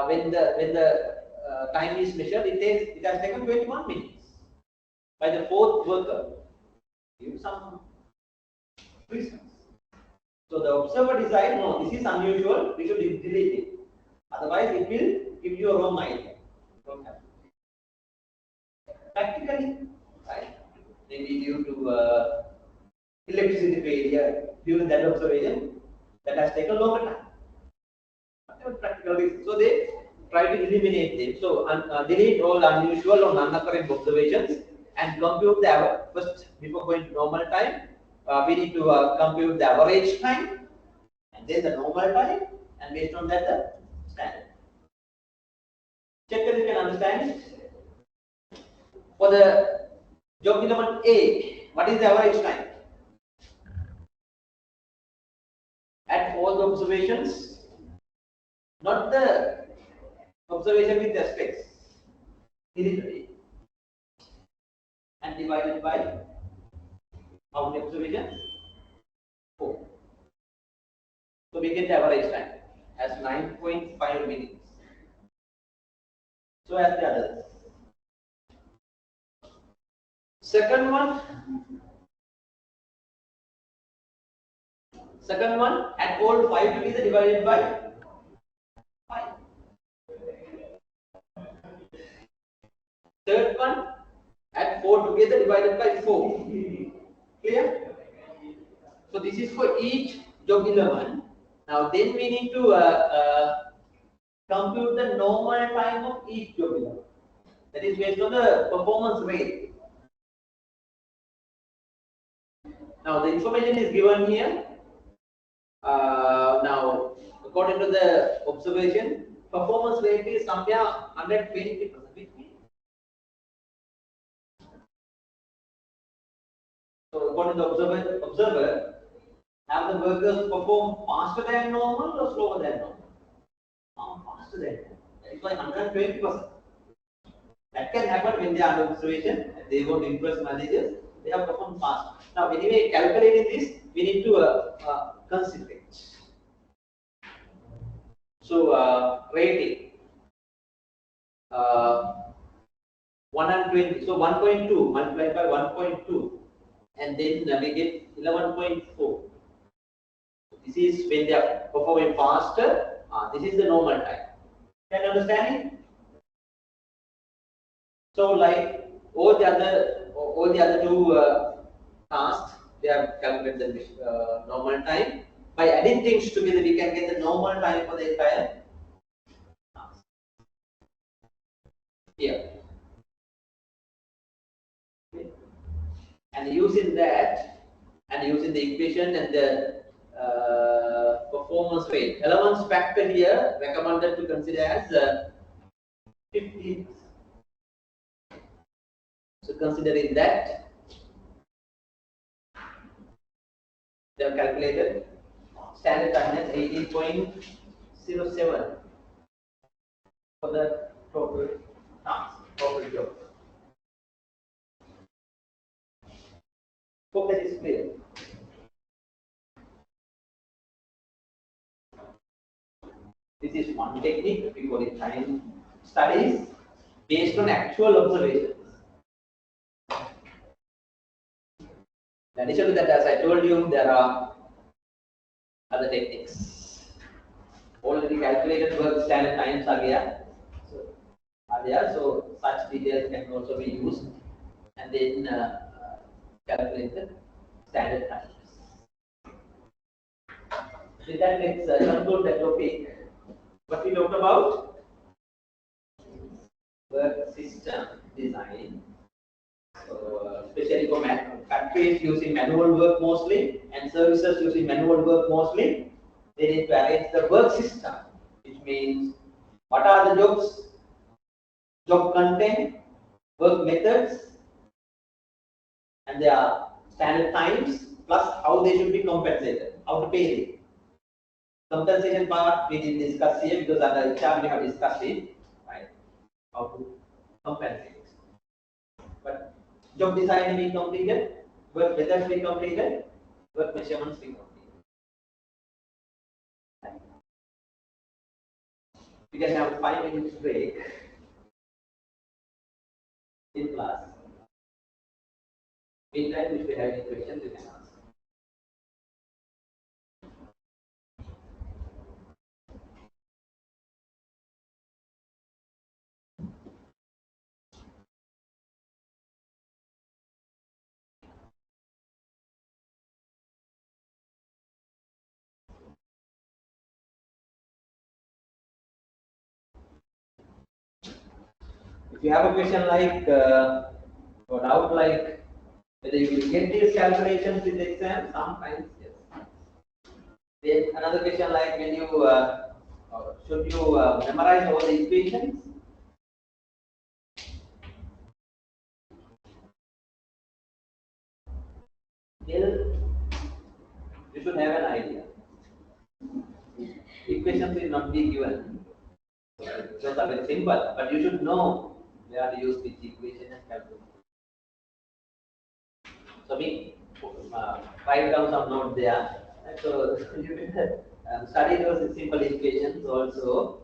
when the time is measured, it has taken 21 minutes by the 4th worker. Due to some reasons. So the observer decides, no, this is unusual, we should delete it. Otherwise, it will give you a wrong idea. Practically, right? Maybe due to electricity failure during that observation, that has taken longer time. Whatever practical reason. So they try to eliminate them. So delete all unusual or non-occurring observations and compute the average. First, before going to normal time, we need to compute the average time and then the normal time, and based on that the standard. Check that you can understand it. For the job element A, what is the average time? At all the observations, not the observation with asterisks, and divided by how many observations? 4. So we get the average time as 9.5 minutes. So as the others. Second one, at all 5 together divided by 5. Third one, at 4 together divided by 4. Clear? So this is for each job element. Now then we need to compute the normal time of each job element. That is based on the performance rate. Now the information is given here. Now according to the observation, performance rate is somewhere 120%. So according to the observer, have the workers perform faster than normal or slower than normal? Faster than normal. That is why 120%. That can happen when they are under observation. They want to impress managers. They have performed fast. Now, anyway, calculating this, we need to consider it. So, rating 120. So 1.2 multiplied by 1.2, and then we get 11.4. This is when they are performing faster. This is the normal time. Can you understand it? So, like all the other 2 tasks, they have calculated the normal time. By adding things together, we can get the normal time for the entire task. Here. Okay. And using that, and using the equation and the performance rate, elements factor here recommended to consider as 50. So considering that, they have calculated standard time as 18.07 for the total task, total job. Hope that is clear. This is one technique, we call it time studies based on actual observations. In addition to that, as I told you, there are other techniques. Already calculated work standard times are there. So such details can also be used and then calculate the standard times. With that, let's conclude the topic. What we talked about? Work system design. So, especially for factories using manual work mostly and services using manual work mostly, they need to arrange the work system, which means what are the jobs, job content, work methods, and their standard times, plus how they should be compensated, how to pay them. Compensation part we didn't discuss here because under HR we have discussed it, right? How to compensate. But job design we completed, work methods we completed, work measurements we completed. We can have 5 minutes break in class. Meantime, if you have any questions, you can ask. If you have a question like or doubt like whether you will get these calculations in the exam, sometimes yes. Then another question like when you should you memorize all the equations? Still, you should have an idea. Equations will not be given. Those are very simple, but you should know where to use which equation and calculate. So we write down some notes there. So you can study those simple equations also.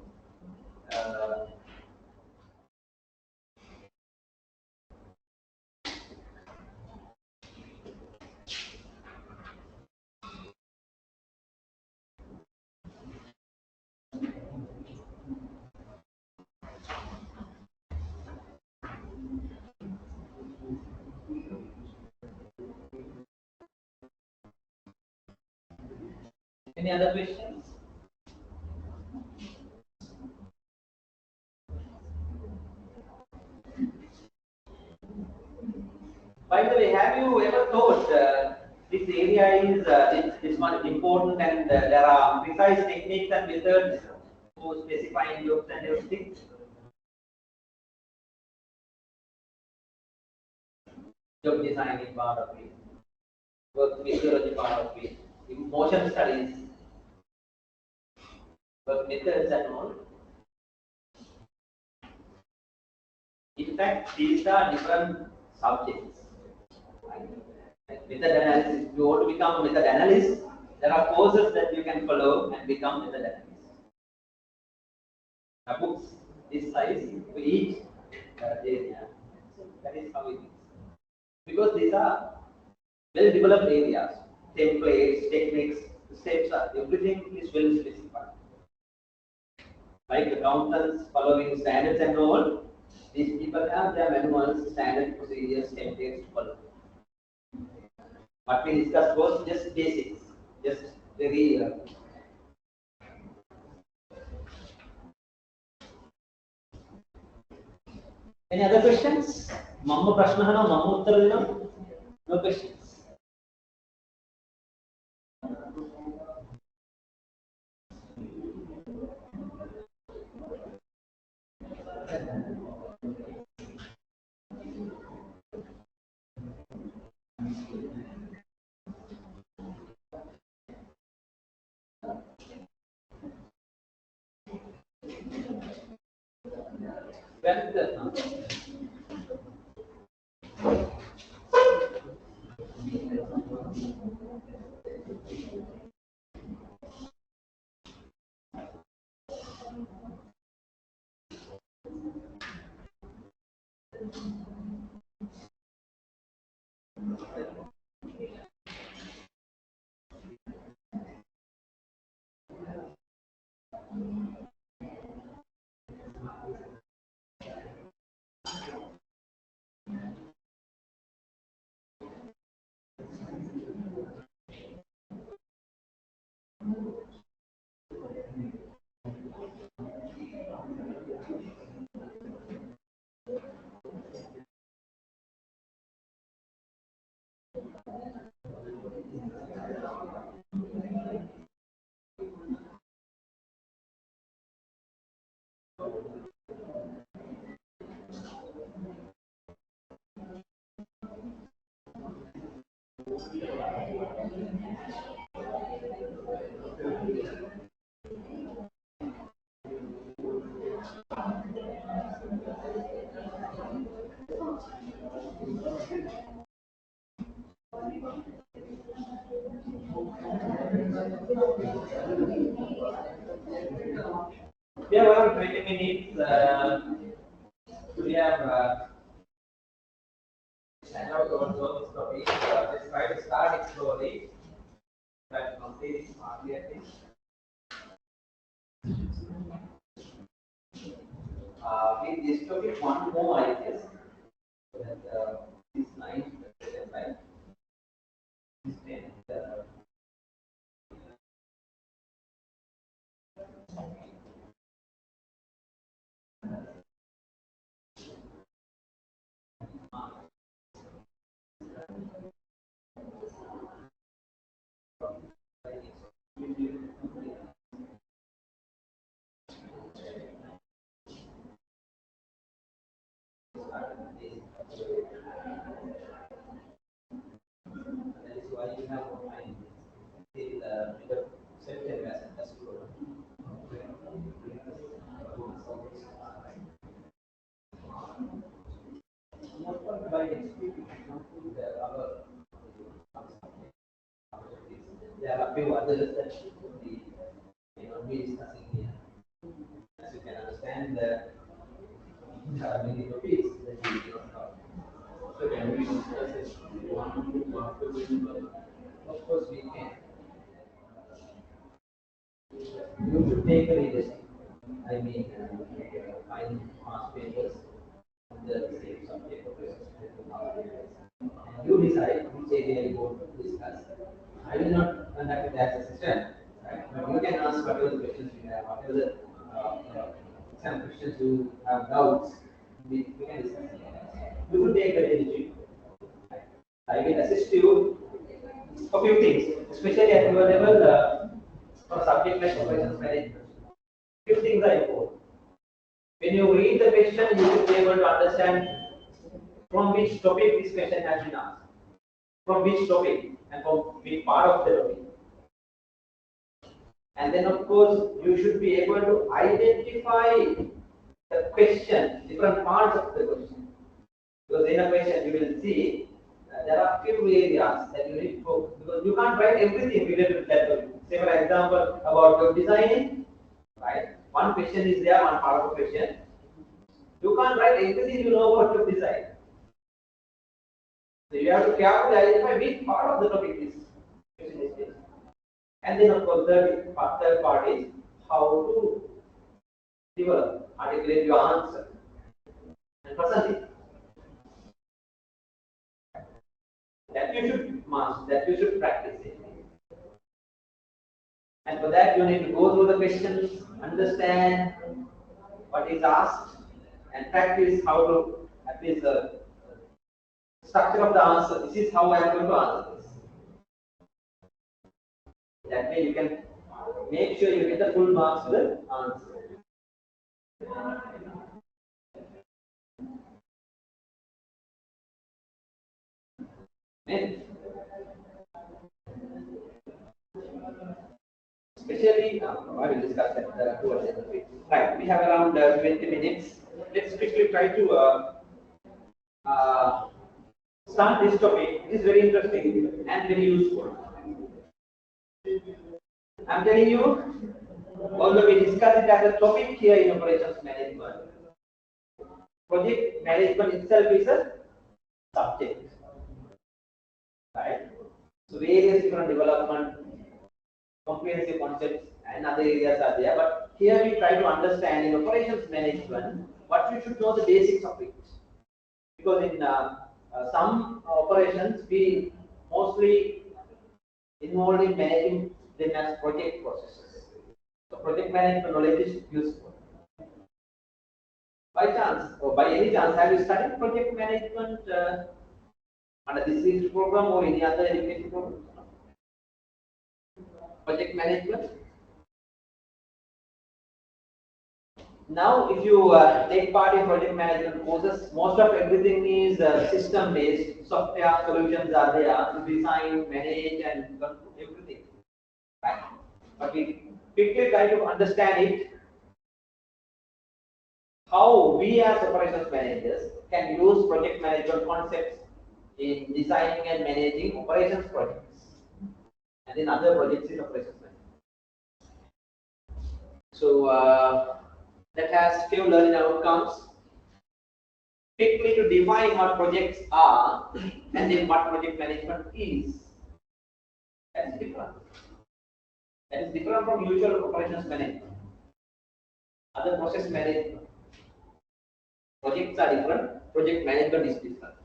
Any other questions? By the way, have you ever thought this area is one important and there are precise techniques and methods for specifying jobs and everything? Job design is part of it, work methodology part of it, motion studies, work methods and all. In fact, these are different subjects. Method analysis, if you want to become a method analyst, there are courses that you can follow and become method analyst. Books this size for each area. So that is how it is. Because these are well developed areas, templates, techniques, steps, everything is well specified. Like accountants following standards and all, these people have their manuals, standard procedures, templates to follow. What we discussed was just basics, just very Any other questions? Mamma prashna hana, mamma uttara dena? No questions. We have around 20 minutes. We have set out our those topics. Let's try to start it slowly. Try to complete it smartly, I think. With this topic, one more I guess. That this line, right? This 10, that is why you have online till September as well. By next week, there are a few others that we may not be discussing here. As you can understand, there are many topics that we cannot cover. So can we discuss it? Of course, we can. You should take a leadership. I mean, find past papers, the same subject of and you decide which area you want to discuss. I will not conduct it as a session, right? But you can ask whatever the questions you have, whatever the some questions you have doubts, we can discuss it. You will take a leadership. I will assist you a few things, especially at your level for subject like operations management. Few things are important. When you read the question, you will be able to understand from which topic this question has been asked, from which topic, and from which part of the topic. And then, of course, you should be able to identify the question, different parts of the question. Because in a question, you will see there are few areas that you need to focus. Because you can't write everything related to that topic. Say, for example, about web designing, right? One question is there, one part of the question. You can't write everything you know about web design. So you have to carefully identify which part of the topic this question is based. And then, of course, the third part is how to develop, articulate your answer and present it. That you should master, that you should practice it. And for that, you need to go through the questions, understand what is asked, and practice how to, at least the structure of the answer. This is how I am going to answer this. That way, you can make sure you get the full marks for the answer. Especially, I will discuss that towards the end of it. Right, we have around 20 minutes. let's quickly try to start this topic. It is very interesting and very useful. I'm telling you, although we discuss it as a topic here in operations management, project management itself is a subject, right? So various different development, comprehensive concepts and other areas are there, but here we try to understand in operations management what you should know the basics of it. Because in some operations we mostly involved in managing them as project processes. So project management knowledge is useful. By chance or by any chance, have you studied project management under this CST program or any other education program? Project management. Now, if you take part in project management courses, most of everything is system-based. Software solutions are there to design, manage, and everything. Right? But we quickly try to understand it. How we as operations managers can use project management concepts in designing and managing operations projects and in other projects in operations management. So that has few learning outcomes. Quickly to define what projects are and then what project management is. That is different. That is different from usual operations management. Other process management. Projects are different, project management is different.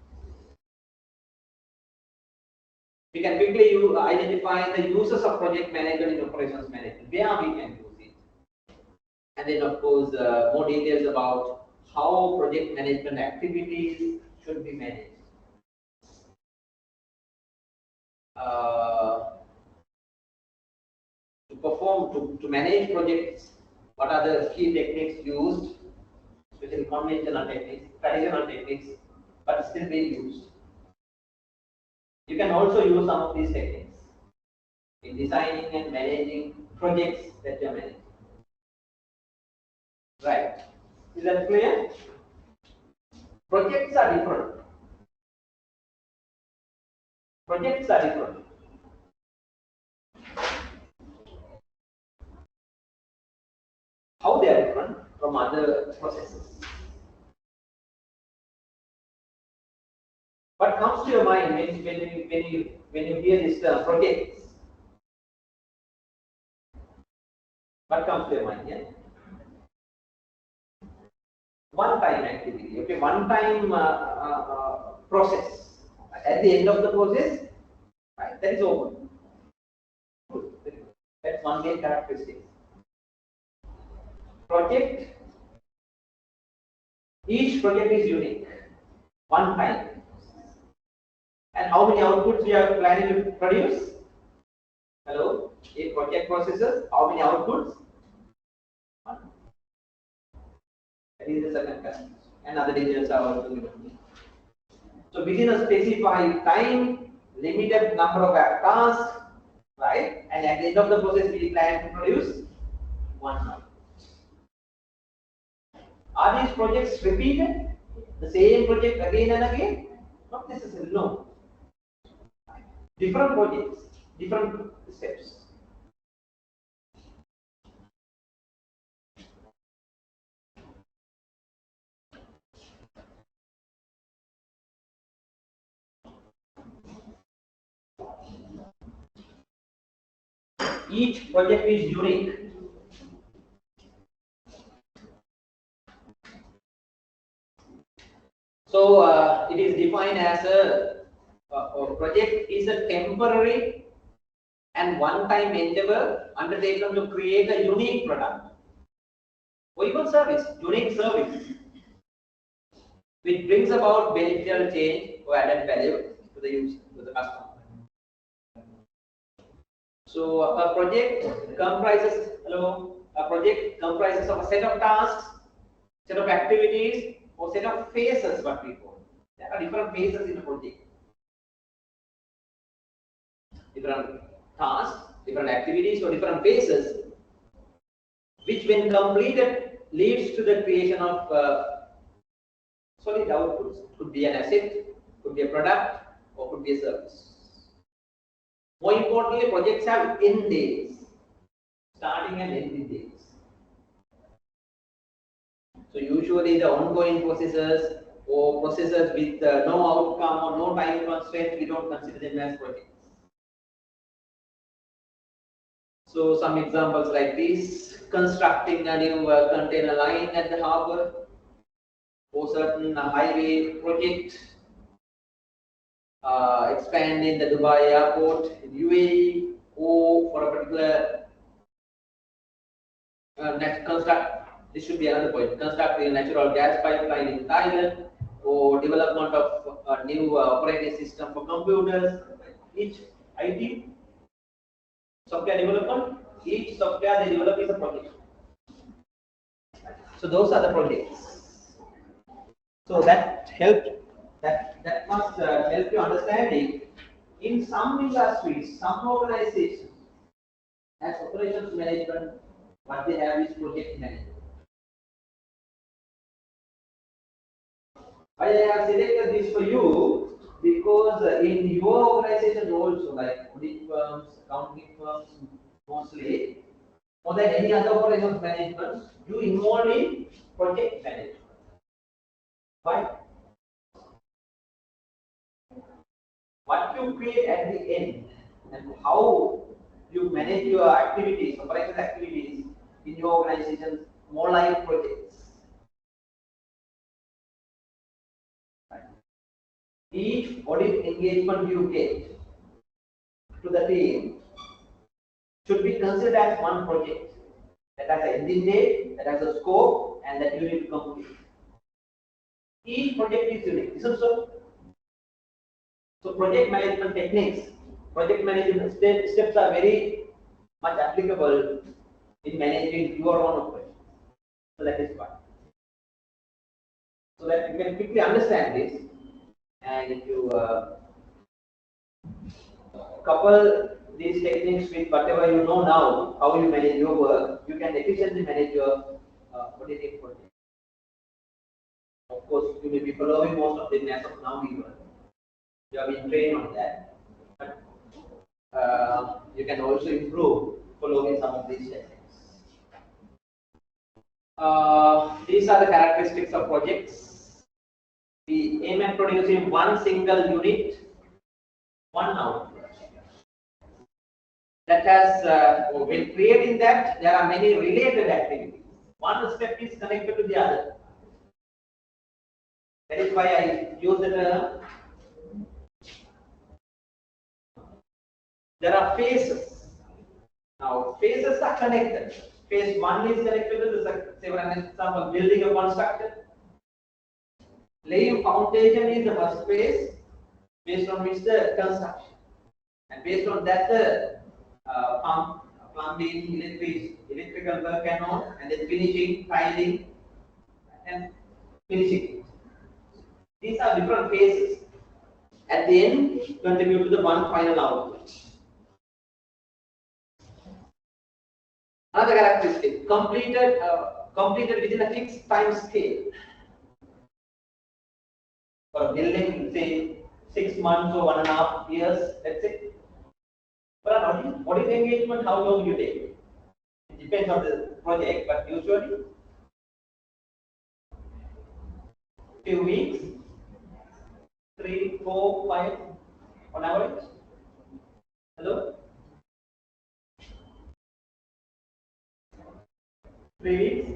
We can quickly identify the uses of project management in operations management, where we can use it. And then of course, more details about how project management activities should be managed. To manage projects, what are the key techniques used, especially conventional techniques, traditional techniques, but still being used. You can also use some of these techniques in designing and managing projects that you are managing. Right? Is that clear? Projects are different. Projects are different. How they are different from other processes? What comes to your mind when you hear this term projects? What comes to your mind? Yeah? One-time activity. Okay, one-time process. At the end of the process, right, that is over. That's one main characteristic. Project. Each project is unique. One time. And how many outputs we are planning to produce? Hello? A project processes, how many outputs? One. That is the second question. And other details are also given. So within a specified time, limited number of tasks, right? And at the end of the process, we plan to produce one output. Are these projects repeated? The same project again and again? Not necessarily, no. Different projects, different steps. Each project is unique. So it is defined as a project is a temporary and one-time endeavor undertaken to create a unique product or even service, unique service, which brings about beneficial change or added value to the user, to the customer. So a project comprises of a set of tasks, set of activities, or set of phases, what we call. There are different phases in a project. Different tasks, different activities, or different phases, which when completed leads to the creation of solid outputs. It could be an asset, could be a product, or could be a service. More importantly, projects have end dates, starting and ending dates. So usually the ongoing processes or processes with no outcome or no time constraint, we don't consider them as projects. So some examples like this: constructing a new container line at the harbor, or certain highway project, expanding the Dubai airport in UAE, or for a particular this should be another point, constructing a natural gas pipeline in Thailand, or development of a new operating system for computers. Each IT software development, each software they develop is a project. So those are the projects. So that must help you understanding. In some industries, some organizations, as operations management, what they have is project management. I have selected this for you because in your organization also, like audit firms, accounting firms, mostly, more than any other operations management, you involve in project management. Why? What you create at the end and how you manage your activities, operational activities in your organization, more like projects. Each audit engagement you get to the team should be considered as one project that has an ending date, that has a scope, and that you need to complete. Each project is unique, isn't so? So project management techniques, project management steps are very much applicable in managing your own operations. So that is why. So that you can quickly understand this, and if you couple these techniques with whatever you know now, how you manage your work, you can efficiently manage your auditing project. Of course, you may be following most of them as of now, even. You have been trained on that. But you can also improve following some of these techniques. These are the characteristics of projects. We aim at producing one single unit, one output. That has, when creating that, there are many related activities. One step is connected to the other. That is why I use the term. There are phases. Now, phases are connected. Phase 1 is connected to the, say for example, building a construction. Laying foundation is the first phase, based on which the construction. And based on that, the plumbing, electrical work and all, and then finishing, tiling, and finishing it. These are different phases. At the end, contribute to the one final output. Another characteristic, completed within a fixed time scale. For a building, say 6 months or 1.5 years, let's say. For an audit engagement, how long you take? It depends on the project, but usually few weeks, 3, 4, 5 on average. Hello? 3 weeks.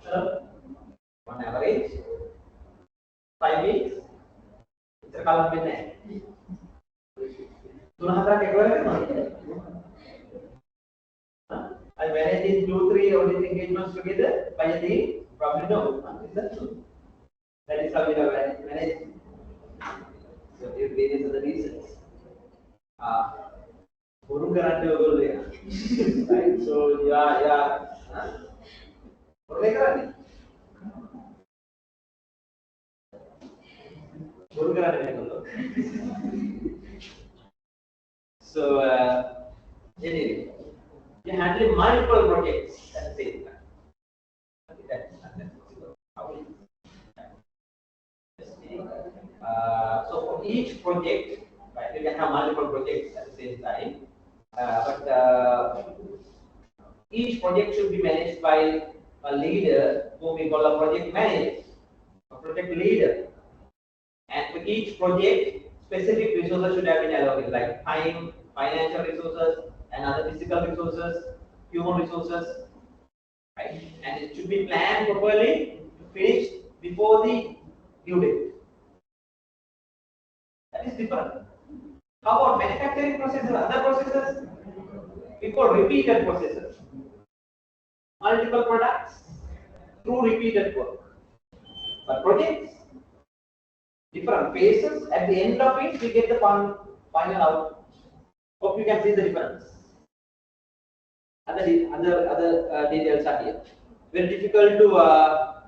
Hello? On average. 5 weeks. It's a column with that. I manage 2-3 audit engagements together by a team. Probably no. Is that true? That is how you have managed. So if these are the reasons. Right? So yeah. So anyway, you handle multiple projects at the same time. for each project, right, you can have multiple projects at the same time, but each project should be managed by a leader whom we call a project manager, a project leader. And for each project, specific resources should have been allocated, like time, financial resources, and other physical resources, human resources, right? And it should be planned properly to finish before the due date. That is different. How about manufacturing processes, other processes? We call repeated processes. Multiple products through repeated work. But projects, different phases. At the end of it, we get the final out. Hope you can see the difference. Other details are here. Very difficult to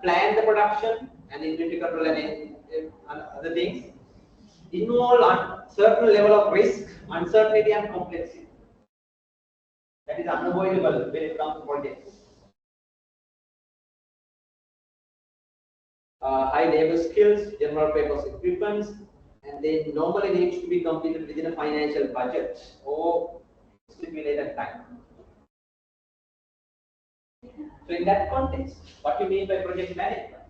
plan the production and inventory control and other things. Involve a certain level of risk, uncertainty, and complexity. That is unavoidable when it comes to projects. High labor skills, general purpose equipment, and they normally needs to be completed within a financial budget or stipulated time. So in that context, what do you mean by project management?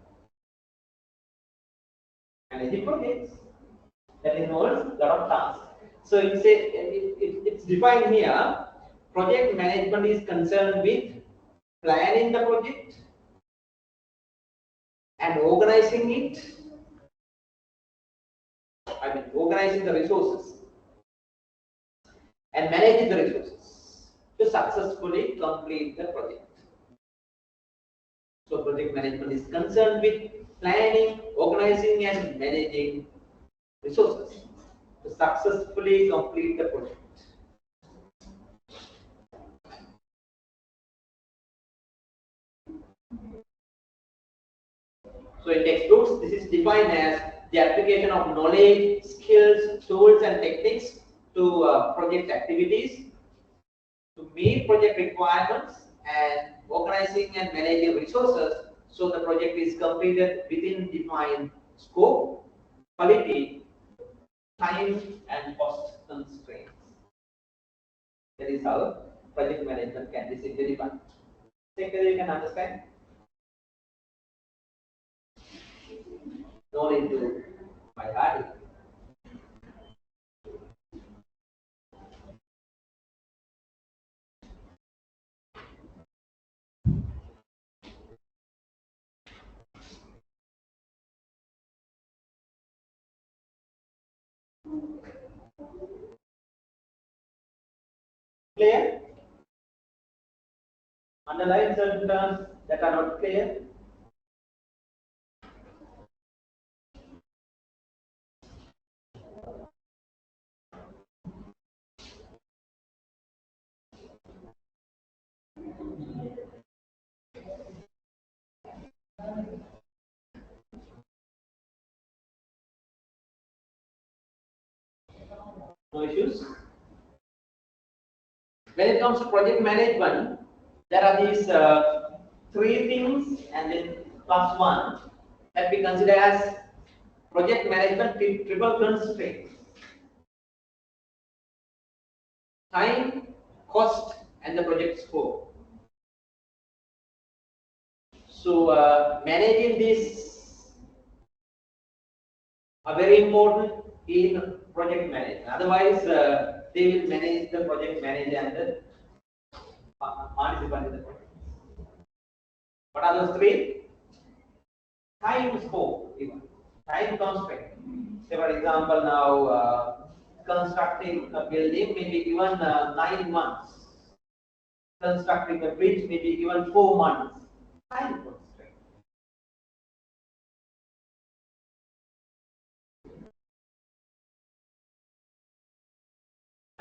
Managing projects that involves a lot of tasks. So it's defined here. Project management is concerned with planning the project and organizing it. Organizing the resources and managing the resources to successfully complete the project. So project management is concerned with planning, organizing, and managing resources to successfully complete the project. So in textbooks, this is defined as the application of knowledge, skills, tools, and techniques to project activities to meet project requirements and organizing and managing resources so the project is completed within defined scope, quality, time, and cost constraints. That is how project management can be simply defined. Think whether you can understand? No need to my heart. Clear? Underline certain terms that are not clear. No issues. When it comes to project management, there are these three things and then plus one that we consider as project management triple constraints: time, cost, and the project scope. So managing this are very important in project management. Otherwise, they will manage the project manager and the participant in the project. What are those three? Time scope, time constraint. Say for example, now constructing a building may be given 9 months. Constructing a bridge may be given 4 months. Time constraint.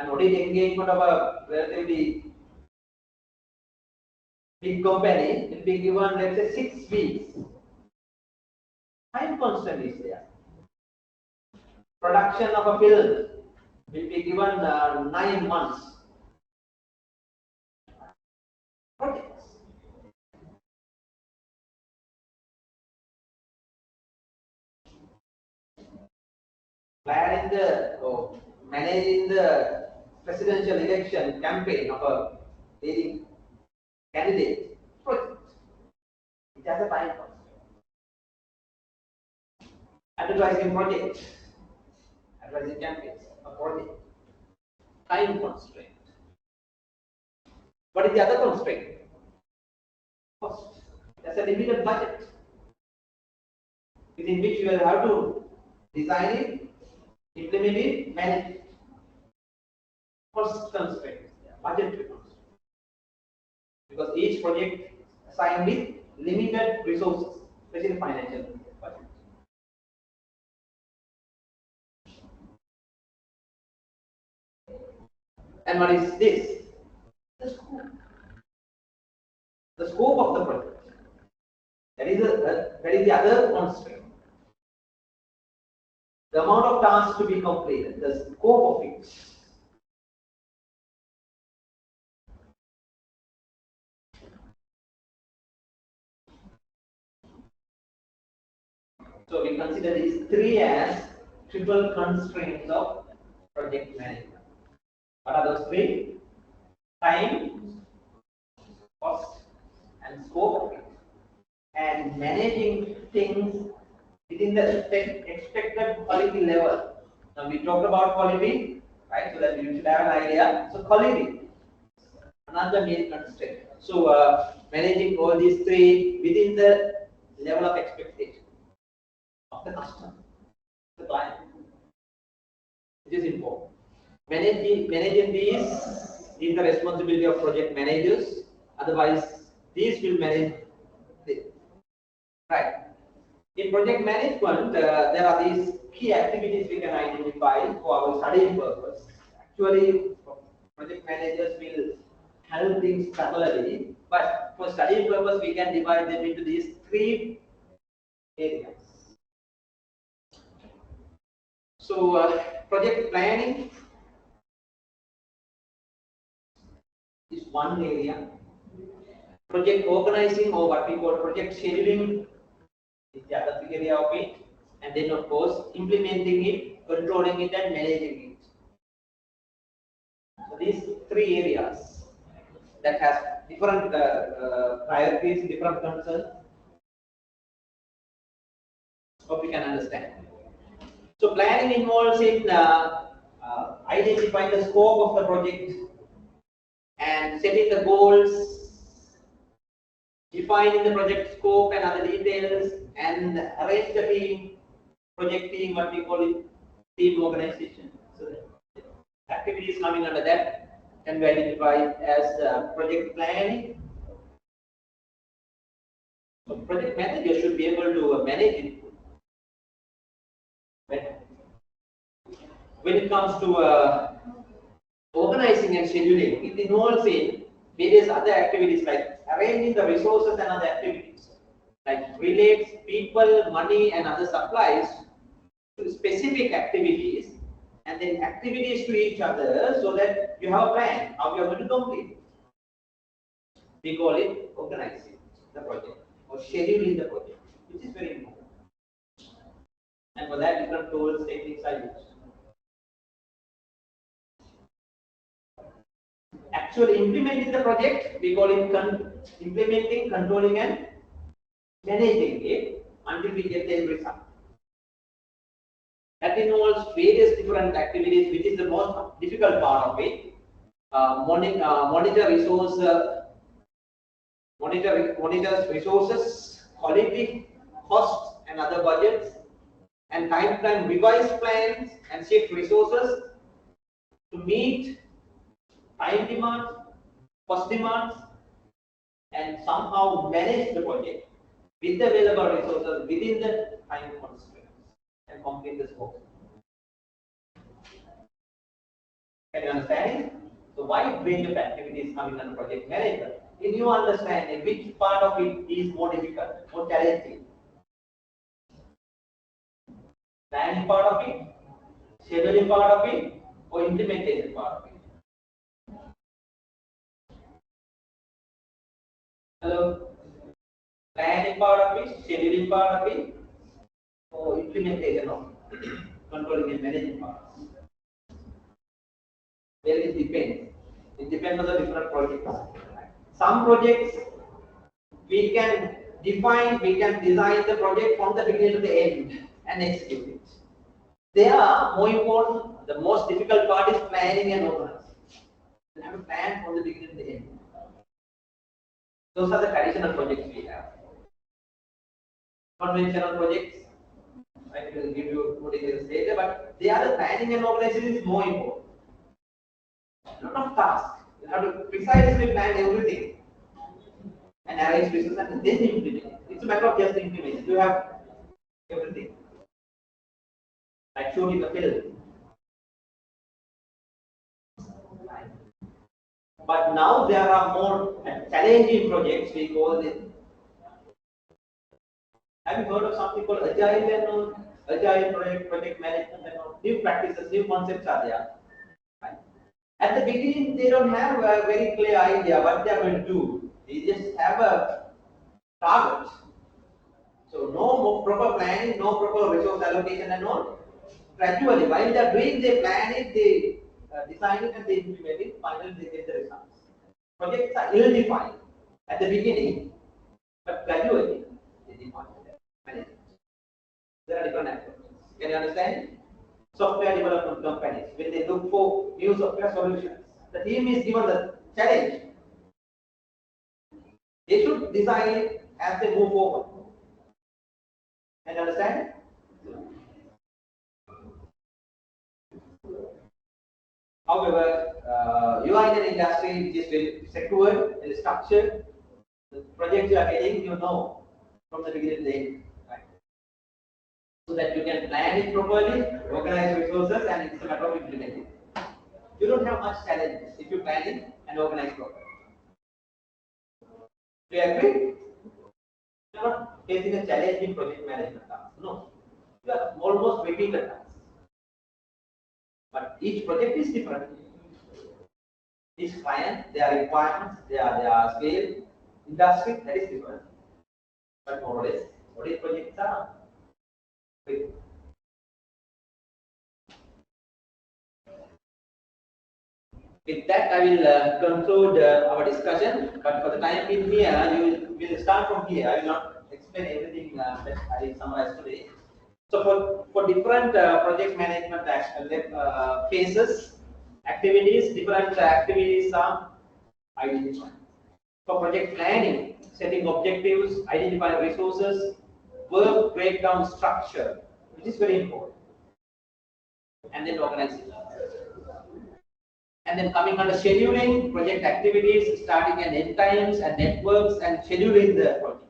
And what is the engagement of a relatively big company? It will be given, let's say, 6 weeks. Time constraint is there. Production of a film will be given 9 months. Projects. planning the or managing the presidential election campaign of a leading candidate project. It has a time cost. Advertising project, advertising campaigns, a project, time constraint. What is the other constraint? Cost. That's a limited budget within which you will have to design it, implement it, manage it. Cost constraint, budgetary constraint. Because each project assigned with limited resources, especially financial budget. And what is this? The scope. The scope of the project. That is the other constraint. The amount of tasks to be completed, the scope of it. So we consider these three as triple constraints of project management. What are those three? Time, cost, and scope of it. And managing things within the expected quality level. Now we talked about quality, right? So that you should have an idea. So quality, another main constraint. So managing all these three within the level of expectation of the customer, the client, which is important. Managing these is the responsibility of project managers. Otherwise, these will manage this. Right. In project management, there are these key activities we can identify for our studying purpose. Actually, project managers will handle things parallelly, but for studying purpose, we can divide them into these three areas. So, project planning is one area. Project organizing, or what we call project scheduling, is the other area of it. And then, of course, implementing it, controlling it, and managing it. So these three areas that has different priorities, different concerns. Hope you can understand. So planning involves in identifying the scope of the project and setting the goals, defining the project scope and other details, and arrange the team, project team, what we call it, team organization. So the activities coming under that can be identified as project planning. So project manager should be able to manage it. But when it comes to organizing and scheduling, it involves in various other activities like arranging the resources and other activities, like relates people, money, and other supplies to specific activities, and then activities to each other, so that you have a plan how you are going to complete it. We call it organizing the project or scheduling the project, which is very important. And for that, different tools, techniques are used. Actually implementing the project, we call it implementing, controlling, and managing it until we get the end result. That involves various different activities, which is the most difficult part of it. Monitor resources, quality, costs, and other budgets, and time revise plans and shift resources to meet time demands, cost demands, and somehow manage the project with the available resources within the time constraints and complete the scope. Can you understand it? So wide range of activities coming under project management. In your understanding, which part of it is more difficult, more challenging? Planning part of it, scheduling part of it, or implementation part of it? Hello? Planning part of it, scheduling part of it, or implementation of it? controlling and managing parts. Well, it depends. It depends on the different projects. Some projects we can define, we can design the project from the beginning to the end and execute it. They are more important. The most difficult part is planning and organizing. You have to plan from the beginning to the end. Those are the traditional projects we have. Conventional projects, I will give you more details later, but they are the planning and organization is more important. Not of task. You have to precisely plan everything and arrange resources and then implement it. It's a matter of just implementing. You have everything. Like shooting a film. But now there are more challenging projects, we call it. Have you heard of something called agile and all? Agile project management and all? New practices, new concepts are there. At the beginning, they don't have a very clear idea what they are going to do. They just have a target. So no proper planning, no proper resource allocation and all. Gradually, while they are doing, they plan it, they design it and they implement it, finally they get the results. Projects are ill-defined at the beginning, but gradually they define management. There are different approaches. Can you understand? Software development companies, when they look for new software solutions, the team is given the challenge. They should design it as they move forward. Can you understand? However, you are in an industry which is very secure and structured. The projects you are getting, you know from the beginning to the end, right? So that you can plan it properly, organize resources, and it's a matter of implementing. You don't have much challenges if you plan it and organize properly. Do you agree? You are not facing a challenging project management task. No, you are almost repeated tasks. But each project is different. Each client, their requirements, their scale, industry, that is different. But more or less, what is projects are? With that, I will conclude our discussion. But for the time being here, you will start from here. I will not explain everything that I summarized today. So for different project management phases, activities, different activities are identified. For project planning, setting objectives, identifying resources, work breakdown structure, which is very important, and then organization. And then coming under scheduling, project activities, starting and end times and networks, and scheduling the project.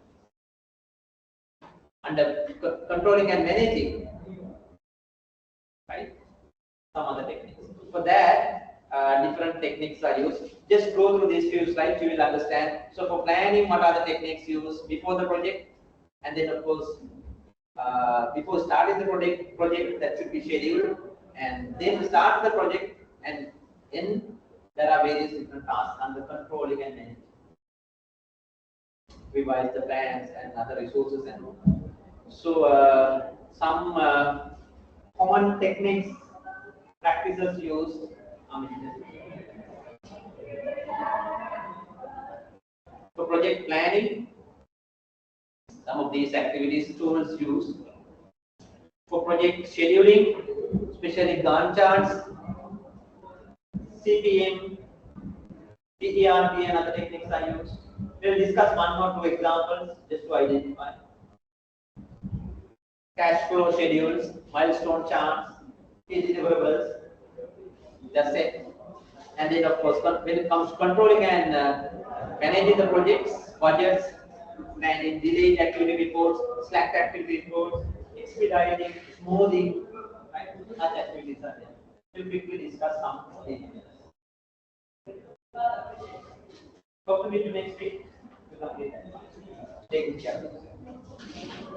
Under controlling and managing, right? Some other techniques. For that, different techniques are used. Just go through these few slides, you will understand. So for planning, what are the techniques used before the project, and then of course, before starting the project that should be scheduled, and then start the project, and then there are various different tasks under controlling and managing. Revise the plans and other resources and all. So some common techniques, practices used. For project planning, some of these activities tools used. For project scheduling, especially Gantt charts, CPM, PERP and other techniques are used. We will discuss one or two examples just to identify. Cash flow schedules, milestone charts, key deliverables, that's it. And then of course, when it comes to controlling and managing the projects, budgets, managing delayed activity reports, slacked activity reports, expediting, smoothing, right? Such activities are there. We'll quickly discuss some details. Hope to meet you next week to complete that. Take care.